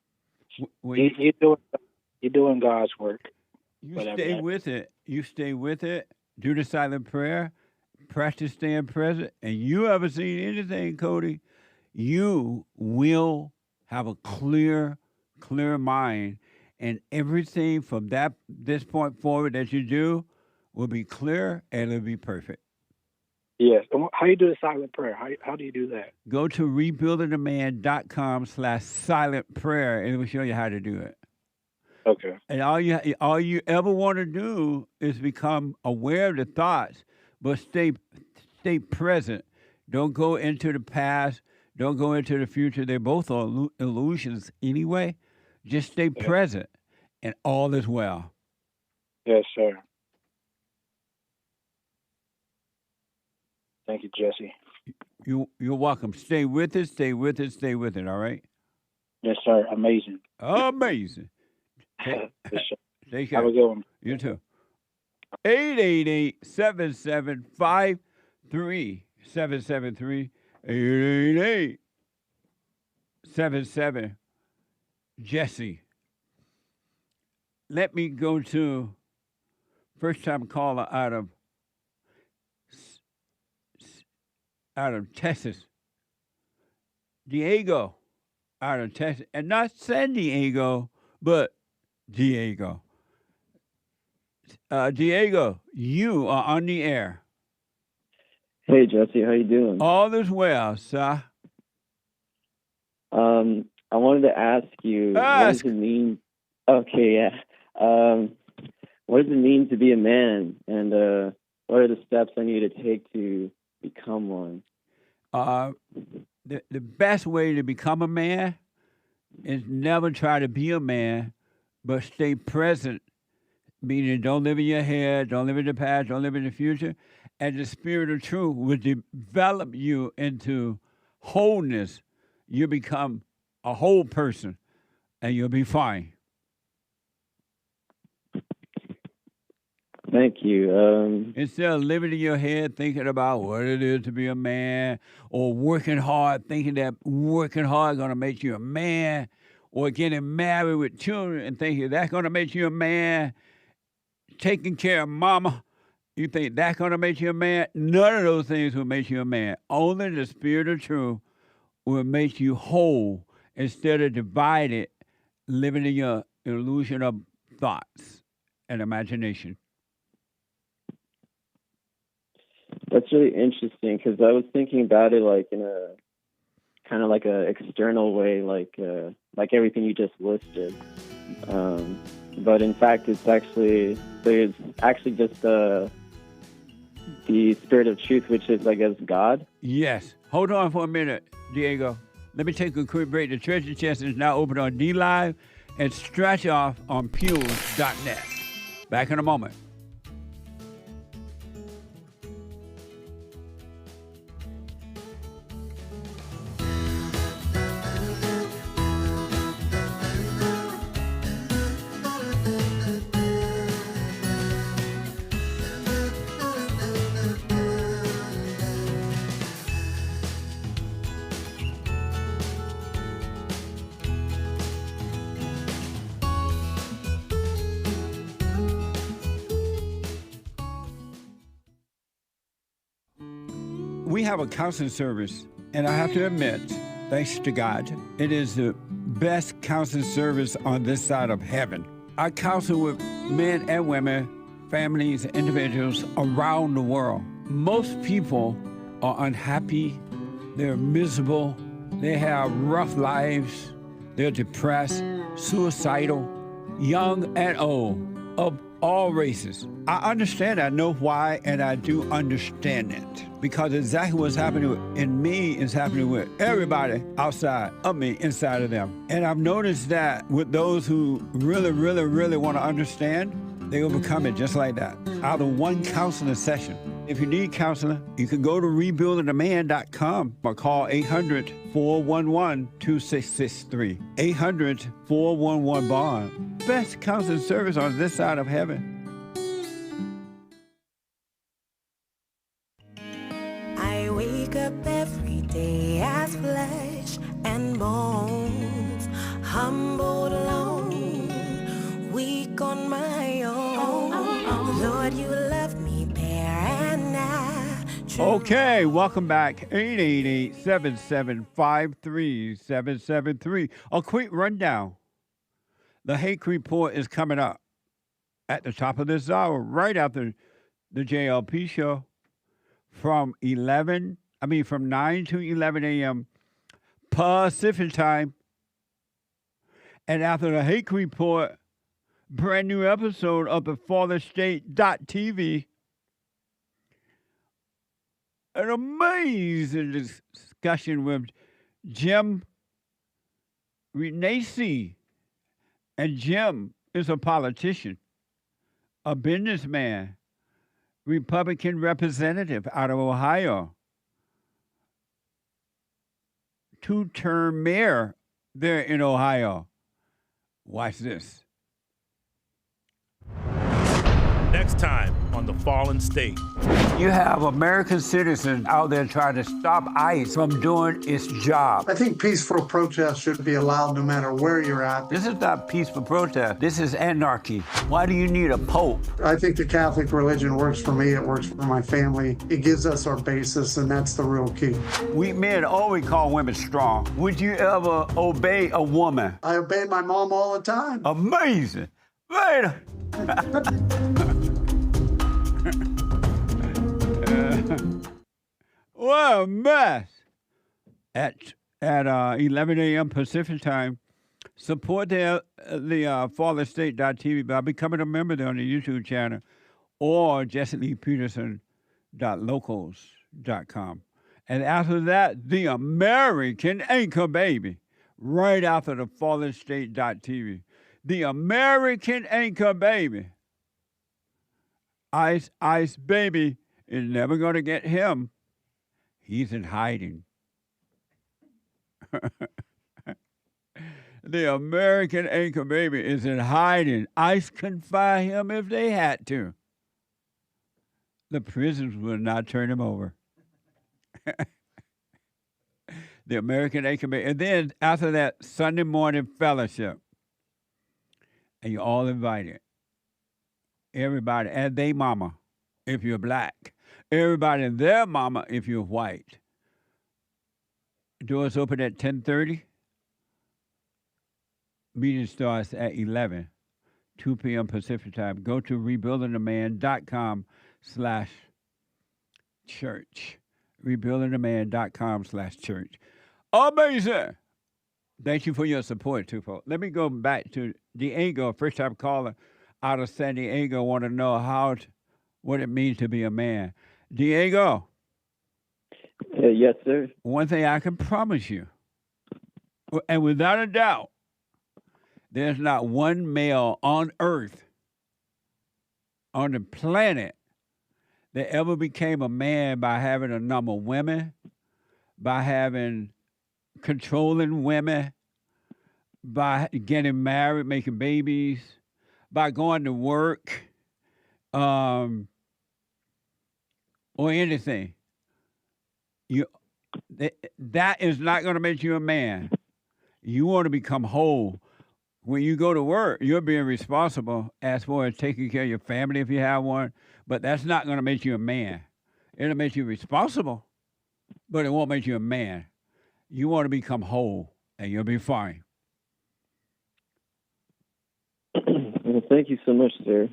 You're doing God's work. You stay with it. You stay with it. Do the silent prayer. Practice staying present. And you ever seen anything, Cody? You will have a clear mind, and everything from this point forward that you do will be clear and it'll be perfect. Yes. How you do the silent prayer? How do you do that? Go to rebuildingtheman.com/silent prayer, and it will show you how to do it. Okay. And all you ever want to do is become aware of the thoughts, but stay present. Don't go into the past. Don't go into the future. They're both illusions anyway. Just stay present, and all is well. Yes, sir. Thank you, Jesse. You're welcome. Stay with it. Stay with it. Stay with it. All right. Yes, sir. Amazing. Amazing. Yes, sir. Take care. Have a good one. You too. 888-775-3773. 888-77 Jesse. Let me go to first time caller out of Texas. Diego out of Texas. And not San Diego, but Diego. Diego, you are on the air. Hey, Jesse, how you doing? All is well, sir. I wanted to ask you, what does it mean? Okay, yeah. What does it mean to be a man, and what are the steps I need to take to become one? The best way to become a man is never try to be a man, but stay present. Meaning, don't live in your head, don't live in the past, don't live in the future. And the spirit of truth will develop you into wholeness. You become a whole person, and you'll be fine. Thank you. Instead of living in your head thinking about what it is to be a man, or working hard, thinking that working hard is going to make you a man, or getting married with children and thinking that's going to make you a man, taking care of mama, you think that's going to make you a man? None of those things will make you a man. Only the spirit of truth will make you whole instead of divided, living in your illusion of thoughts and imagination. That's really interesting because I was thinking about it like in a kind of like a external way, like everything you just listed. But in fact, it's actually just the spirit of truth, which is, I guess, God. Yes. Hold on for a minute, Diego. Let me take a quick break. The treasure chest is now open on DLive and stretch off on Pules.net. Back in a moment. We have a counseling service, and I have to admit, thanks to God, it is the best counseling service on this side of heaven. I counsel with men and women, families, individuals around the world. Most people are unhappy, they're miserable, they have rough lives, they're depressed, suicidal, young and old, of all races. I understand, I know why, and I do understand it. Because exactly what's happening in me is happening with everybody outside of me, inside of them. And I've noticed that with those who really, really, really want to understand, they overcome it just like that, out of one counseling session. If you need counseling, you can go to rebuildingaman.com or call 800-411-2663. 800-411-BOND. Best counseling service on this side of heaven. I wake up every day as flesh and bones, humbled alone, weak on my own. Lord, you love me bare and I. Okay, welcome back. 888-775-3773. A quick rundown. The Hake Report is coming up at the top of this hour, right after the JLP show, from 9 to 11 a.m. Pacific time. And after the Hake Report, brand new episode of the FatherState.tv. An amazing discussion with Jim Renacci. And Jim is a politician, a businessman, Republican representative out of Ohio, two-term mayor there in Ohio. Watch this. Next time on The Fallen State. You have American citizens out there trying to stop ICE from doing its job. I think peaceful protest should be allowed no matter where you're at. This is not peaceful protest. This is anarchy. Why do you need a pope? I think the Catholic religion works for me. It works for my family. It gives us our basis, and that's the real key. We men always call women strong. Would you ever obey a woman? I obey my mom all the time. Amazing. Wait. What a mess. At 11 a.m. Pacific time, support the FatherState.tv by becoming a member there on the YouTube channel or JesseLeePeterson.locals.com. And after that, the American Anchor Baby, right after the FatherState.tv. The American Anchor Baby. Ice Baby is never going to get him. He's in hiding. The American Anchor Baby is in hiding. ICE can fire him if they had to. The prisons will not turn him over. The American Acre. And then after that, Sunday morning fellowship. And you're all invited. Everybody and they mama, if you're black. Everybody and their mama, if you're white. Doors open at 10:30. Meeting starts at 11, 2 p.m. Pacific time. Go to rebuildingtheman.com/church. Rebuildingtheman.com/church. Amazing. Thank you for your support, too, folks. Let me go back to Diego, first-time caller out of San Diego. Want to know what it means to be a man. Diego. Yes, sir. One thing I can promise you, and without a doubt, there's not one male on Earth, on the planet, that ever became a man by having a number of women, by having controlling women, by getting married, making babies, by going to work, or anything. That is not going to make you a man. You want to become whole. When you go to work, you're being responsible as far as taking care of your family if you have one, but that's not going to make you a man. It'll make you responsible, but it won't make you a man. You want to become whole, and you'll be fine. Well, thank you so much, sir.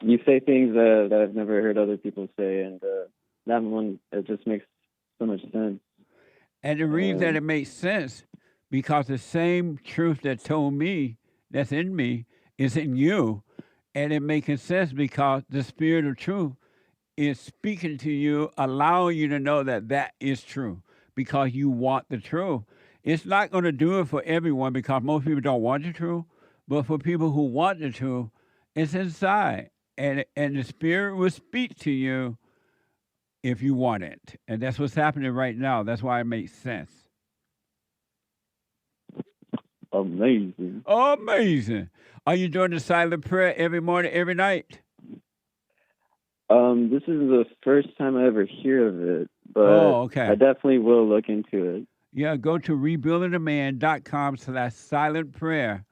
You say things that I've never heard other people say, and that one, it just makes so much sense. And the reason that it makes sense, because the same truth that told me, that's in me, is in you, and it making sense because the spirit of truth is speaking to you, allowing you to know that that is true because you want the truth. It's not going to do it for everyone because most people don't want the truth, but for people who want the truth, it's inside. And the spirit will speak to you if you want it. And that's what's happening right now. That's why it makes sense. Amazing. Amazing. Are you doing the silent prayer every morning, every night? This is the first time I ever hear of it, but okay. I definitely will look into it. Yeah, go to rebuildingtheman.com/silent prayer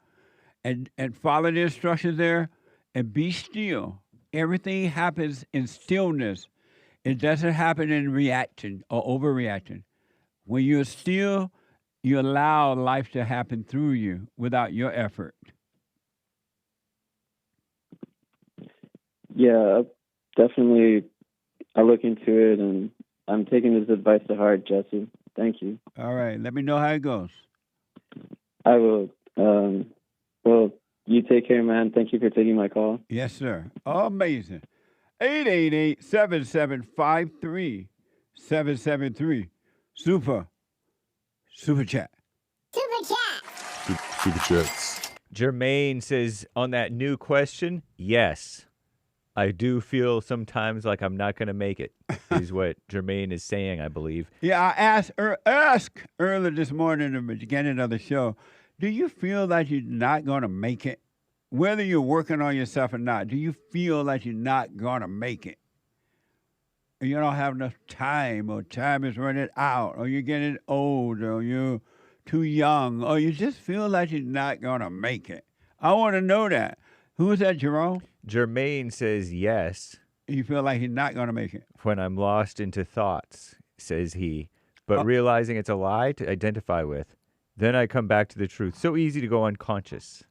and follow the instructions there and be still. Everything happens in stillness. It doesn't happen in reaction or overreaction. When you're still, you allow life to happen through you without your effort. Yeah, definitely. I'll look into it, and I'm taking this advice to heart, Jesse. Thank you. All right. Let me know how it goes. I will. Well, you take care, man. Thank you for taking my call. Yes, sir. Amazing. 888-7753-773. Super chat. Super chats. Jermaine says on that new question, yes. I do feel sometimes like I'm not going to make it, is what Jermaine is saying, I believe. Yeah, I asked earlier this morning at the beginning of the show, do you feel like you're not going to make it? Whether you're working on yourself or not, do you feel like you're not going to make it? You don't have enough time, or time is running out, or you're getting old, or you're too young, or you just feel like you're not going to make it. I want to know that. Who is that, Jerome? Jermaine says yes. You feel like he's not going to make it? When I'm lost into thoughts, says he, but realizing it's a lie to identify with, then I come back to the truth. So easy to go unconscious.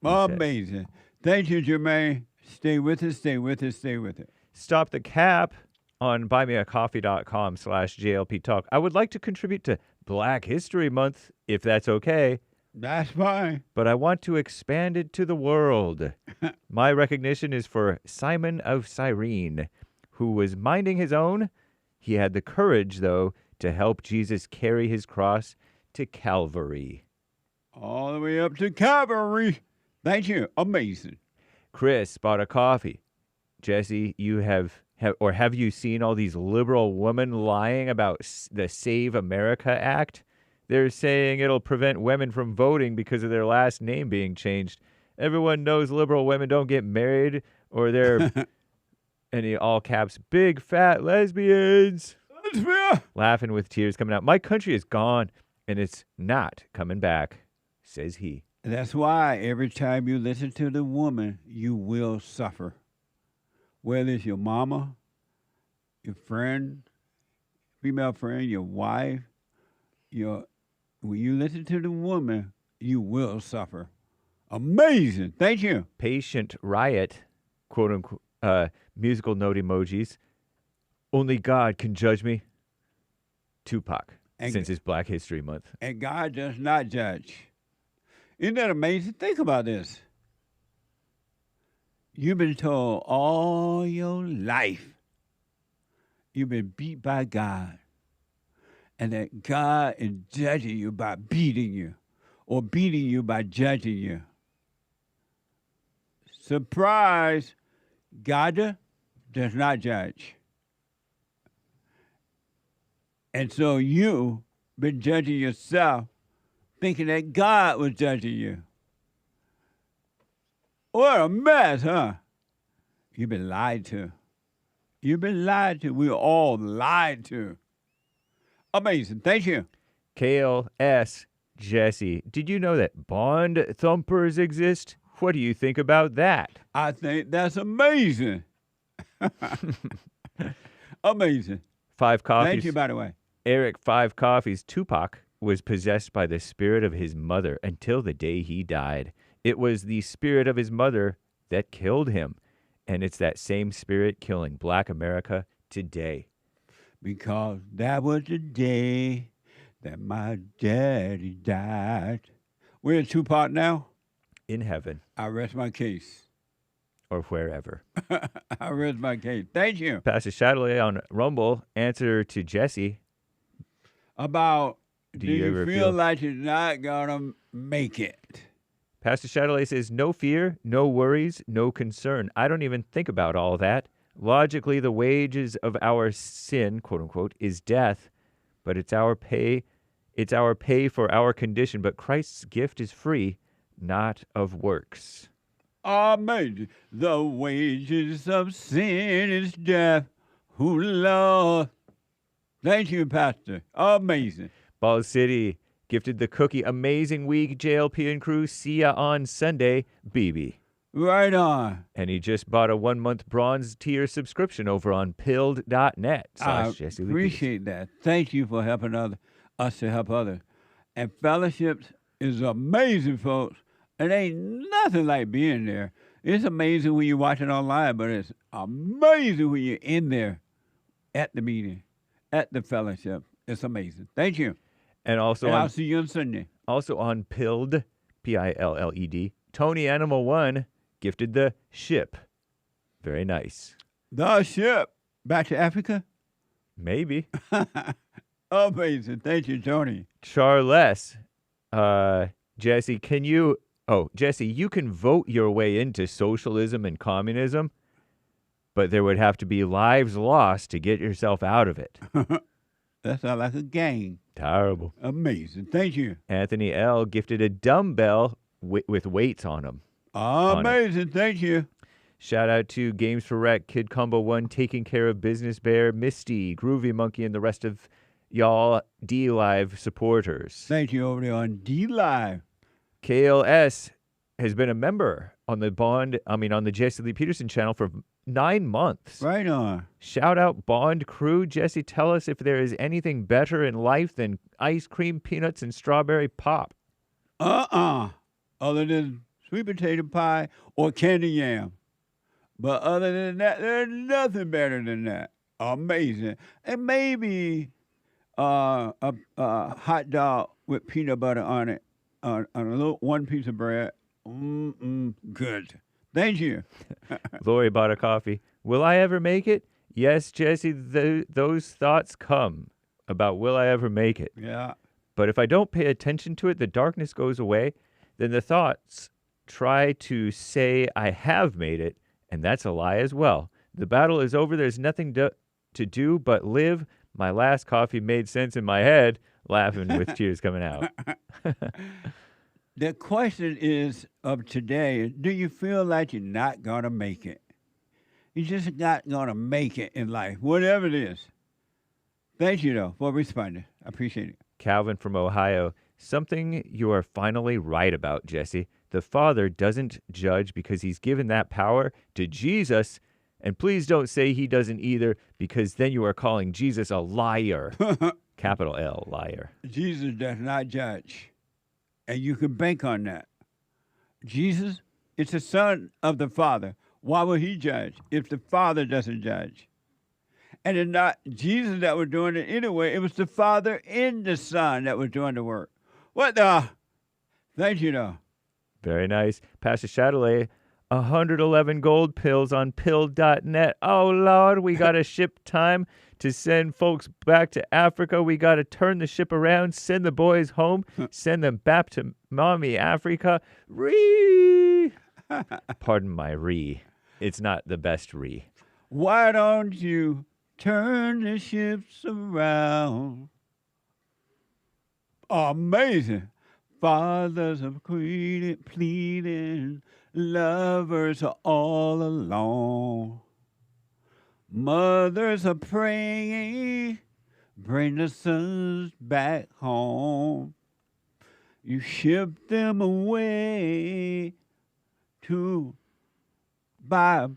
Amazing. Thank you, Jermaine. Stay with us, stay with us, stay with it. Stop the cap on buymeacoffee.com/JLP Talk. I would like to contribute to Black History Month, if that's okay. That's fine. But I want to expand it to the world. My recognition is for Simon of Cyrene, who was minding his own. He had the courage, though, to help Jesus carry his cross to Calvary. All the way up to Calvary. Thank you. Amazing. Chris bought a coffee. Jesse, you have you seen all these liberal women lying about the Save America Act? They're saying it'll prevent women from voting because of their last name being changed. Everyone knows liberal women don't get married or they're, any all caps, big fat lesbians. Laughing with tears coming out. My country is gone and it's not coming back, says he. That's why every time you listen to the woman, you will suffer. Whether it's your mama, your friend, female friend, your wife, when you listen to the woman, you will suffer. Amazing. Thank you. Patient riot, quote unquote, musical note emojis. Only God can judge me. Tupac, since it's Black History Month. And God does not judge. Isn't that amazing? Think about this. You've been told all your life you've been beat by God, and that God is judging you by beating you or beating you by judging you. Surprise, God does not judge. And so you've been judging yourself, thinking that God was judging you. What a mess, huh? You've been lied to. You've been lied to. We were all lied to. Amazing. Thank you. KLS Jesse, did you know that bond thumpers exist? What do you think about that? I think that's amazing. Amazing. 5 coffees. Thank you, by the way. Eric 5 Coffees. Tupac was possessed by the spirit of his mother until the day he died. It was the spirit of his mother that killed him. And it's that same spirit killing Black America today. Because that was the day that my daddy died. We're in Tupac now? In heaven. I rest my case. Or wherever. I rest my case. Thank you. Pastor Shadley on Rumble, answer to Jesse. About, do you ever feel like you're not going to make it? Pastor Shadley says, no fear, no worries, no concern. I don't even think about all that. Logically, the wages of our sin, quote unquote, is death, but it's our pay. It's our pay for our condition, but Christ's gift is free, not of works. Amen. The wages of sin is death. Who Lord? Thank you, Pastor. Amazing. Ball City gifted the cookie. Amazing week, JLP and crew. See ya on Sunday, BB. Right on. And he just bought a 1-month bronze tier subscription over on pilled.net. I appreciate that. Thank you for helping us to help others. And fellowships is amazing, folks. It ain't nothing like being there. It's amazing when you watch it online, but it's amazing when you're in there at the meeting, at the fellowship. It's amazing. Thank you. And also, I'll see you on Sunday. Also on Pilled, Pilled, Tony Animal 1 gifted the ship. Very nice. The ship. Back to Africa? Maybe. Amazing. Thank you, Tony. Charles, Jesse, Jesse, you can vote your way into socialism and communism, but there would have to be lives lost to get yourself out of it. That sounds like a gang. Terrible. Amazing. Thank you. Anthony L. gifted a dumbbell with weights on them. Amazing. Thank you. Shout out to Games for Rec, Kid Combo 1, taking care of Business Bear, Misty, Groovy Monkey, and the rest of y'all D-Live supporters. Thank you over there on D-Live. KLS has been a member on the Jesse Lee Peterson channel for 9 months. Right on. Shout out Bond crew. Jesse, tell us if there is anything better in life than ice cream, peanuts, and strawberry pop. Other than sweet potato pie or candy yam. But other than that, there's nothing better than that. Amazing. And maybe a hot dog with peanut butter on it, on one piece of bread. Good. Thank you. Lori bought a coffee. Will I ever make it? Yes, Jesse, those thoughts come about will I ever make it. Yeah. But if I don't pay attention to it, the darkness goes away. Then the thoughts try to say I have made it, and that's a lie as well. The battle is over. There's nothing to do but live. My last coffee made sense in my head, laughing with tears coming out. The question is of today, do you feel like you're not going to make it? You're just not going to make it in life, whatever it is. Thank you, though, for responding. I appreciate it. Calvin from Ohio, something you are finally right about, Jesse. The Father doesn't judge because he's given that power to Jesus. And please don't say he doesn't either, because then you are calling Jesus a liar. Capital L, liar. Jesus does not judge. And you can bank on that. Jesus is the Son of the Father. Why would he judge if the Father doesn't judge? And it's not Jesus that was doing it anyway. It was the Father in the Son that was doing the work. What the? Thank you, though. Very nice. Pastor Chatelet, 111 gold pills on pill.net. Oh, Lord, we got to ship time to send folks back to Africa. We got to turn the ship around, send the boys home, send them back to mommy Africa. Pardon my It's not the best Why don't you turn the ships around? Amazing. Fathers are pleading, lovers are all alone. Mothers are praying, bring the sons back home. You ship them away to buy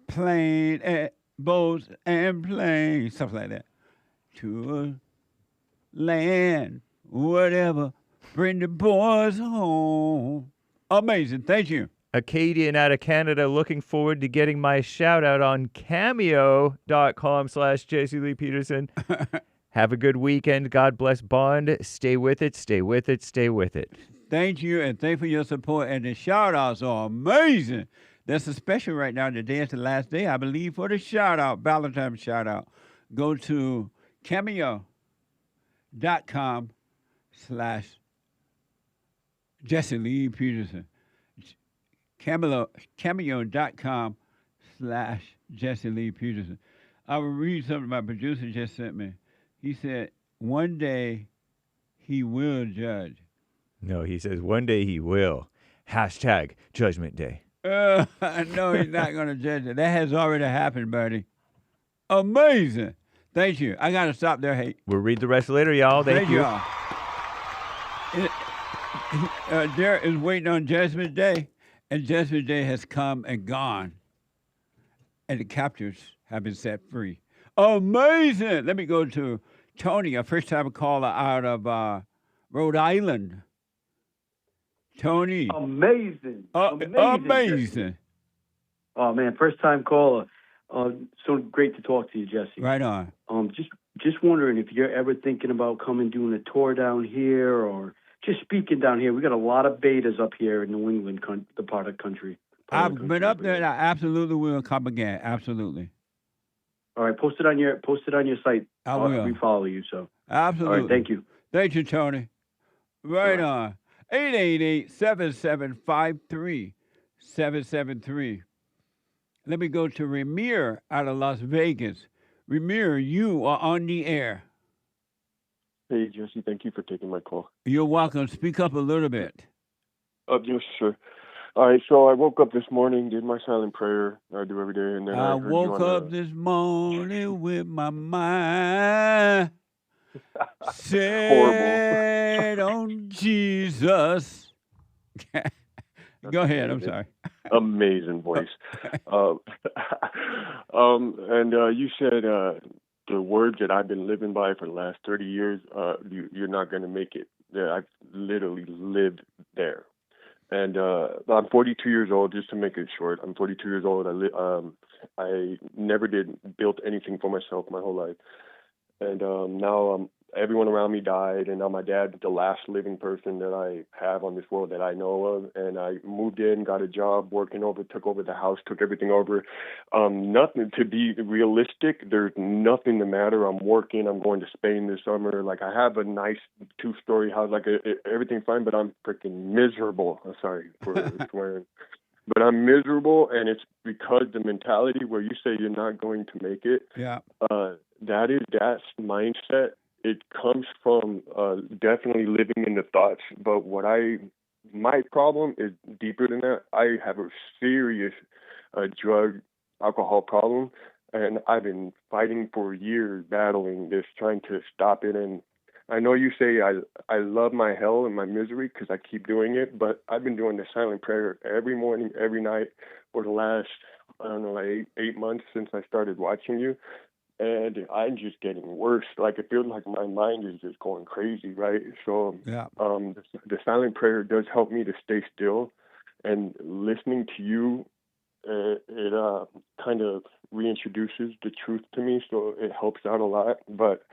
plane and boats and planes, stuff like that, to a land, whatever. Bring the boys home. Amazing. Thank you. Acadian out of Canada, looking forward to getting my shout out on cameo.com/Jesse Lee Peterson. Have a good weekend. God bless Bond. Stay with it. Stay with it. Stay with it. Thank you, and thank you for your support. And the shout outs are amazing. That's a special right now. Today is the last day, I believe, for the shout out, Valentine's shout out. Go to cameo.com/Jesse Lee Peterson. Cameo.com/Jesse Lee Peterson. I will read something my producer just sent me. He said, one day he will judge. No, he says one day he will. #Judgment Day. No, he's not going to judge it. That has already happened, buddy. Amazing. Thank you. I got to stop there, hey. We'll read the rest later, y'all. Thank you. Y'all. Derek is waiting on Judgment Day, and Judgment Day has come and gone, and the captives have been set free. Amazing. Let me go to Tony, a first-time caller out of Rhode Island. Tony. Amazing. Amazing. Oh, man, first-time caller. So great to talk to you, Jesse. Right on. Just wondering if you're ever thinking about coming doing a tour down here or just speaking down here. We got a lot of betas up here in New England, the part of the country. I've been up there, and I absolutely will come again. Absolutely. All right, post it on your site. I will. We follow you, so. Absolutely. All right, thank you. Thank you, Tony. Right on. 888-7753-773. Let me go to REMIR out of Las Vegas. REMIR, you are on the air. Hey, Jesse, thank you for taking my call. You're welcome. Speak up a little bit. Yes, sure. All right, so I woke up this morning, did my silent prayer I do every day, and then I heard woke up this morning with my mind set on Jesus. Go ahead. I'm sorry. Amazing voice. And you said the words that I've been living by for the last 30 years, you're not going to make it. I've literally lived there. And I'm 42 years old, just to make it short. I'm 42 years old. I never built anything for myself my whole life. And now everyone around me died, and now my dad's the last living person that I have on this world that I know of. And I moved in, got a job, took over the house, took everything over. Nothing, to be realistic, there's nothing the matter. I'm working. I'm going to Spain this summer. Like, I have a nice 2-story house. Like, everything's fine, but I'm freaking miserable. I'm sorry for swearing. But I'm miserable, and it's because the mentality where you say you're not going to make it. Yeah. That mindset it comes from definitely living in the thoughts. But my problem is deeper than that. I have a serious drug, alcohol problem, and I've been fighting for years, battling this, trying to stop it. And I know you say I love my hell and my misery because I keep doing it, but I've been doing the silent prayer every morning, every night for the last, I don't know, like eight months since I started watching you. And I'm just getting worse. Like, it feels like my mind is just going crazy, right? So yeah. The silent prayer does help me to stay still. And listening to you, it kind of reintroduces the truth to me, so it helps out a lot. But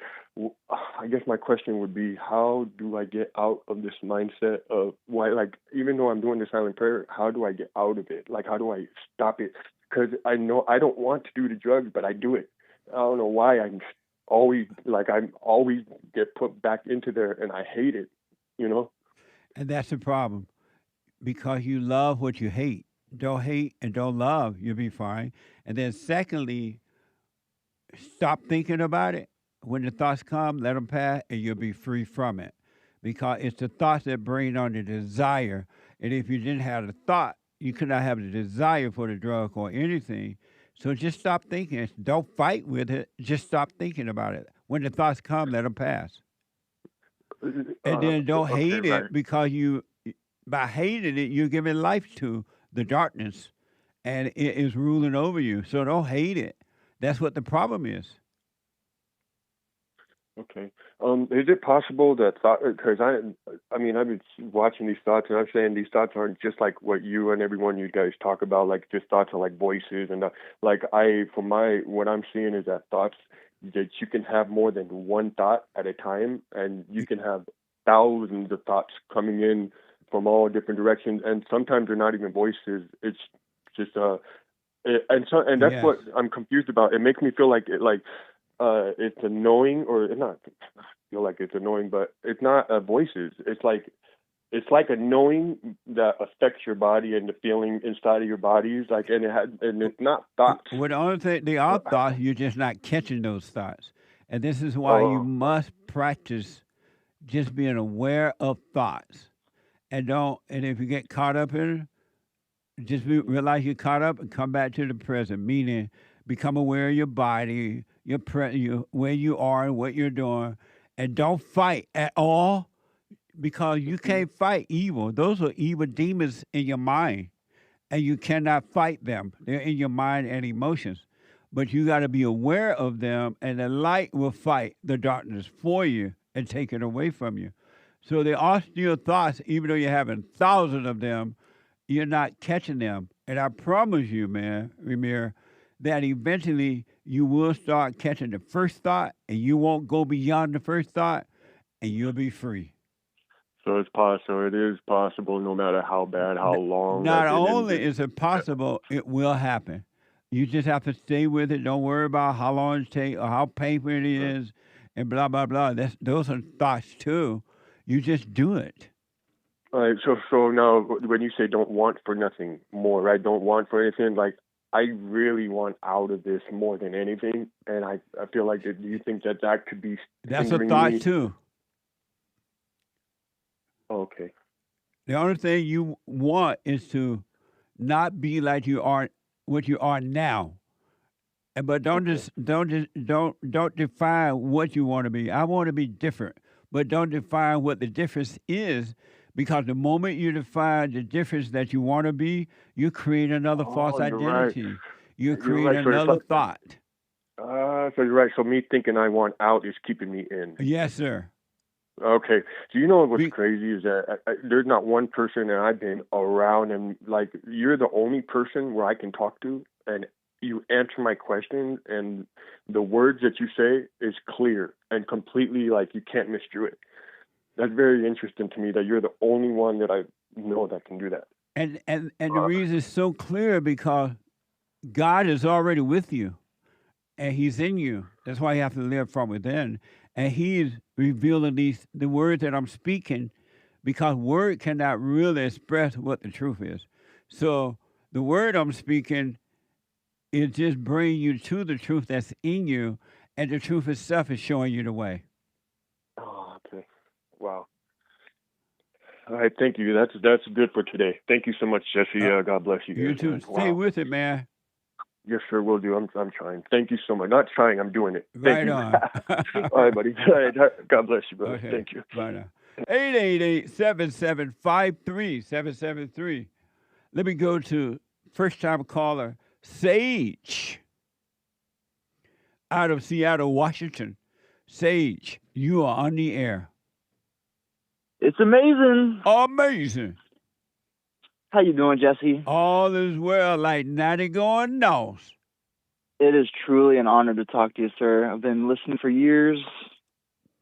I guess my question would be, how do I get out of this mindset of why, like, even though I'm doing the silent prayer, how do I get out of it? Like, how do I stop it? Because I know I don't want to do the drugs, but I do it. I don't know why I'm always get put back into there, and I hate it, you know? And that's the problem, because you love what you hate. Don't hate and don't love, you'll be fine. And then secondly, stop thinking about it. When the thoughts come, let them pass, and you'll be free from it. Because it's the thoughts that bring on the desire. And if you didn't have the thought, you could not have the desire for the drug or anything. So just stop thinking. Don't fight with it. Just stop thinking about it. When the thoughts come, let them pass. And then don't hate it, because by hating it, you're giving life to the darkness, and it is ruling over you. So don't hate it. That's what the problem is. Okay. Is it possible that thought? Because I mean, I've been watching these thoughts, and I'm saying these thoughts aren't just like what you and everyone you guys talk about. Like, just thoughts are like voices, and what I'm seeing is that thoughts, that you can have more than one thought at a time, and you can have thousands of thoughts coming in from all different directions, and sometimes they're not even voices. It's just and that's Yes. what I'm confused about. It makes me feel like it's annoying, or not feel like it's annoying, but it's not voices. It's like a knowing that affects your body and the feeling inside of your bodies, like, and it's not thoughts. Well, the only thing, they are thoughts, you're just not catching those thoughts. And this is why you must practice just being aware of thoughts. And if you get caught up in it, just realize you're caught up and come back to the present, meaning become aware of your body, where you are and what you're doing, and don't fight at all, because you can't fight evil. Those are evil demons in your mind, and you cannot fight them. They're in your mind and emotions. But you got to be aware of them, and the light will fight the darkness for you and take it away from you. So they are still thoughts, even though you're having thousands of them, you're not catching them. And I promise you, man, REMIR, that eventually you will start catching the first thought, and you won't go beyond the first thought, and you'll be free. So it is possible, no matter how bad, how long. Not only is it possible, it will happen. You just have to stay with it. Don't worry about how long it takes or how painful it is, and blah, blah, blah. Those are thoughts too. You just do it. All right. So now, when you say don't want for nothing more, right? Don't want for anything. Like, I really want out of this more than anything, and I feel like do you think that could be? That's a thought too. Okay. The only thing you want is to not be like you are, what you are now. But don't define what you want to be. I want to be different, but don't define what the difference is, because the moment you define the difference that you want to be, you create another false identity. Right. You create another thought. So you're right. So me thinking I want out is keeping me in. Yes, sir. Okay. Do you know what's crazy is that there's not one person that I've been around, and like, you're the only person where I can talk to, and you answer my questions, and the words that you say is clear and completely, like, you can't misdrew it. That's very interesting to me that you're the only one that I know that can do that. And the reason it's so clear, because God is already with you, and He's in you. That's why you have to live from within. And He's revealing the words that I'm speaking, because word cannot really express what the truth is. So the word I'm speaking is just bringing you to the truth that's in you, and the truth itself is showing you the way. Wow. All right, thank you. That's good for today. Thank you so much, Jesse. God bless you guys. You too. Man. Stay with it, man. Yes, sir, will do. I'm trying. Thank you so much. Not trying, I'm doing it. Thank Right you. on. All right, buddy. All right. God bless you, brother. Okay. Thank you. Bye now. 888-7753-773. Let me go to first-time caller, Sage, out of Seattle, Washington. Sage, you are on the air. It's amazing. Amazing. How you doing, Jesse? All is well, like 90 going north. It is truly an honor to talk to you, sir. I've been listening for years,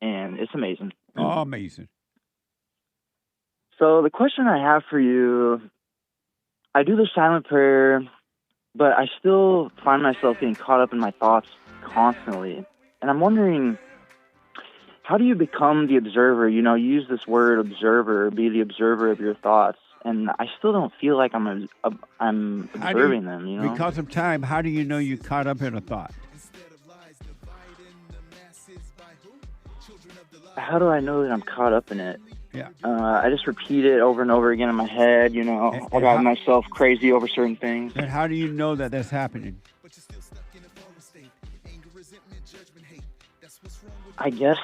and it's amazing. Amazing. So the question I have for you, I do the silent prayer, but I still find myself getting caught up in my thoughts constantly. And I'm wondering, how do you become the observer? You know, you use this word observer, be the observer of your thoughts. And I still don't feel like I'm observing them, you know? Because of time, how do you know you're caught up in a thought? How do I know that I'm caught up in it? Yeah. I just repeat it over and over again in my head, you know. I got myself crazy over certain things. And how do you know that that's happening? I guess,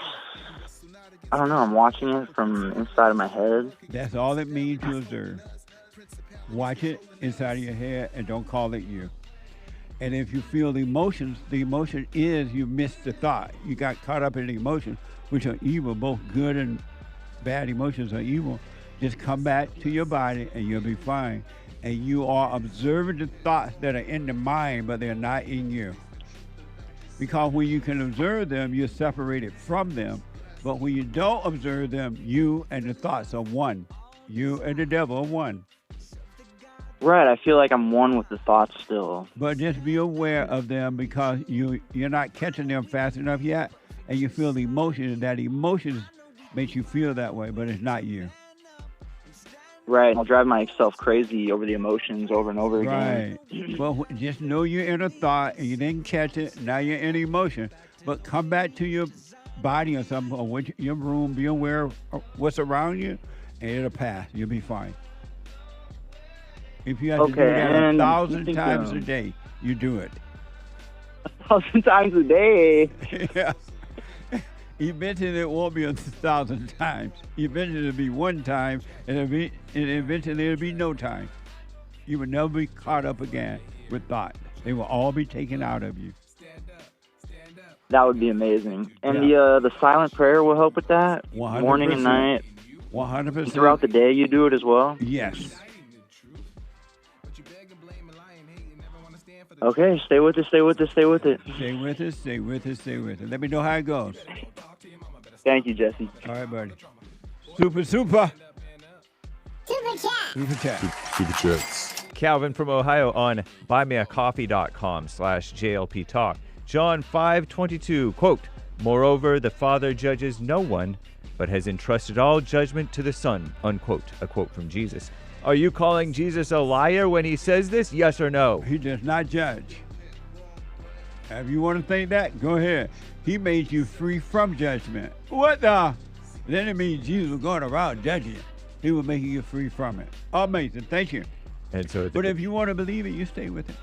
I don't know, I'm watching it from inside of my head. That's all it means to observe. Watch it inside of your head and don't call it you. And if you feel the emotion is you missed the thought. You got caught up in the emotions, which are evil. Both good and bad emotions are evil. Just come back to your body and you'll be fine. And you are observing the thoughts that are in the mind, but they're not in you. Because when you can observe them, you're separated from them. But when you don't observe them, you and the thoughts are one. You and the devil are one. Right, I feel like I'm one with the thoughts still. But just be aware of them because you're not catching them fast enough yet, and you feel the emotion, and that emotion makes you feel that way, but it's not you. Right, I'll drive myself crazy over the emotions over and over again. Right. Well, just know you're in a thought, and you didn't catch it, now you're in emotion. But come back to your body or something, or your room, be aware of what's around you, and it'll pass. You'll be fine. If you have to do that 1,000 times a day, you do it. 1,000 times a day? Yeah. Eventually, it won't be 1,000 times. Eventually, it'll be one time, and eventually, it'll be no time. You will never be caught up again with thought. They will all be taken out of you. That would be amazing. And the silent prayer will help with that? 100%. Morning and night? 100%. Throughout the day, you do it as well? Yes. Okay, stay with it, stay with it, stay with it. Stay with it, stay with it, stay with it. Let me know how it goes. Thank you, Jesse. All right, buddy. Super. Super chat. Super chats. Calvin from Ohio on buymeacoffee.com/JLP Talk. John 5:22, quote, "Moreover, the Father judges no one, but has entrusted all judgment to the Son," unquote. A quote from Jesus. Are you calling Jesus a liar when he says this? Yes or no? He does not judge. If you want to think that, go ahead. He made you free from judgment. What the? Then it means Jesus was going around judging you. He was making you free from it. Amazing. Thank you. And so, but if you want to believe it, you stay with it.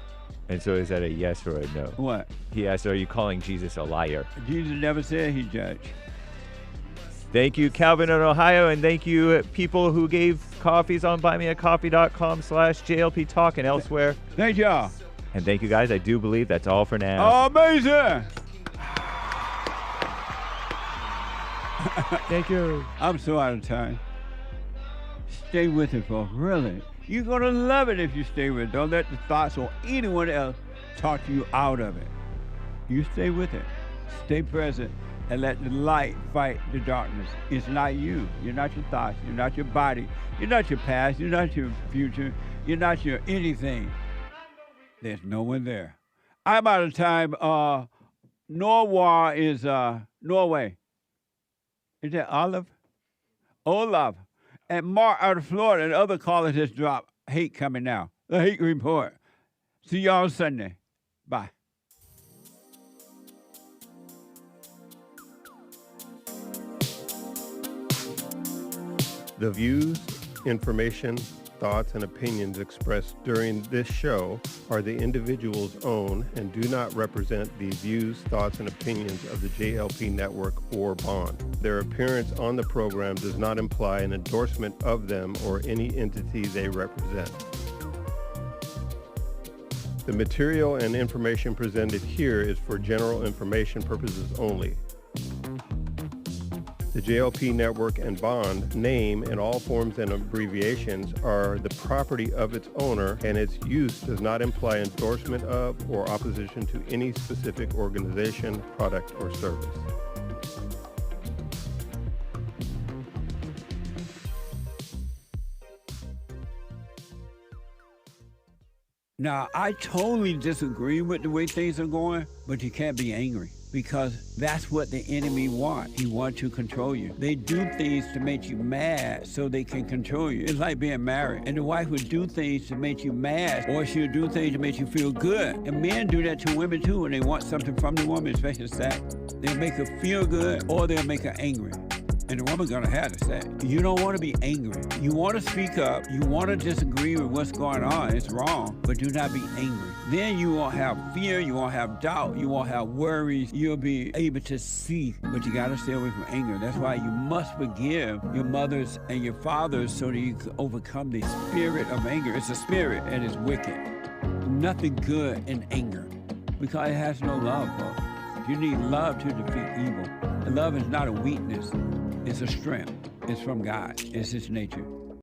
And so is that a yes or a no? What? He asked, are you calling Jesus a liar? Jesus never said he judged. Thank you, Calvin in Ohio, and thank you, people who gave coffees on buymeacoffee.com/JLP Talk and elsewhere. Thank y'all. And thank you, guys. I do believe that's all for now. Amazing. Thank you. I'm so out of time. Stay with it, folks. Really. You're going to love it if you stay with it. Don't let the thoughts or anyone else talk you out of it. You stay with it. Stay present. And let the light fight the darkness. It's not you. You're not your thoughts. You're not your body. You're not your past. You're not your future. You're not your anything. There's no one there. I'm out of time. Norway is Norway. Is that Olive? Olaf. And Mark out of Florida and other callers just dropped. Hate coming now. The Hate Report. See y'all Sunday. Bye. The views, information, thoughts, and opinions expressed during this show are the individual's own and do not represent the views, thoughts, and opinions of the JLP Network or Bond. Their appearance on the program does not imply an endorsement of them or any entity they represent. The material and information presented here is for general information purposes only. The JLP Network and Bond name and all forms and abbreviations are the property of its owner, and its use does not imply endorsement of or opposition to any specific organization, product, or service. Now, I totally disagree with the way things are going, but you can't be angry because that's what the enemy wants. He wants to control you. They do things to make you mad so they can control you. It's like being married, and the wife would do things to make you mad, or she'll do things to make you feel good. And men do that to women too when they want something from the woman, especially sex. They'll make her feel good, or they'll make her angry. And the woman's gonna have to say, you don't want to be angry. You want to speak up. You want to disagree with what's going on. It's wrong, but do not be angry. Then you won't have fear. You won't have doubt. You won't have worries. You'll be able to see, but you got to stay away from anger. That's why you must forgive your mothers and your fathers so that you can overcome the spirit of anger. It's a spirit and it's wicked. Nothing good in anger because it has no love, folks. You need love to defeat evil. And love is not a weakness. It's a strength. It's from God. It's His nature.